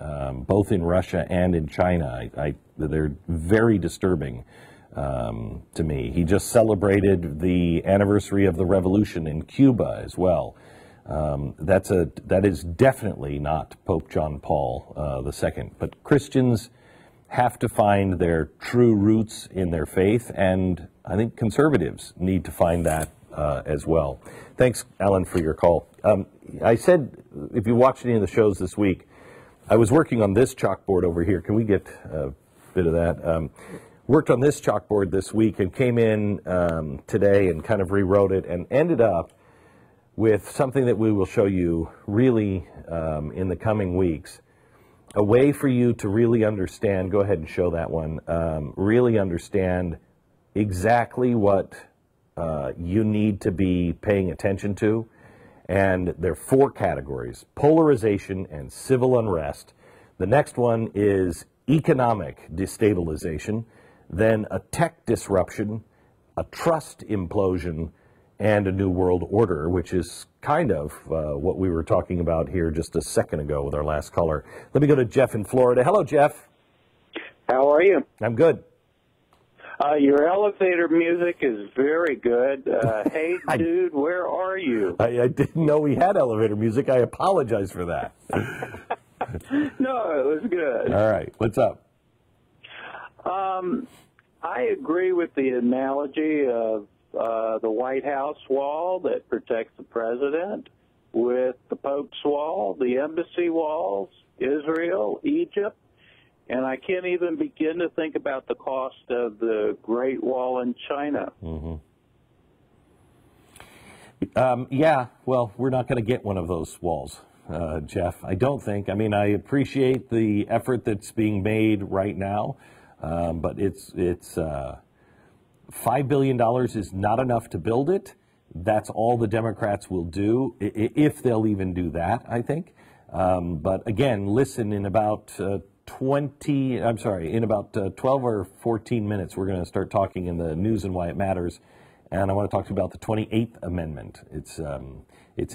both in Russia and in China. They're very disturbing to me. He just celebrated the anniversary of the revolution in Cuba as well. That is definitely not Pope John Paul II. But Christians have to find their true roots in their faith, and I think conservatives need to find that as well. Thanks, Alan, for your call. I said, if you watched any of the shows this week, I was working on this chalkboard over here. Can we get a bit of that? Worked on this chalkboard this week and came in today and kind of rewrote it and ended up with something that we will show you really in the coming weeks. A way for you to really understand, go ahead and show that one, really understand exactly what you need to be paying attention to. And there are 4 categories: polarization and civil unrest. The next one is economic destabilization, then a tech disruption, a trust implosion, and a new world order, which is kind of what we were talking about here just a second ago with our last caller. Let me go to Jeff in Florida. Hello, Jeff. How are you? I'm good. Your elevator music is very good. Hey, dude, where are you? I didn't know we had elevator music. I apologize for that. No, it was good. All right, what's up? I agree with the analogy of the White House wall that protects the president with the Pope's wall, the embassy walls, Israel, Egypt. And I can't even begin to think about the cost of the Great Wall in China. Mm-hmm. Yeah, well, we're not going to get one of those walls, Jeff. I don't think. I mean, I appreciate the effort that's being made right now, but it's $5 billion is not enough to build it. That's all the Democrats will do, if they'll even do that, I think. But again, listen, in about 12 or 14 minutes, we're going to start talking in the news and why it matters. And I want to talk to you about the 28th Amendment. It's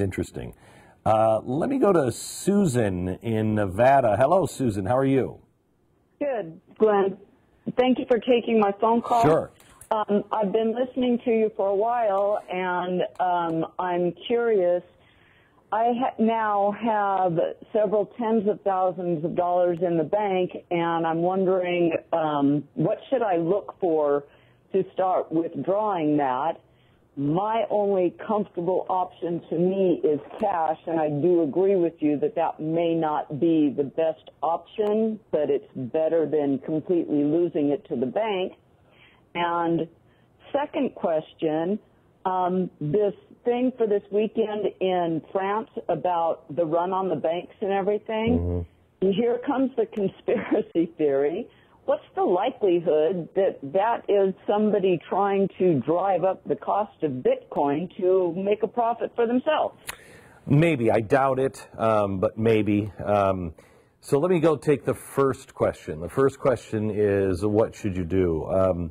interesting. Let me go to Susan in Nevada. Hello, Susan. How are you? Good, Glenn. Thank you for taking my phone call. Sure. I've been listening to you for a while, and I'm curious. I now have several tens of thousands of dollars in the bank, and I'm wondering what should I look for to start withdrawing that. My only comfortable option to me is cash, and I do agree with you that that may not be the best option, but it's better than completely losing it to the bank. And second question, this thing for this weekend in France about the run on the banks and everything, here comes the conspiracy theory. What's the likelihood that that is somebody trying to drive up the cost of Bitcoin to make a profit for themselves? Maybe. I doubt it, but maybe. So let me go take the first question. The first question is, what should you do?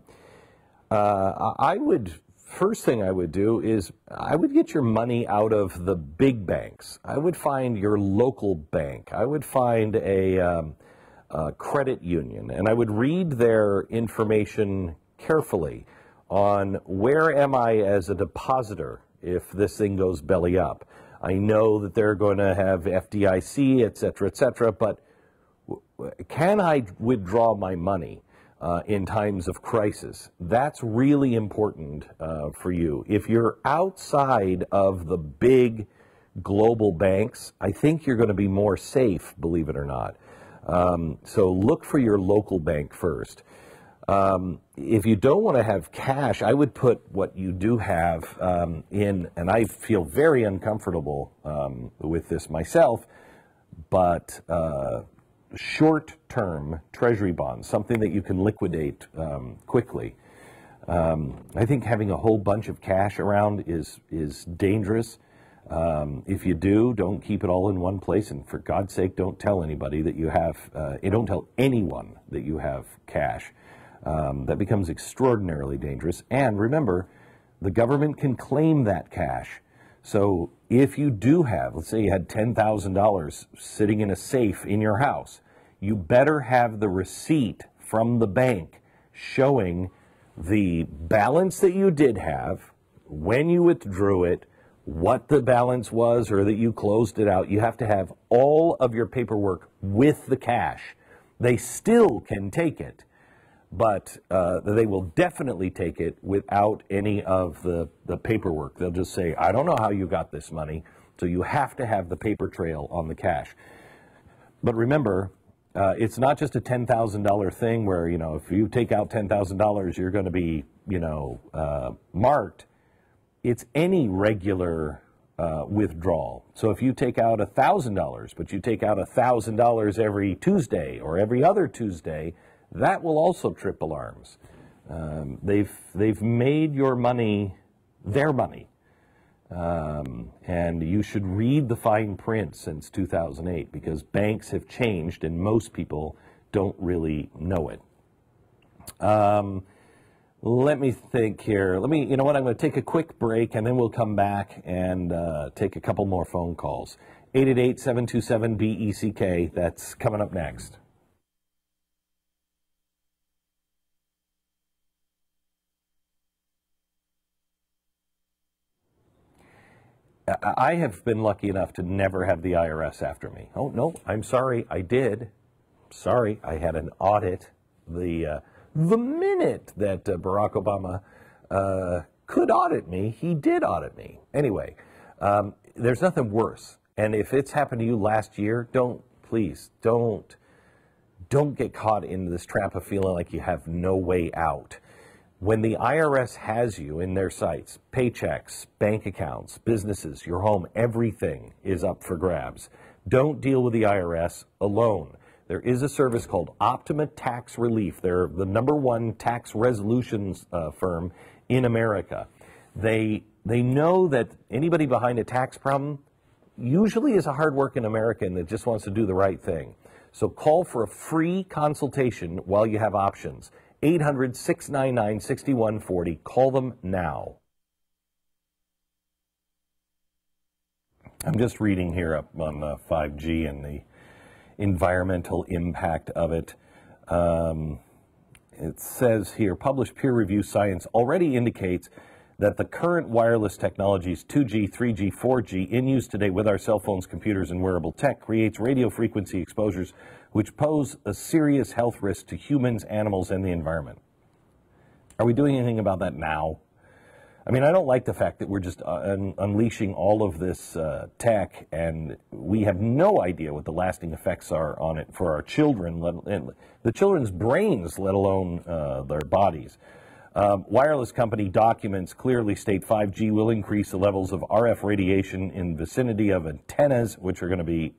First thing I would do is I would get your money out of the big banks. I would find your local bank. I would find a credit union, and I would read their information carefully on where am I as a depositor if this thing goes belly up. I know that they're going to have FDIC, et cetera, but can I withdraw my money in times of crisis? That's really important for you. If you're outside of the big global banks, I think you're going to be more safe, believe it or not. So look for your local bank first. If you don't want to have cash, I would put what you do have in, and I feel very uncomfortable with this myself, but short-term treasury bonds, something that you can liquidate quickly. I think having a whole bunch of cash around is dangerous. If you do, don't keep it all in one place, and for God's sake, don't tell anybody that you have, don't tell anyone that you have cash. That becomes extraordinarily dangerous. And remember, the government can claim that cash. So if you do have, let's say you had $10,000 sitting in a safe in your house, you better have the receipt from the bank showing the balance that you did have, when you withdrew it, what the balance was, or that you closed it out. You have to have all of your paperwork with the cash. They still can take it, but they will definitely take it without any of the paperwork. They'll just say, I don't know how you got this money, so you have to have the paper trail on the cash. But remember, it's not just a $10,000 thing where, you know, if you take out $10,000, you're going to be, you know, marked. It's any regular withdrawal. So if you take out $1,000, but you take out $1,000 every Tuesday or every other Tuesday, that will also trip alarms. They've made your money their money. And you should read the fine print since 2008, because banks have changed and most people don't really know it. Let me think here. You know what, I'm going to take a quick break and then we'll come back and take a couple more phone calls. 888-727-BECK, that's coming up next. I have been lucky enough to never have the IRS after me. Oh, no, I'm sorry, I did. Sorry, I had an audit. The minute that Barack Obama could audit me, he did audit me. Anyway, there's nothing worse. And if it's happened to you last year, please don't get caught in this trap of feeling like you have no way out. When the IRS has you in their sites, paychecks, bank accounts, businesses, your home, everything is up for grabs. Don't deal with the IRS alone. There is a service called Optima Tax Relief. They're the #1 tax resolutions firm in America. They know that anybody behind a tax problem usually is a hardworking American that just wants to do the right thing. So call for a free consultation while you have options. 800-699-6140. Call them now. I'm just reading here up on 5G and the environmental impact of it. It says here, published peer-reviewed science already indicates that the current wireless technologies, 2G, 3G, 4G, in use today with our cell phones, computers, and wearable tech, creates radio frequency exposures which pose a serious health risk to humans, animals, and the environment. Are we doing anything about that now? I mean, I don't like the fact that we're just unleashing all of this tech, and we have no idea what the lasting effects are on it for our children, the children's brains, let alone their bodies. Wireless company documents clearly state 5G will increase the levels of RF radiation in vicinity of antennas, which are going to be,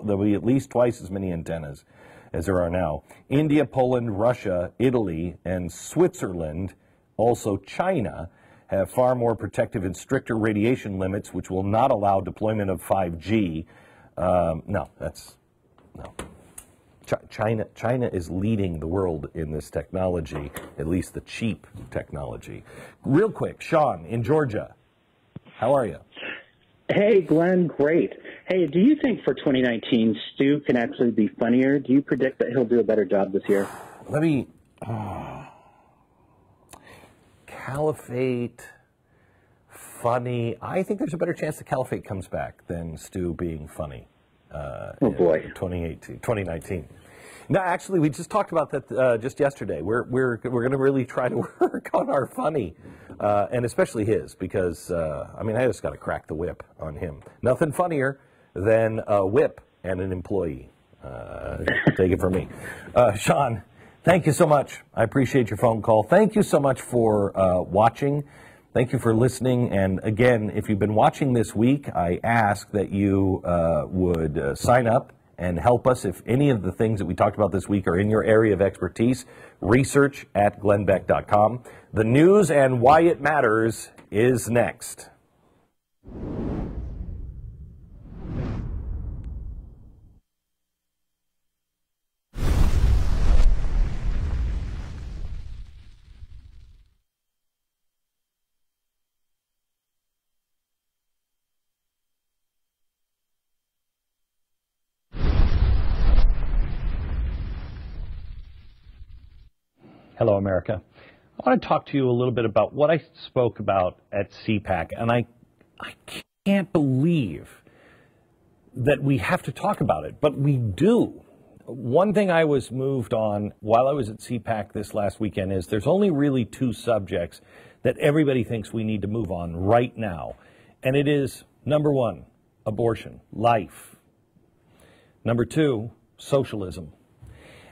there'll be at least twice as many antennas as there are now. India, Poland, Russia, Italy, and Switzerland, also China, have far more protective and stricter radiation limits, which will not allow deployment of 5G. No. China is leading the world in this technology, at least the cheap technology. Real quick, Sean in Georgia, how are you? Hey, Glenn, great. Hey, do you think for 2019 Stu can actually be funnier? Do you predict that he'll do a better job this year? Let me... Caliphate, funny. I think there's a better chance that Caliphate comes back than Stu being funny. Oh, boy. 2019. No, actually, we just talked about that just yesterday. We're going to really try to work on our funny, and especially his, because, I mean, I just got to crack the whip on him. Nothing funnier than a whip and an employee. Take it from me. Sean, thank you so much. I appreciate your phone call. Thank you so much for watching. Thank you for listening. And again, if you've been watching this week, I ask that you would sign up and help us if any of the things that we talked about this week are in your area of expertise. Research at glennbeck.com. The news and why it matters is next. Hello, America. I want to talk to you a little bit about what I spoke about at CPAC, and I can't believe that we have to talk about it, but we do. One thing I was moved on while I was at CPAC this last weekend is there's only really two subjects that everybody thinks we need to move on right now, and it is, number one, abortion, life. Number two, socialism.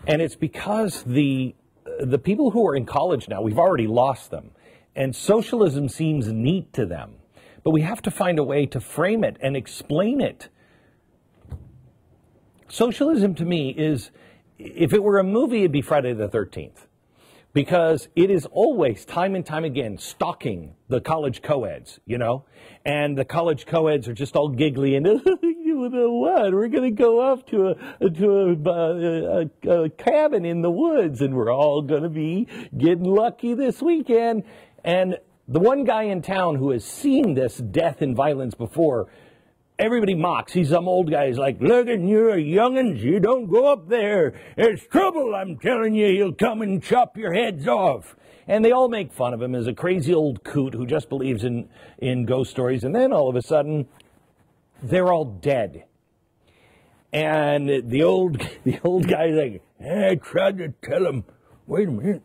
And it's because the people who are in college now, we've already lost them. And socialism seems neat to them. But we have to find a way to frame it and explain it. Socialism to me is, if it were a movie, it'd be Friday the 13th. Because it is always, time and time again, stalking the college co-eds, you know? And the college co-eds are just all giggly and, you know what, we're going to go off to a cabin in the woods and we're all going to be getting lucky this weekend. And the one guy in town who has seen this death and violence before, everybody mocks. He's some old guy. He's like, look, and you're young'uns, you don't go up there. There's trouble, I'm telling you. He'll come and chop your heads off. And they all make fun of him as a crazy old coot who just believes in ghost stories. And then all of a sudden, they're all dead. And the old guy's like, I tried to tell him, wait a minute,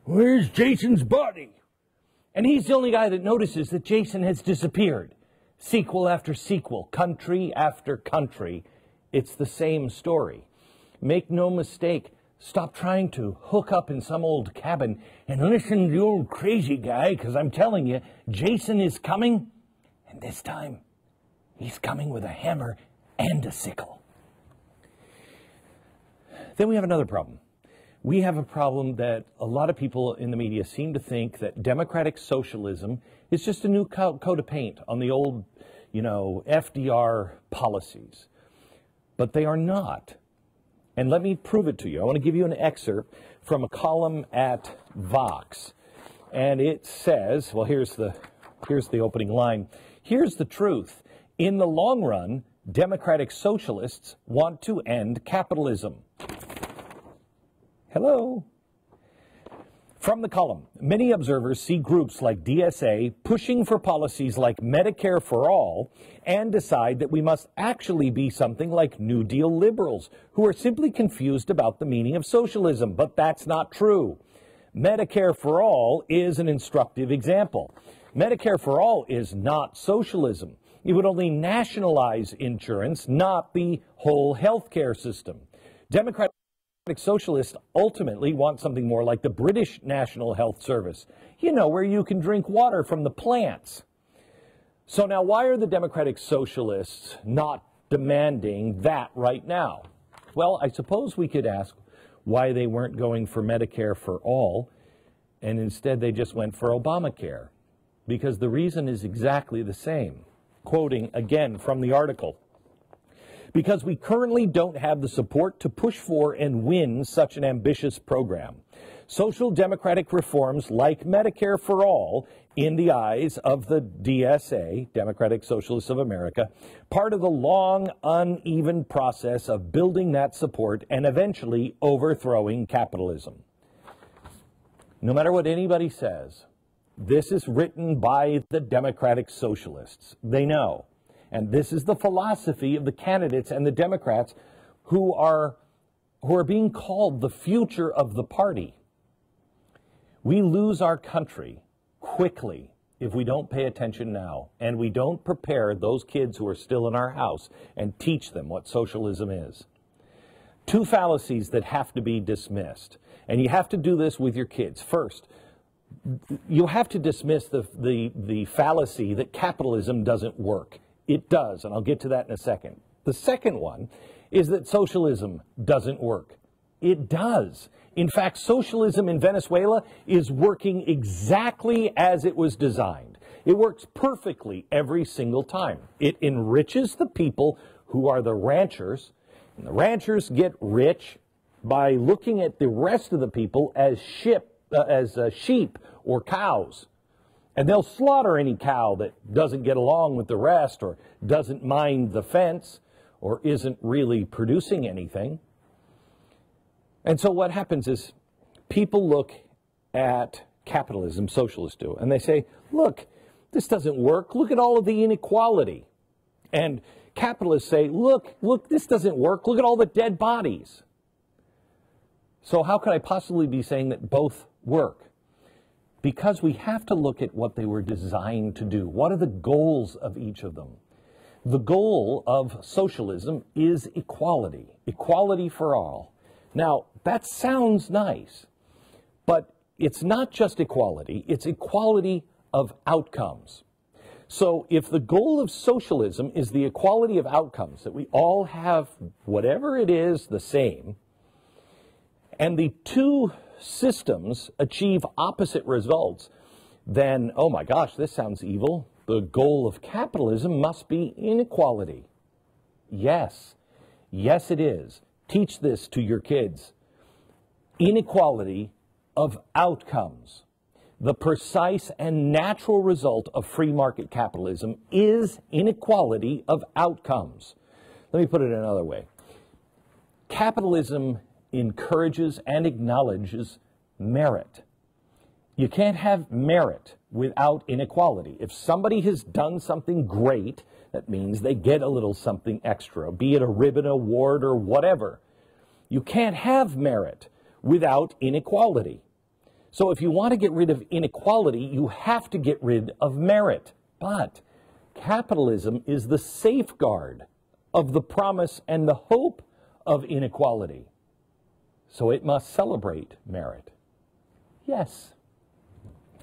where's Jason's body? And he's the only guy that notices that Jason has disappeared. Sequel after sequel, country after country, it's the same story. Make no mistake, stop trying to hook up in some old cabin and listen to the old crazy guy, because I'm telling you, Jason is coming, and this time, he's coming with a hammer and a sickle. Then we have another problem. We have a problem that a lot of people in the media seem to think that democratic socialism is just a new coat of paint on the old, you know, FDR policies. But they are not. And let me prove it to you. I want to give you an excerpt from a column at Vox. And it says, well, here's the opening line. Here's the truth. In the long run, democratic socialists want to end capitalism. Hello. From the column, many observers see groups like DSA pushing for policies like Medicare for all and decide that we must actually be something like New Deal liberals who are simply confused about the meaning of socialism. But that's not true. Medicare for all is an instructive example. Medicare for all is not socialism. It would only nationalize insurance, not the whole healthcare system. Democratic socialists ultimately want something more like the British National Health Service, you know, where you can drink water from the plants. So now why are the democratic socialists not demanding that right now? Well, I suppose we could ask why they weren't going for Medicare for all, and instead they just went for Obamacare, because the reason is exactly the same. Quoting again from the article, because we currently don't have the support to push for and win such an ambitious program. Social democratic reforms like Medicare for All, in the eyes of the DSA, Democratic Socialists of America, part of the long, uneven process of building that support and eventually overthrowing capitalism. No matter what anybody says, this is written by the Democratic Socialists. They know. And this is the philosophy of the candidates and the Democrats who are being called the future of the party. We lose our country quickly if we don't pay attention now, and we don't prepare those kids who are still in our house and teach them what socialism is. Two fallacies that have to be dismissed, and you have to do this with your kids. First, you have to dismiss the fallacy that capitalism doesn't work. It does, and I'll get to that in a second. The second one is that socialism doesn't work. It does. In fact, socialism in Venezuela is working exactly as it was designed. It works perfectly every single time. It enriches the people who are the ranchers, and the ranchers get rich by looking at the rest of the people as sheep or cows. And they'll slaughter any cow that doesn't get along with the rest or doesn't mind the fence or isn't really producing anything. And so what happens is people look at capitalism, socialists do, and they say, look, this doesn't work. Look at all of the inequality. And capitalists say, look, this doesn't work. Look at all the dead bodies. So how could I possibly be saying that both work? Because we have to look at what they were designed to do. What are the goals of each of them? The goal of socialism is equality, equality for all. Now, that sounds nice, but it's not just equality, it's equality of outcomes. So if the goal of socialism is the equality of outcomes, that we all have whatever it is the same, and the two systems achieve opposite results, then, oh my gosh, this sounds evil. The goal of capitalism must be inequality. Yes, yes it is. Teach this to your kids. Inequality of outcomes. The precise and natural result of free market capitalism is inequality of outcomes. Let me put it another way. Capitalism encourages and acknowledges merit. You can't have merit without inequality. If somebody has done something great, that means they get a little something extra, be it a ribbon, award, or whatever. You can't have merit without inequality. So if you want to get rid of inequality, you have to get rid of merit. But capitalism is the safeguard of the promise and the hope of inequality. So it must celebrate merit. Yes.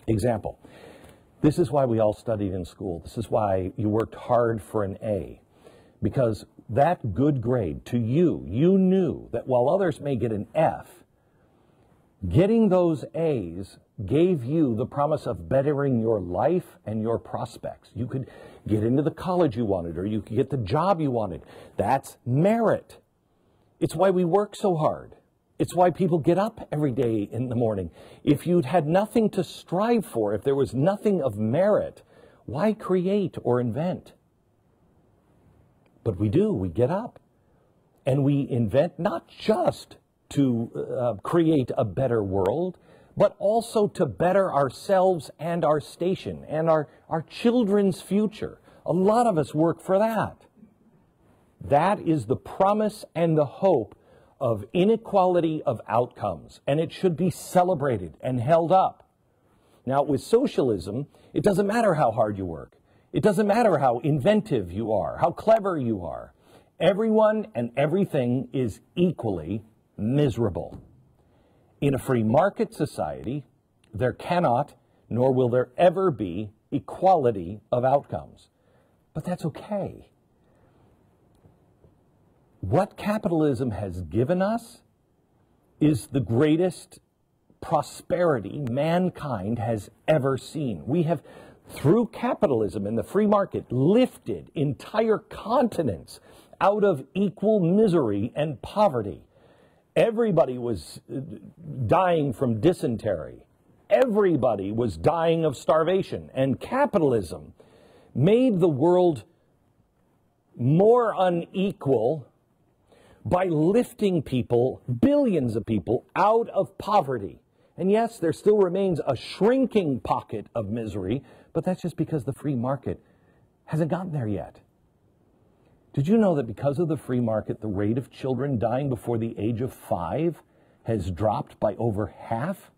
Example. This is why we all studied in school. This is why you worked hard for an A. Because that good grade to you, you knew that while others may get an F, getting those A's gave you the promise of bettering your life and your prospects. You could get into the college you wanted, or you could get the job you wanted. That's merit. It's why we work so hard. It's why people get up every day in the morning. If you'd had nothing to strive for, if there was nothing of merit, why create or invent? But we do. We get up. And we invent not just to create a better world, but also to better ourselves and our station and our children's future. A lot of us work for that. That is the promise and the hope of inequality of outcomes, and it should be celebrated and held up. Now, with socialism, it doesn't matter how hard you work. It doesn't matter how inventive you are, how clever you are. Everyone and everything is equally miserable. In a free market society, there cannot, nor will there ever be, equality of outcomes. But that's okay. What capitalism has given us is the greatest prosperity mankind has ever seen. We have, through capitalism and the free market, lifted entire continents out of equal misery and poverty. Everybody was dying from dysentery. Everybody was dying of starvation. And capitalism made the world more unequal by lifting people, billions of people, out of poverty. And yes, there still remains a shrinking pocket of misery, but that's just because the free market hasn't gotten there yet. Did you know that because of the free market, the rate of children dying before the age of 5 has dropped by over half?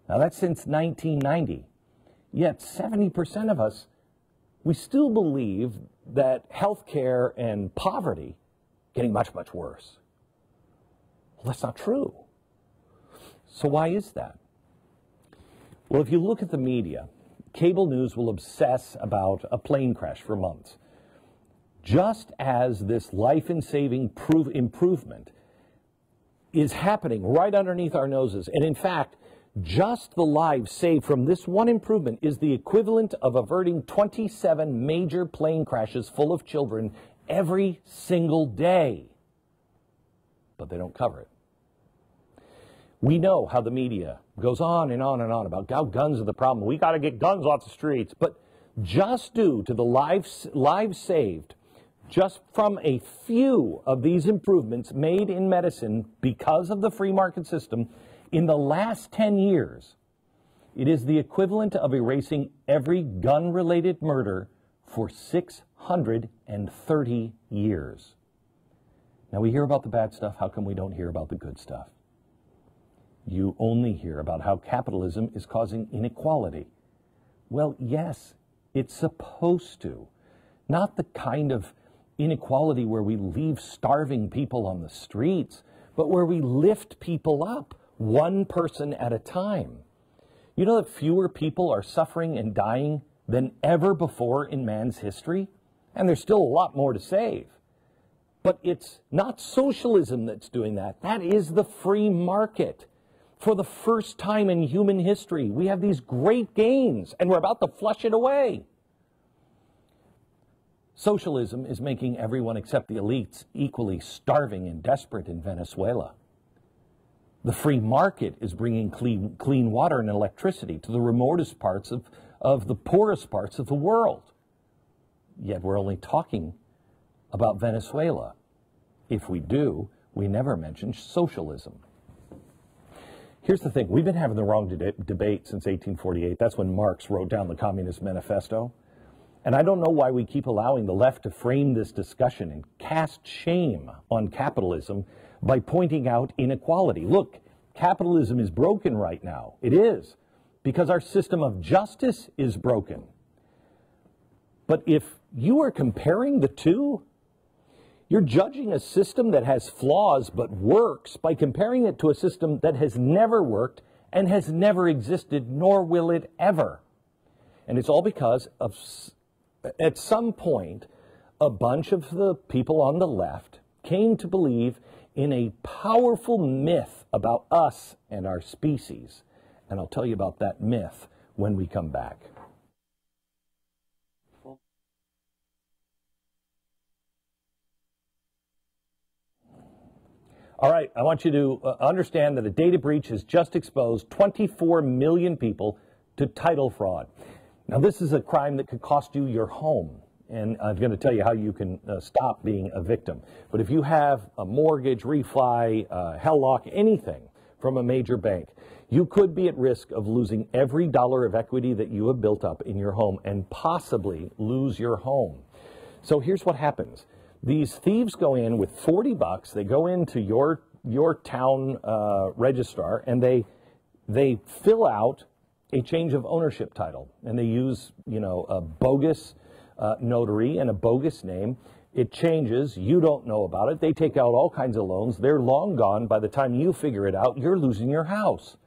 Now that's since 1990. Yet 70% of us, we still believe that healthcare and poverty getting much, much worse. Well, that's not true. So why is that? Well, if you look at the media, cable news will obsess about a plane crash for months. Just as this life-saving improvement is happening right underneath our noses. And in fact, just the lives saved from this one improvement is the equivalent of averting 27 major plane crashes full of children every single day. But they don't cover it. We know how the media goes on and on and on about how guns are the problem. We got to get guns off the streets. But just due to the lives saved, just from a few of these improvements made in medicine because of the free market system, in the last 10 years, it is the equivalent of erasing every gun-related murder for 630 years. Now, we hear about the bad stuff. How come we don't hear about the good stuff? You only hear about how capitalism is causing inequality. Well, yes, it's supposed to. Not the kind of inequality where we leave starving people on the streets, but where we lift people up, one person at a time. You know that fewer people are suffering and dying than ever before in man's history? And there's still a lot more to save. But it's not socialism that's doing that. That is the free market. For the first time in human history, we have these great gains, and we're about to flush it away. Socialism is making everyone except the elites equally starving and desperate in Venezuela. The free market is bringing clean water and electricity to the remotest parts of the poorest parts of the world. Yet we're only talking about Venezuela. If we do, we never mention socialism. Here's the thing. We've been having the wrong debate since 1848. That's when Marx wrote down the Communist Manifesto. And I don't know why we keep allowing the left to frame this discussion and cast shame on capitalism by pointing out inequality. Look, capitalism is broken right now. It is, because our system of justice is broken. But if you are comparing the two, you're judging a system that has flaws but works by comparing it to a system that has never worked and has never existed, nor will it ever. And it's all because of, at some point, a bunch of the people on the left came to believe in a powerful myth about us and our species. And I'll tell you about that myth when we come back. All right, I want you to understand that a data breach has just exposed 24 million people to title fraud. Now, this is a crime that could cost you your home, and I'm going to tell you how you can stop being a victim. But if you have a mortgage, refi, HELOC, anything from a major bank, you could be at risk of losing every dollar of equity that you have built up in your home and possibly lose your home. So here's what happens. These thieves go in with $40. They go into your town registrar and they fill out a change of ownership title, and they use, a bogus notary and a bogus name. It changes. You don't know about it. They take out all kinds of loans. They're long gone. By the time you figure it out, you're losing your house.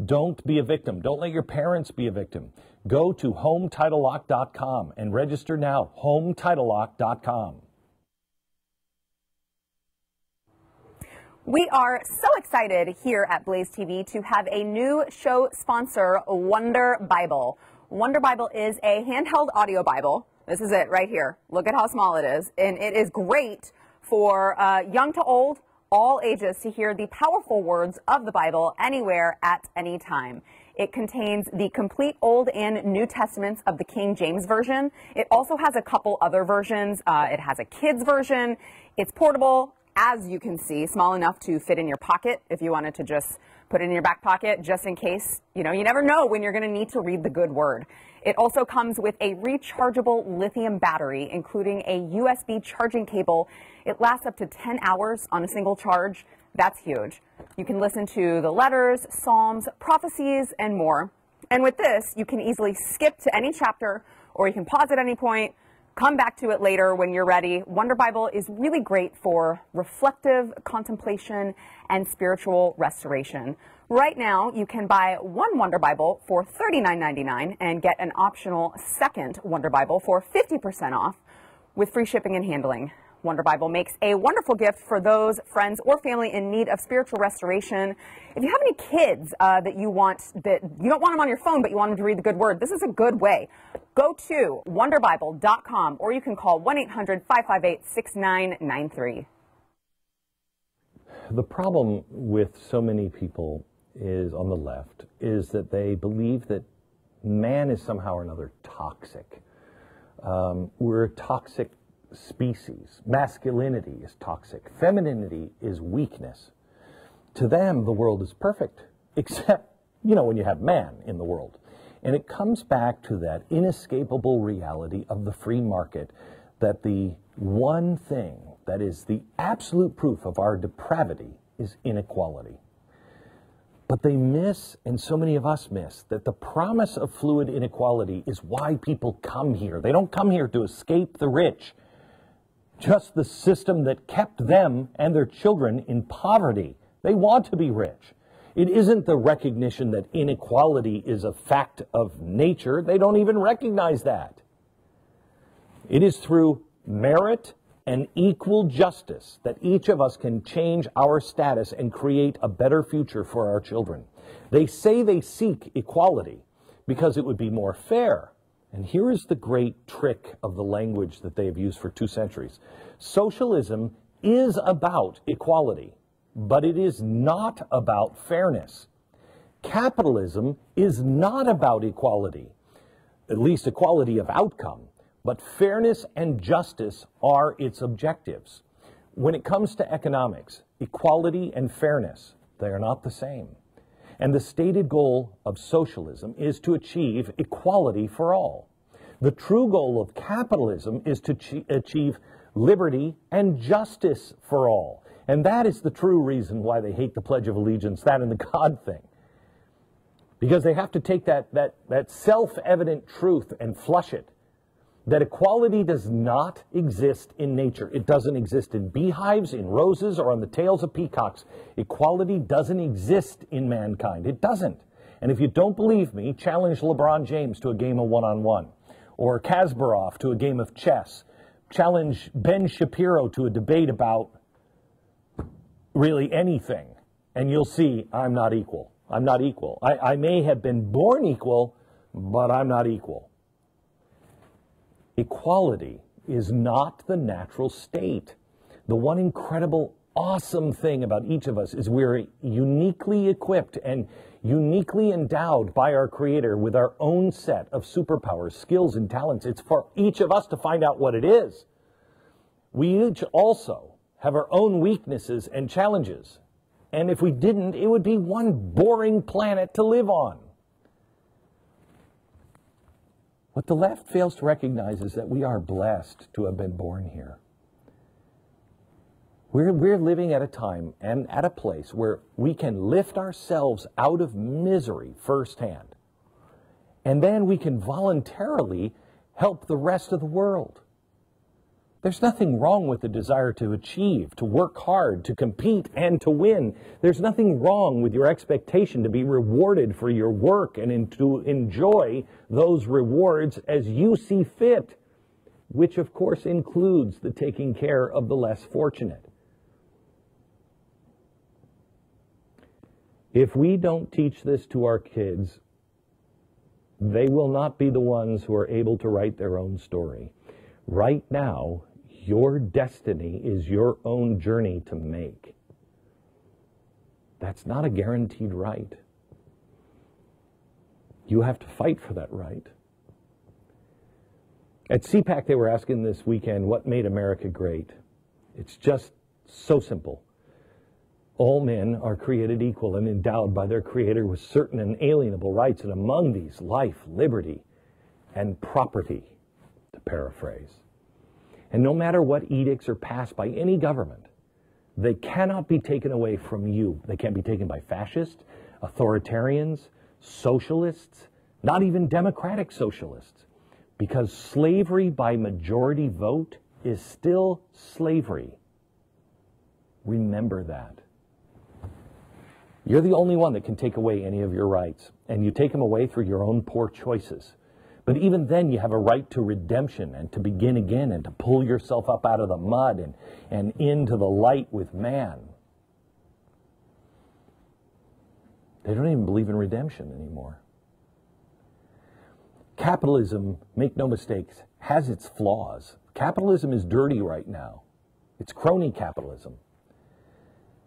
Don't be a victim. Don't let your parents be a victim. Go to HomeTitleLock.com and register now. HomeTitleLock.com. We are so excited here at Blaze TV to have a new show sponsor, Wonder Bible. Wonder Bible is a handheld audio Bible. This is it right here. Look at how small it is. And it is great for young to old, all ages to hear the powerful words of the Bible anywhere at any time. It contains the complete Old and New Testaments of the King James Version. It also has a couple other versions. It has a kids version. It's portable, as you can see, small enough to fit in your pocket if you wanted to just put it in your back pocket just in case, you never know when you're going to need to read the good word. It also comes with a rechargeable lithium battery, including a USB charging cable. It lasts up to 10 hours on a single charge. That's huge. You can listen to the letters, psalms, prophecies, and more. And with this, you can easily skip to any chapter, or you can pause at any point, come back to it later when you're ready. Wonder Bible is really great for reflective contemplation and spiritual restoration. Right now, you can buy one Wonder Bible for $39.99 and get an optional second Wonder Bible for 50% off with free shipping and handling. Wonder Bible makes a wonderful gift for those friends or family in need of spiritual restoration. If you have any kids that you don't want them on your phone, but you want them to read the good word, this is a good way. Go to wonderbible.com, or you can call 1-800-558-6993. The problem with so many people is on the left is that they believe that man is somehow or another toxic. We're a toxic species. Masculinity is toxic. Femininity is weakness. To them, the world is perfect, except, when you have man in the world. And it comes back to that inescapable reality of the free market, that the one thing that is the absolute proof of our depravity is inequality. But they miss, and so many of us miss, that the promise of fluid inequality is why people come here. They don't come here to escape the rich. Just the system that kept them and their children in poverty. They want to be rich. It isn't the recognition that inequality is a fact of nature. They don't even recognize that. It is through merit and equal justice that each of us can change our status and create a better future for our children. They say they seek equality because it would be more fair. And here is the great trick of the language that they have used for 2 centuries. Socialism is about equality, but it is not about fairness. Capitalism is not about equality, at least equality of outcome, but fairness and justice are its objectives. When it comes to economics, equality and fairness, they are not the same. And the stated goal of socialism is to achieve equality for all. The true goal of capitalism is to achieve liberty and justice for all. And that is the true reason why they hate the Pledge of Allegiance, that and the God thing. Because they have to take that self-evident truth and flush it. That equality does not exist in nature. It doesn't exist in beehives, in roses, or on the tails of peacocks. Equality doesn't exist in mankind. It doesn't. And if you don't believe me, challenge LeBron James to a game of one-on-one. Or Kasparov to a game of chess. Challenge Ben Shapiro to a debate about really anything. And you'll see I'm not equal. I'm not equal. I may have been born equal, but I'm not equal. Equality is not the natural state. The one incredible, awesome thing about each of us is we're uniquely equipped and uniquely endowed by our Creator with our own set of superpowers, skills, and talents. It's for each of us to find out what it is. We each also have our own weaknesses and challenges. And if we didn't, it would be one boring planet to live on. What the left fails to recognize is that we are blessed to have been born here. We're living at a time and at a place where we can lift ourselves out of misery firsthand. And then we can voluntarily help the rest of the world. There's nothing wrong with the desire to achieve, to work hard, to compete, and to win. There's nothing wrong with your expectation to be rewarded for your work and to enjoy those rewards as you see fit, which of course includes the taking care of the less fortunate. If we don't teach this to our kids, they will not be the ones who are able to write their own story. Right now, your destiny is your own journey to make. That's not a guaranteed right. You have to fight for that right. At CPAC, they were asking this weekend, what made America great? It's just so simple. All men are created equal and endowed by their Creator with certain inalienable rights, and among these, life, liberty, and property, to paraphrase. And no matter what edicts are passed by any government, they cannot be taken away from you. They can't be taken by fascists, authoritarians, socialists, not even democratic socialists, because slavery by majority vote is still slavery. Remember that. You're the only one that can take away any of your rights, and you take them away through your own poor choices. But even then, you have a right to redemption and to begin again and to pull yourself up out of the mud and into the light with man. They don't even believe in redemption anymore. Capitalism, make no mistakes, has its flaws. Capitalism is dirty right now. It's crony capitalism.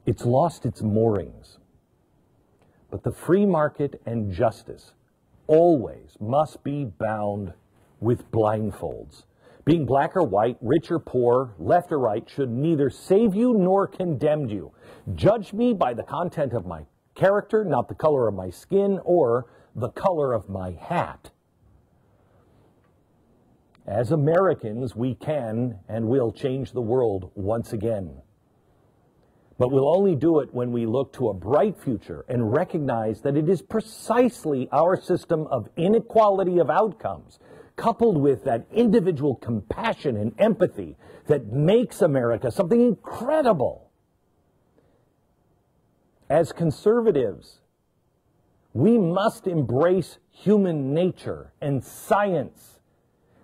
It's lost its moorings. But the free market and justice always must be bound with blindfolds. Being black or white, rich or poor, left or right should neither save you nor condemn you. Judge me by the content of my character, not the color of my skin or the color of my hat. As Americans, we can and will change the world once again. But we'll only do it when we look to a bright future and recognize that it is precisely our system of inequality of outcomes, coupled with that individual compassion and empathy, that makes America something incredible. As conservatives, we must embrace human nature and science.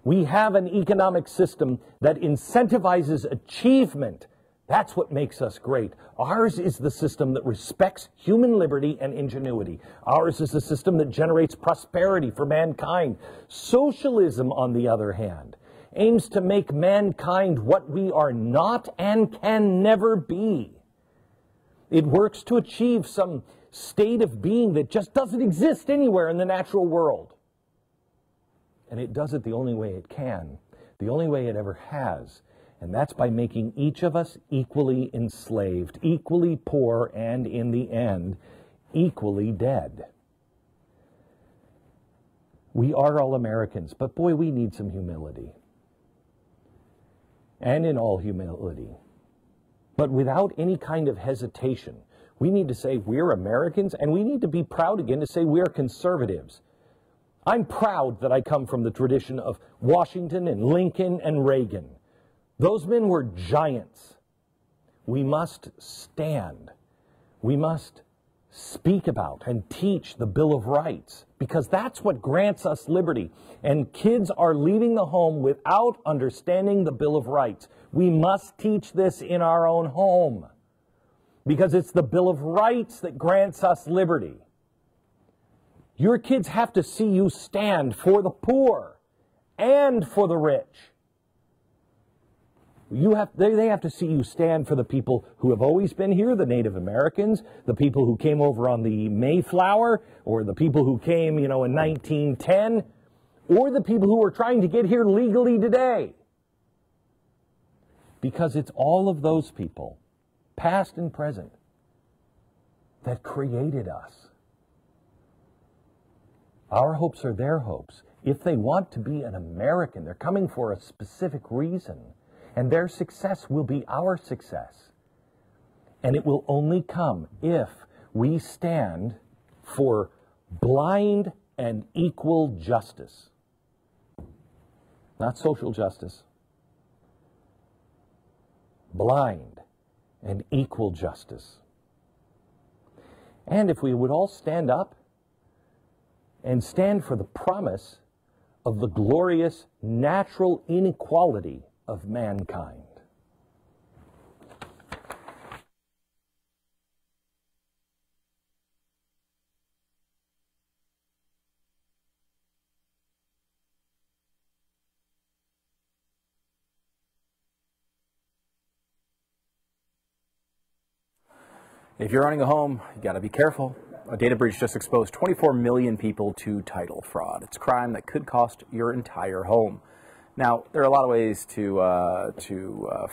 We have an economic system that incentivizes achievement. That's what makes us great. Ours is the system that respects human liberty and ingenuity. Ours is the system that generates prosperity for mankind. Socialism, on the other hand, aims to make mankind what we are not and can never be. It works to achieve some state of being that just doesn't exist anywhere in the natural world. And it does it the only way it can, the only way it ever has. And that's by making each of us equally enslaved, equally poor, and in the end, equally dead. We are all Americans, but boy, we need some humility. And in all humility, but without any kind of hesitation, we need to say we're Americans, and we need to be proud again to say we're conservatives. I'm proud that I come from the tradition of Washington and Lincoln and Reagan. Those men were giants. We must stand. We must speak about and teach the Bill of Rights, because that's what grants us liberty. And kids are leaving the home without understanding the Bill of Rights. We must teach this in our own home, because it's the Bill of Rights that grants us liberty. Your kids have to see you stand for the poor and for the rich. They have to see you stand for the people who have always been here, the Native Americans, the people who came over on the Mayflower, or the people who came, in 1910, or the people who are trying to get here legally today. Because it's all of those people, past and present, that created us. Our hopes are their hopes. If they want to be an American, they're coming for a specific reason. And their success will be our success. And it will only come if we stand for blind and equal justice. Not social justice. Blind and equal justice. And if we would all stand up and stand for the promise of the glorious natural inequality of mankind. If you're owning a home, you got to be careful. A data breach just exposed 24 million people to title fraud. It's a crime that could cost your entire home. Now, there are a lot of ways to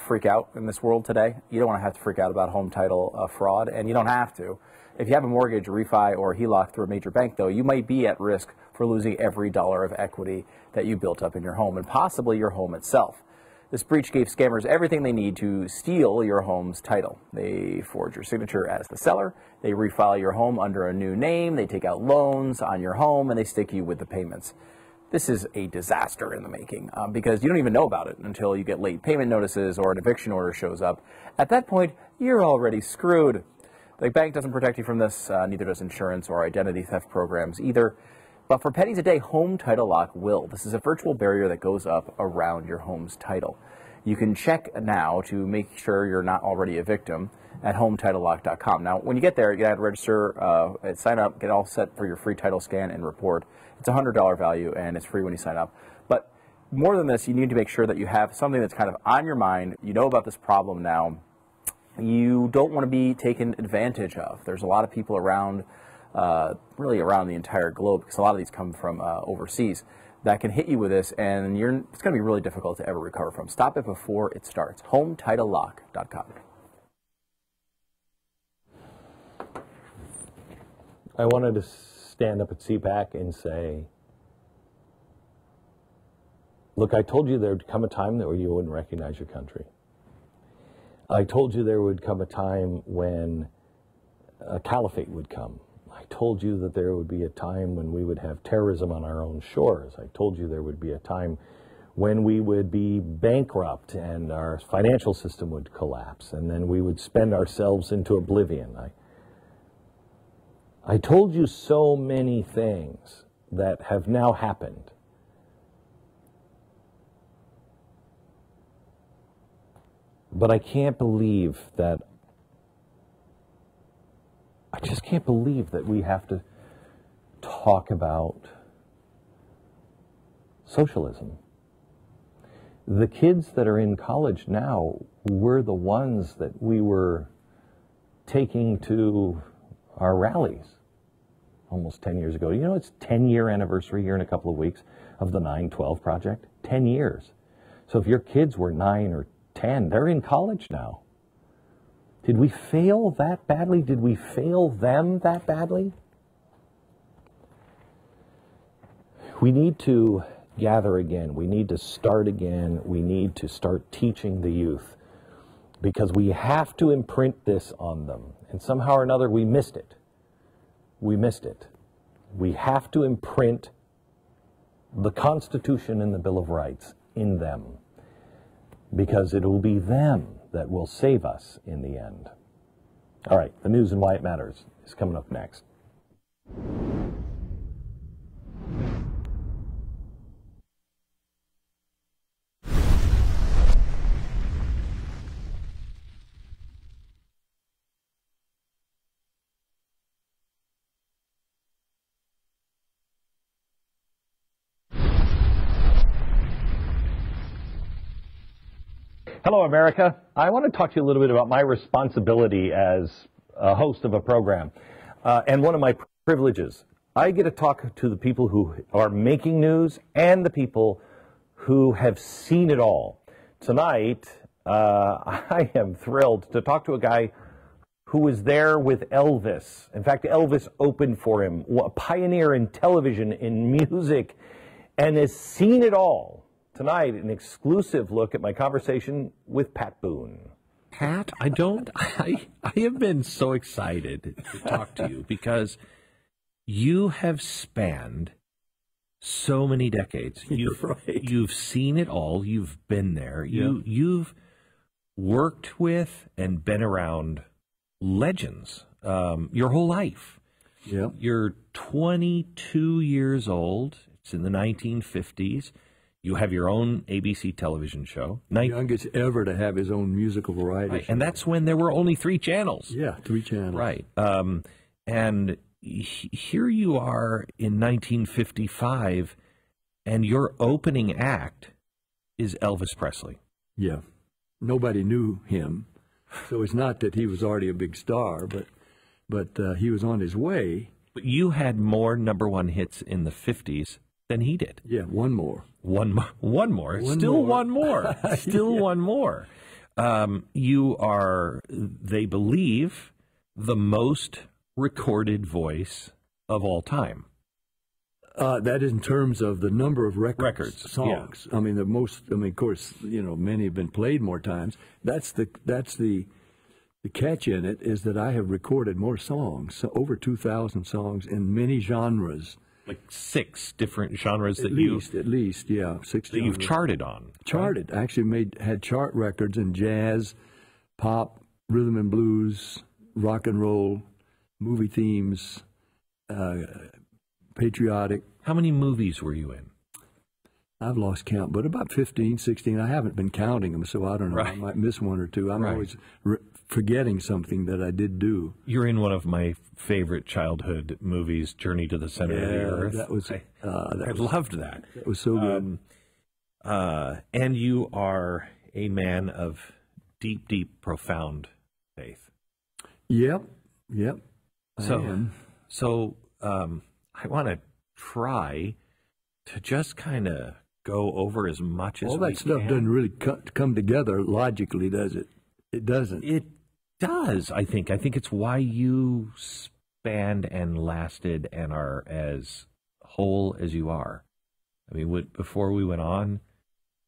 freak out in this world today. You don't want to have to freak out about home title fraud, and you don't have to. If you have a mortgage, refi, or HELOC through a major bank, though, you might be at risk for losing every dollar of equity that you built up in your home, and possibly your home itself. This breach gave scammers everything they need to steal your home's title. They forge your signature as the seller, they refile your home under a new name, they take out loans on your home, and they stick you with the payments. This is a disaster in the making because you don't even know about it until you get late payment notices or an eviction order shows up. At that point, you're already screwed. The bank doesn't protect you from this, neither does insurance or identity theft programs either. But for pennies a day, Home Title Lock will. This is a virtual barrier that goes up around your home's title. You can check now to make sure you're not already a victim at HomeTitleLock.com. Now, when you get there, you have to register, sign up, get all set for your free title scan and report. It's a $100 value, and it's free when you sign up. But more than this, you need to make sure that you have something that's kind of on your mind. You know about this problem now. You don't want to be taken advantage of. There's a lot of people around, really around the entire globe, because a lot of these come from overseas, that can hit you with this, and it's going to be really difficult to ever recover from. Stop it before it starts. HomeTitleLock.com. I wanted to stand up at CPAC and say, look, I told you there would come a time that you wouldn't recognize your country. I told you there would come a time when a caliphate would come. I told you that there would be a time when we would have terrorism on our own shores. I told you there would be a time when we would be bankrupt and our financial system would collapse, and then we would spend ourselves into oblivion. I told you so many things that have now happened. But I can't believe that, I just can't believe that we have to talk about socialism. The kids that are in college now were the ones that we were taking to our rallies almost 10 years ago. You know, it's 10-year anniversary here in a couple of weeks of the 9/12 project. 10 years. So if your kids were 9 or 10, they're in college now. Did we fail that badly? Did we fail them that badly? We need to gather again. We need to start again. We need to start teaching the youth, because we have to imprint this on them. And somehow or another, we missed it. We missed it. We have to imprint the Constitution and the Bill of Rights in them, because it will be them that will save us in the end. All right, the news and why it matters is coming up next. Hello, America. I want to talk to you a little bit about my responsibility as a host of a program. And one of my privileges. I get to talk to the people who are making news and the people who have seen it all. Tonight, I am thrilled to talk to a guy who was there with Elvis. In fact, Elvis opened for him, a pioneer in television, in music, and has seen it all. Tonight, an exclusive look at my conversation with Pat Boone. Pat, I have been so excited to talk to you because you have spanned so many decades. You've seen it all. You've been there. You've worked with and been around legends your whole life. Yep. You're 22 years old. It's in the 1950s. You have your own ABC television show. Youngest ever to have his own musical variety show. And that's when there were only 3 channels. Yeah, 3 channels. Right. And here you are in 1955, and your opening act is Elvis Presley. Yeah. Nobody knew him. So it's not that he was already a big star, but but he was on his way. But you had more #1 hits in the 50s than he did. Yeah, one more. One more. Still one more. Still one more. You are, they believe, the most recorded voice of all time. That is in terms of the number of records, songs. Yeah. I mean, of course, many have been played more times. That's the catch in it, is that I have recorded more songs, so over 2,000 songs in many genres. Like 6 different genres At least, 6 that genres. you've charted on. Charted. Right? Actually had chart records in jazz, pop, rhythm and blues, rock and roll, movie themes, patriotic. How many movies were you in? I've lost count, but about 15, 16. I haven't been counting them, so I don't know. Right. I might miss one or two. I'm always forgetting something that I did do. You're in one of my favorite childhood movies, Journey to the Center of the Earth. I loved that. That was so good. And you are a man of deep, deep, profound faith. Yep. So I want to try to just kind of go over as much as all that stuff doesn't really come together logically, does it? It doesn't. It does, I think. I think it's why you spanned and lasted and are as whole as you are. I mean, before we went on,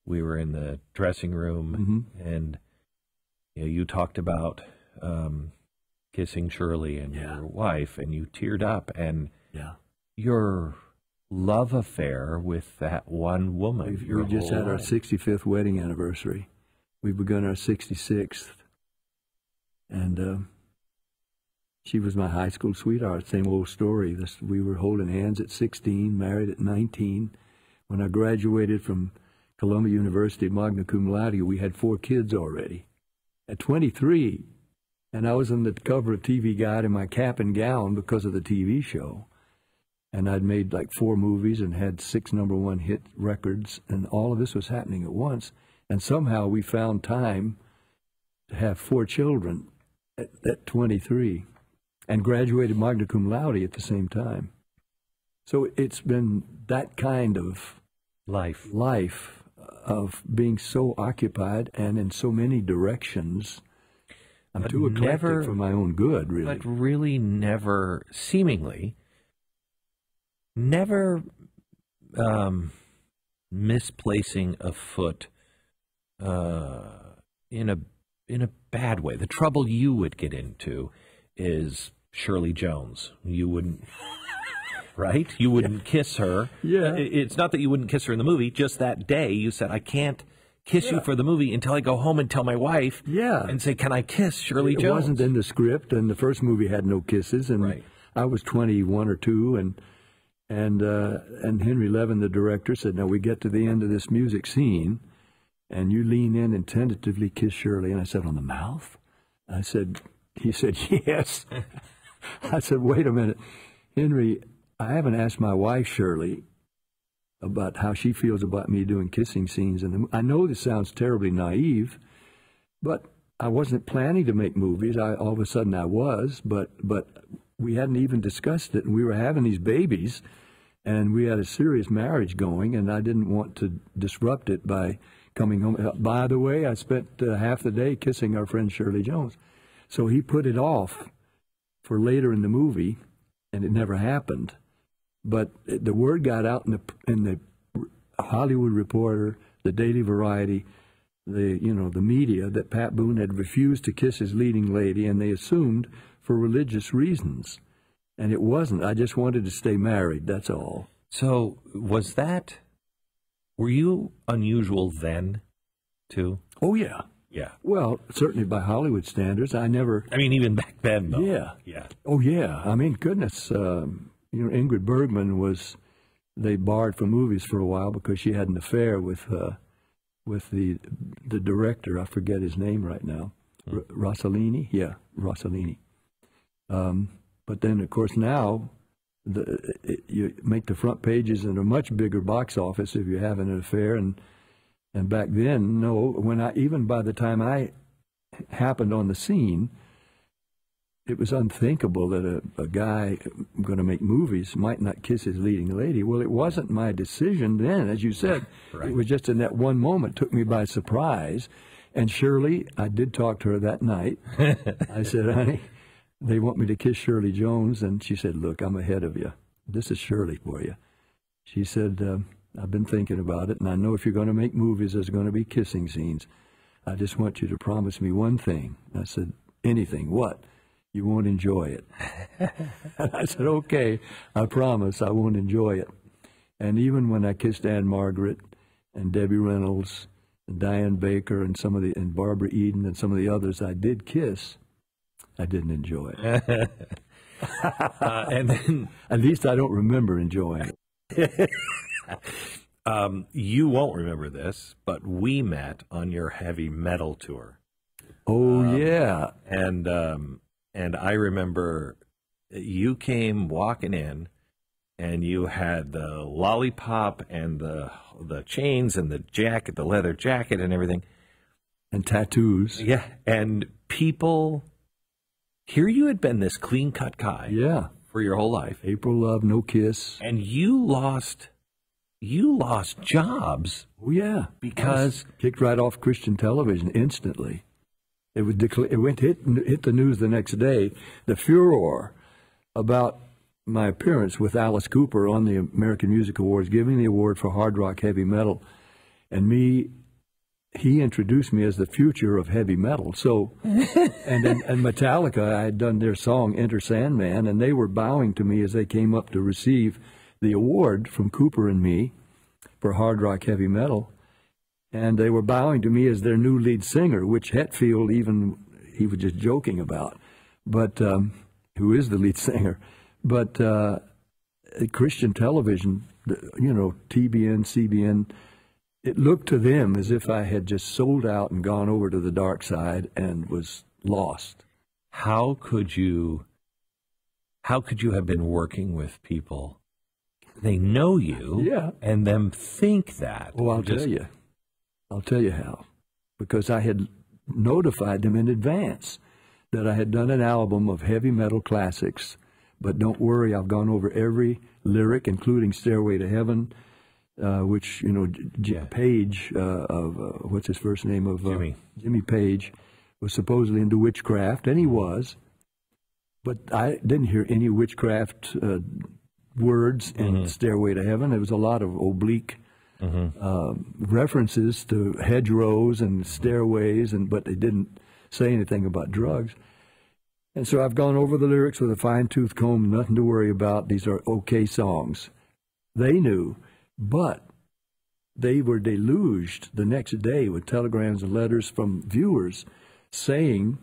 we were in the dressing room, and you talked about kissing Shirley and your wife, and you teared up, and your love affair with that one woman. We just had our 65th wedding anniversary. We've begun our 66th. And she was my high school sweetheart. Same old story. We were holding hands at 16, married at 19. When I graduated from Columbia University, magna cum laude, we had 4 kids already. At 23, and I was on the cover of TV Guide in my cap and gown because of the TV show. And I'd made like 4 movies and had 6 #1 hit records, and all of this was happening at once. And somehow we found time to have 4 children at 23 and graduated magna cum laude at the same time. So it's been that kind of life of being so occupied and in so many directions. I'm too eclectic for my own good, really. But really seemingly, never misplacing a foot in a bad way. The trouble you would get into is Shirley Jones. You wouldn't, right? You wouldn't kiss her. Yeah. It's not that you wouldn't kiss her in the movie. Just that day, you said, I can't kiss you for the movie until I go home and tell my wife and say, can I kiss Shirley Jones? It wasn't in the script, and the first movie had no kisses, and I was 21 or 2, and Henry Levin, the director, said, now we get to the end of this music scene, and you lean in and tentatively kiss Shirley. And I said, on the mouth? He said, yes. I said, wait a minute, Henry, I haven't asked my wife, Shirley, about how she feels about me doing kissing scenes. And I know this sounds terribly naive, but I wasn't planning to make movies. All of a sudden I was, but we hadn't even discussed it, and we were having these babies, and we had a serious marriage going, and I didn't want to disrupt it by coming home. By the way, I spent half the day kissing our friend Shirley Jones. So he put it off for later in the movie, and it never happened. But the word got out in the Hollywood Reporter, the Daily Variety, the media, that Pat Boone had refused to kiss his leading lady, and they assumed for religious reasons. And it wasn't. I just wanted to stay married, that's all. So were you unusual then, too? Oh, yeah. Yeah. Well, certainly by Hollywood standards, even back then, though. Yeah. Yeah. Oh, yeah. I mean, goodness, Ingrid Bergman they barred from movies for a while because she had an affair with the director. I forget his name right now. Rossellini? Yeah, Rossellini. But then, of course, now you make the front pages in a much bigger box office if you're having an affair. And back then, no. Even by the time I happened on the scene, it was unthinkable that a guy going to make movies might not kiss his leading lady. Well, it wasn't my decision then, as you said. Right. It was just in that one moment, took me by surprise. And Shirley, I did talk to her that night. I said, honey, they want me to kiss Shirley Jones. And she said, look, I'm ahead of you. This is Shirley for you. She said, I've been thinking about it, and I know if you're going to make movies, there's going to be kissing scenes. I just want you to promise me one thing. I said, anything. What? You won't enjoy it. And I said, okay, I promise I won't enjoy it. And even when I kissed Anne Margaret and Debbie Reynolds and Diane Baker and and Barbara Eden and some of the others I did kiss, I didn't enjoy it. And then, at least I don't remember enjoying it. You won't remember this, but we met on your heavy metal tour. Oh, yeah. And I remember you came walking in, and you had the lollipop and the chains and the jacket, the leather jacket and everything. And tattoos. Yeah. And people, here you had been this clean-cut guy. Yeah. For your whole life. April Love, No Kiss. And you lost jobs. Oh, yeah. Because kicked right off Christian television instantly. It hit the news the next day. The furor about my appearance with Alice Cooper on the American Music Awards, giving the award for hard rock heavy metal, and he introduced me as the future of heavy metal. So, and Metallica, I had done their song Enter Sandman, and they were bowing to me as they came up to receive the award from Cooper and me for hard rock heavy metal. And they were bowing to me as their new lead singer, which Hetfield he was just joking about, but who is the lead singer. But Christian television, TBN, CBN, it looked to them as if I had just sold out and gone over to the dark side and was lost. How could you have been working with people? They know you, yeah, and them think that. Oh, I'll tell you how. Because I had notified them in advance that I had done an album of heavy metal classics. But don't worry, I've gone over every lyric, including Stairway to Heaven, which, Page, what's his first name? Jimmy Page, was supposedly into witchcraft, and he was. But I didn't hear any witchcraft words in Stairway to Heaven. There was a lot of oblique references to hedgerows and stairways, but they didn't say anything about drugs. And so I've gone over the lyrics with a fine-tooth comb, nothing to worry about. These are okay songs. They knew, but they were deluged the next day with telegrams and letters from viewers saying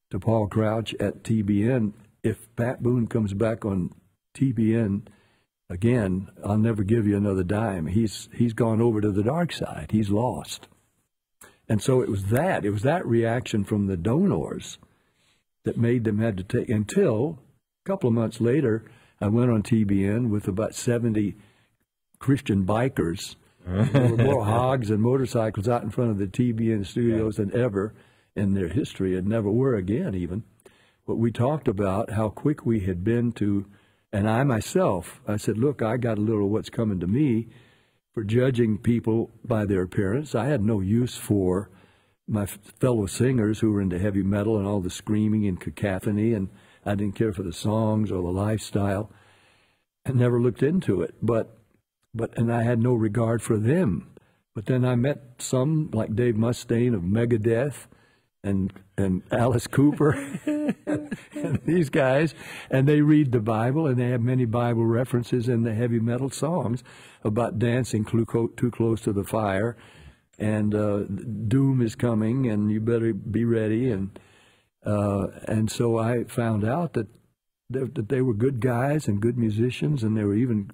to Paul Crouch at TBN, if Pat Boone comes back on TBN again, I'll never give you another dime. He's gone over to the dark side. He's lost. And so it was that reaction from the donors that made them had to take, until a couple of months later, I went on TBN with about 70 Christian bikers. There were more hogs and motorcycles out in front of the TBN studios than ever in their history, and never were again even. But we talked about how quick we had been to, and I myself, I said, look, I got a little what's coming to me for judging people by their appearance. I had no use for my fellow singers who were into heavy metal and all the screaming and cacophony, and I didn't care for the songs or the lifestyle. I never looked into it, and I had no regard for them. But then I met some like Dave Mustaine of Megadeth and Alice Cooper and these guys, and they read the Bible, and they have many Bible references in the heavy metal songs about dancing too close to the fire, and doom is coming, and you better be ready. And so I found out that they were good guys and good musicians, and they were even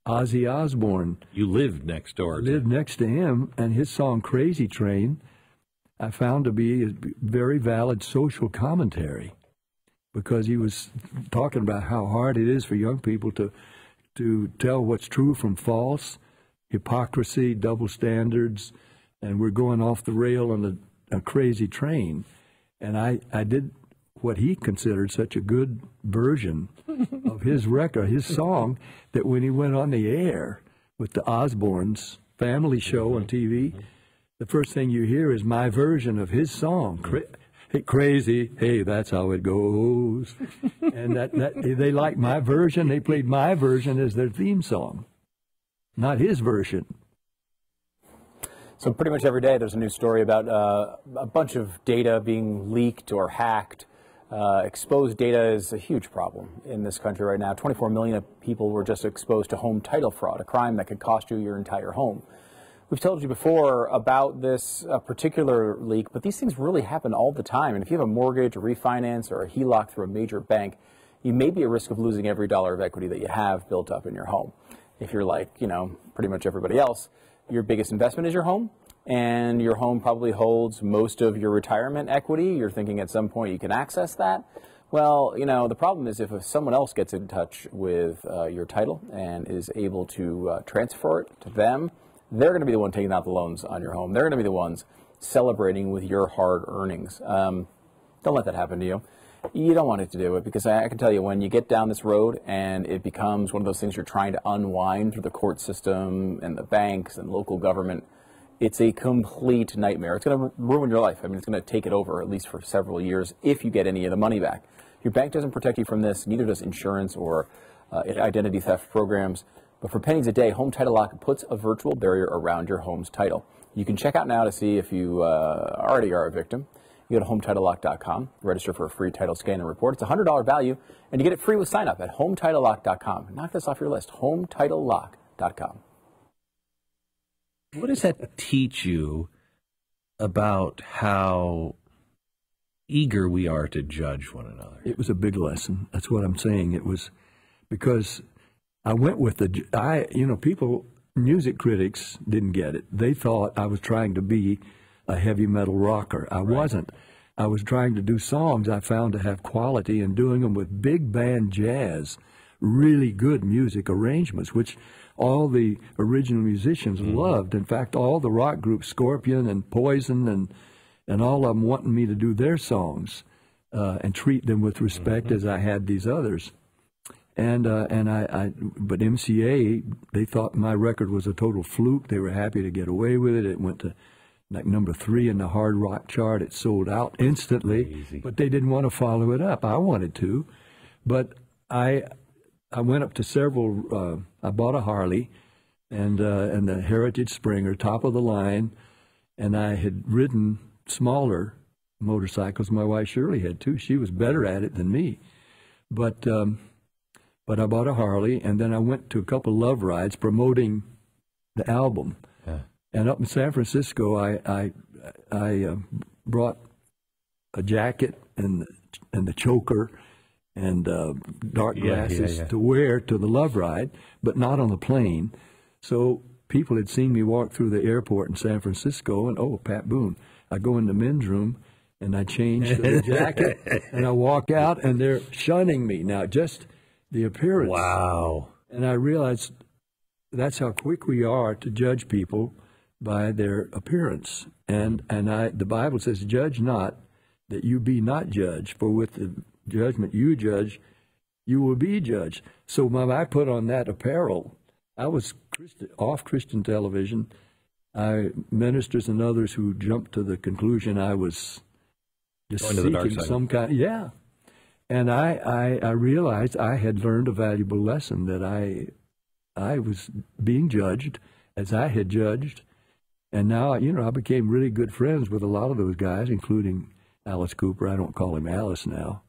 Ozzy Osbourne. You lived next door. Lived next to him, and his song Crazy Train I found to be a very valid social commentary, because he was talking about how hard it is for young people to tell what's true from false, hypocrisy, double standards, and we're going off the rail on a crazy train. And I did what he considered such a good version of his record, his song, that when he went on the air with the Osbournes family show on TV, the first thing you hear is my version of his song, Hey, Crazy, hey, that's how it goes. And that they liked my version. They played my version as their theme song, not his version. So pretty much every day there's a new story about a bunch of data being leaked or hacked. Exposed data is a huge problem in this country right now. 24 million people were just exposed to home title fraud, a crime that could cost you your entire home. We've told you before about this particular leak, but these things really happen all the time. And if you have a mortgage, a refinance, or a HELOC through a major bank, you may be at risk of losing every dollar of equity that you have built up in your home. If you're like, you know, pretty much everybody else, your biggest investment is your home, and your home probably holds most of your retirement equity. You're thinking at some point you can access that. Well, you know, the problem is if someone else gets in touch with your title and is able to transfer it to them, they're going to be the one taking out the loans on your home. They're going to be the ones celebrating with your hard earnings. Don't let that happen to you. You don't want it to do it, because I can tell you, when you get down this road and it becomes one of those things you're trying to unwind through the court system and the banks and local government, it's a complete nightmare. It's going to ruin your life. I mean, it's going to take it over, at least for several years, if you get any of the money back. Your bank doesn't protect you from this, neither does insurance or identity theft programs. But for pennies a day, Home Title Lock puts a virtual barrier around your home's title. You can check out now to see if you already are a victim. You go to HometitleLock.com, register for a free title scan and report. It's a $100 value, and you get it free with sign-up at HometitleLock.com. Knock this off your list, HometitleLock.com. What does that teach you about how eager we are to judge one another? It was a big lesson. That's what I'm saying. It was because I went with people, music critics didn't get it. They thought I was trying to be a heavy metal rocker. I wasn't. I was trying to do songs I found to have quality and doing them with big band jazz, really good music arrangements, which all the original musicians loved. In fact, all the rock groups, Scorpion and Poison and all of them wanting me to do their songs and treat them with respect as I had these others. But MCA, they thought my record was a total fluke. They were happy to get away with it. It went to like number 3 in the hard rock chart. It sold out instantly, but they didn't want to follow it up. I wanted to, but I went up to several. I bought a Harley and the Heritage Springer, top of the line, and I had ridden smaller motorcycles. My wife Shirley had too. She was better at it than me, but I bought a Harley, and then I went to a couple love rides promoting the album. Yeah. And up in San Francisco, I brought a jacket and the choker and dark glasses to wear to the love ride, but not on the plane. So people had seen me walk through the airport in San Francisco, and oh, Pat Boone. I go in the men's room, and I change to the jacket, and I walk out, and they're shunning me. Now, just the appearance. Wow. And I realized that's how quick we are to judge people by their appearance. And the Bible says, judge not, that you be not judged, for with the judgment you judge, you will be judged. So when I put on that apparel, I was off Christian television. Ministers and others who jumped to the conclusion I was just seeking some kind. Yeah. And I realized I had learned a valuable lesson, that I was being judged as I had judged. And now, I became really good friends with a lot of those guys, including Alice Cooper. I don't call him Alice now.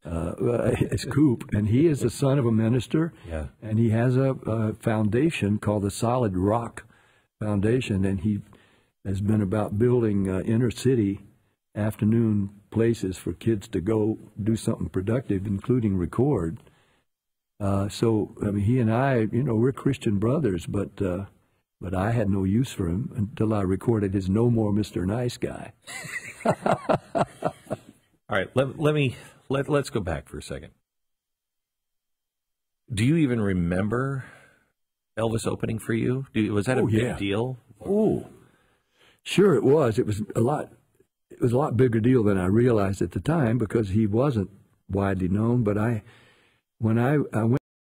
It's Coop. And he is the son of a minister. Yeah. And he has a foundation called the Solid Rock Foundation. And he has been about building inner city afternoon places for kids to go do something productive, including record. So, I mean, he and I, we're Christian brothers, but I had no use for him until I recorded his No More Mr. Nice Guy. All right, let's go back for a second. Do you even remember Elvis opening for you? Was that a big deal? Oh, sure it was. It was a lot. it was a lot bigger deal than I realized at the time because he wasn't widely known. But when I went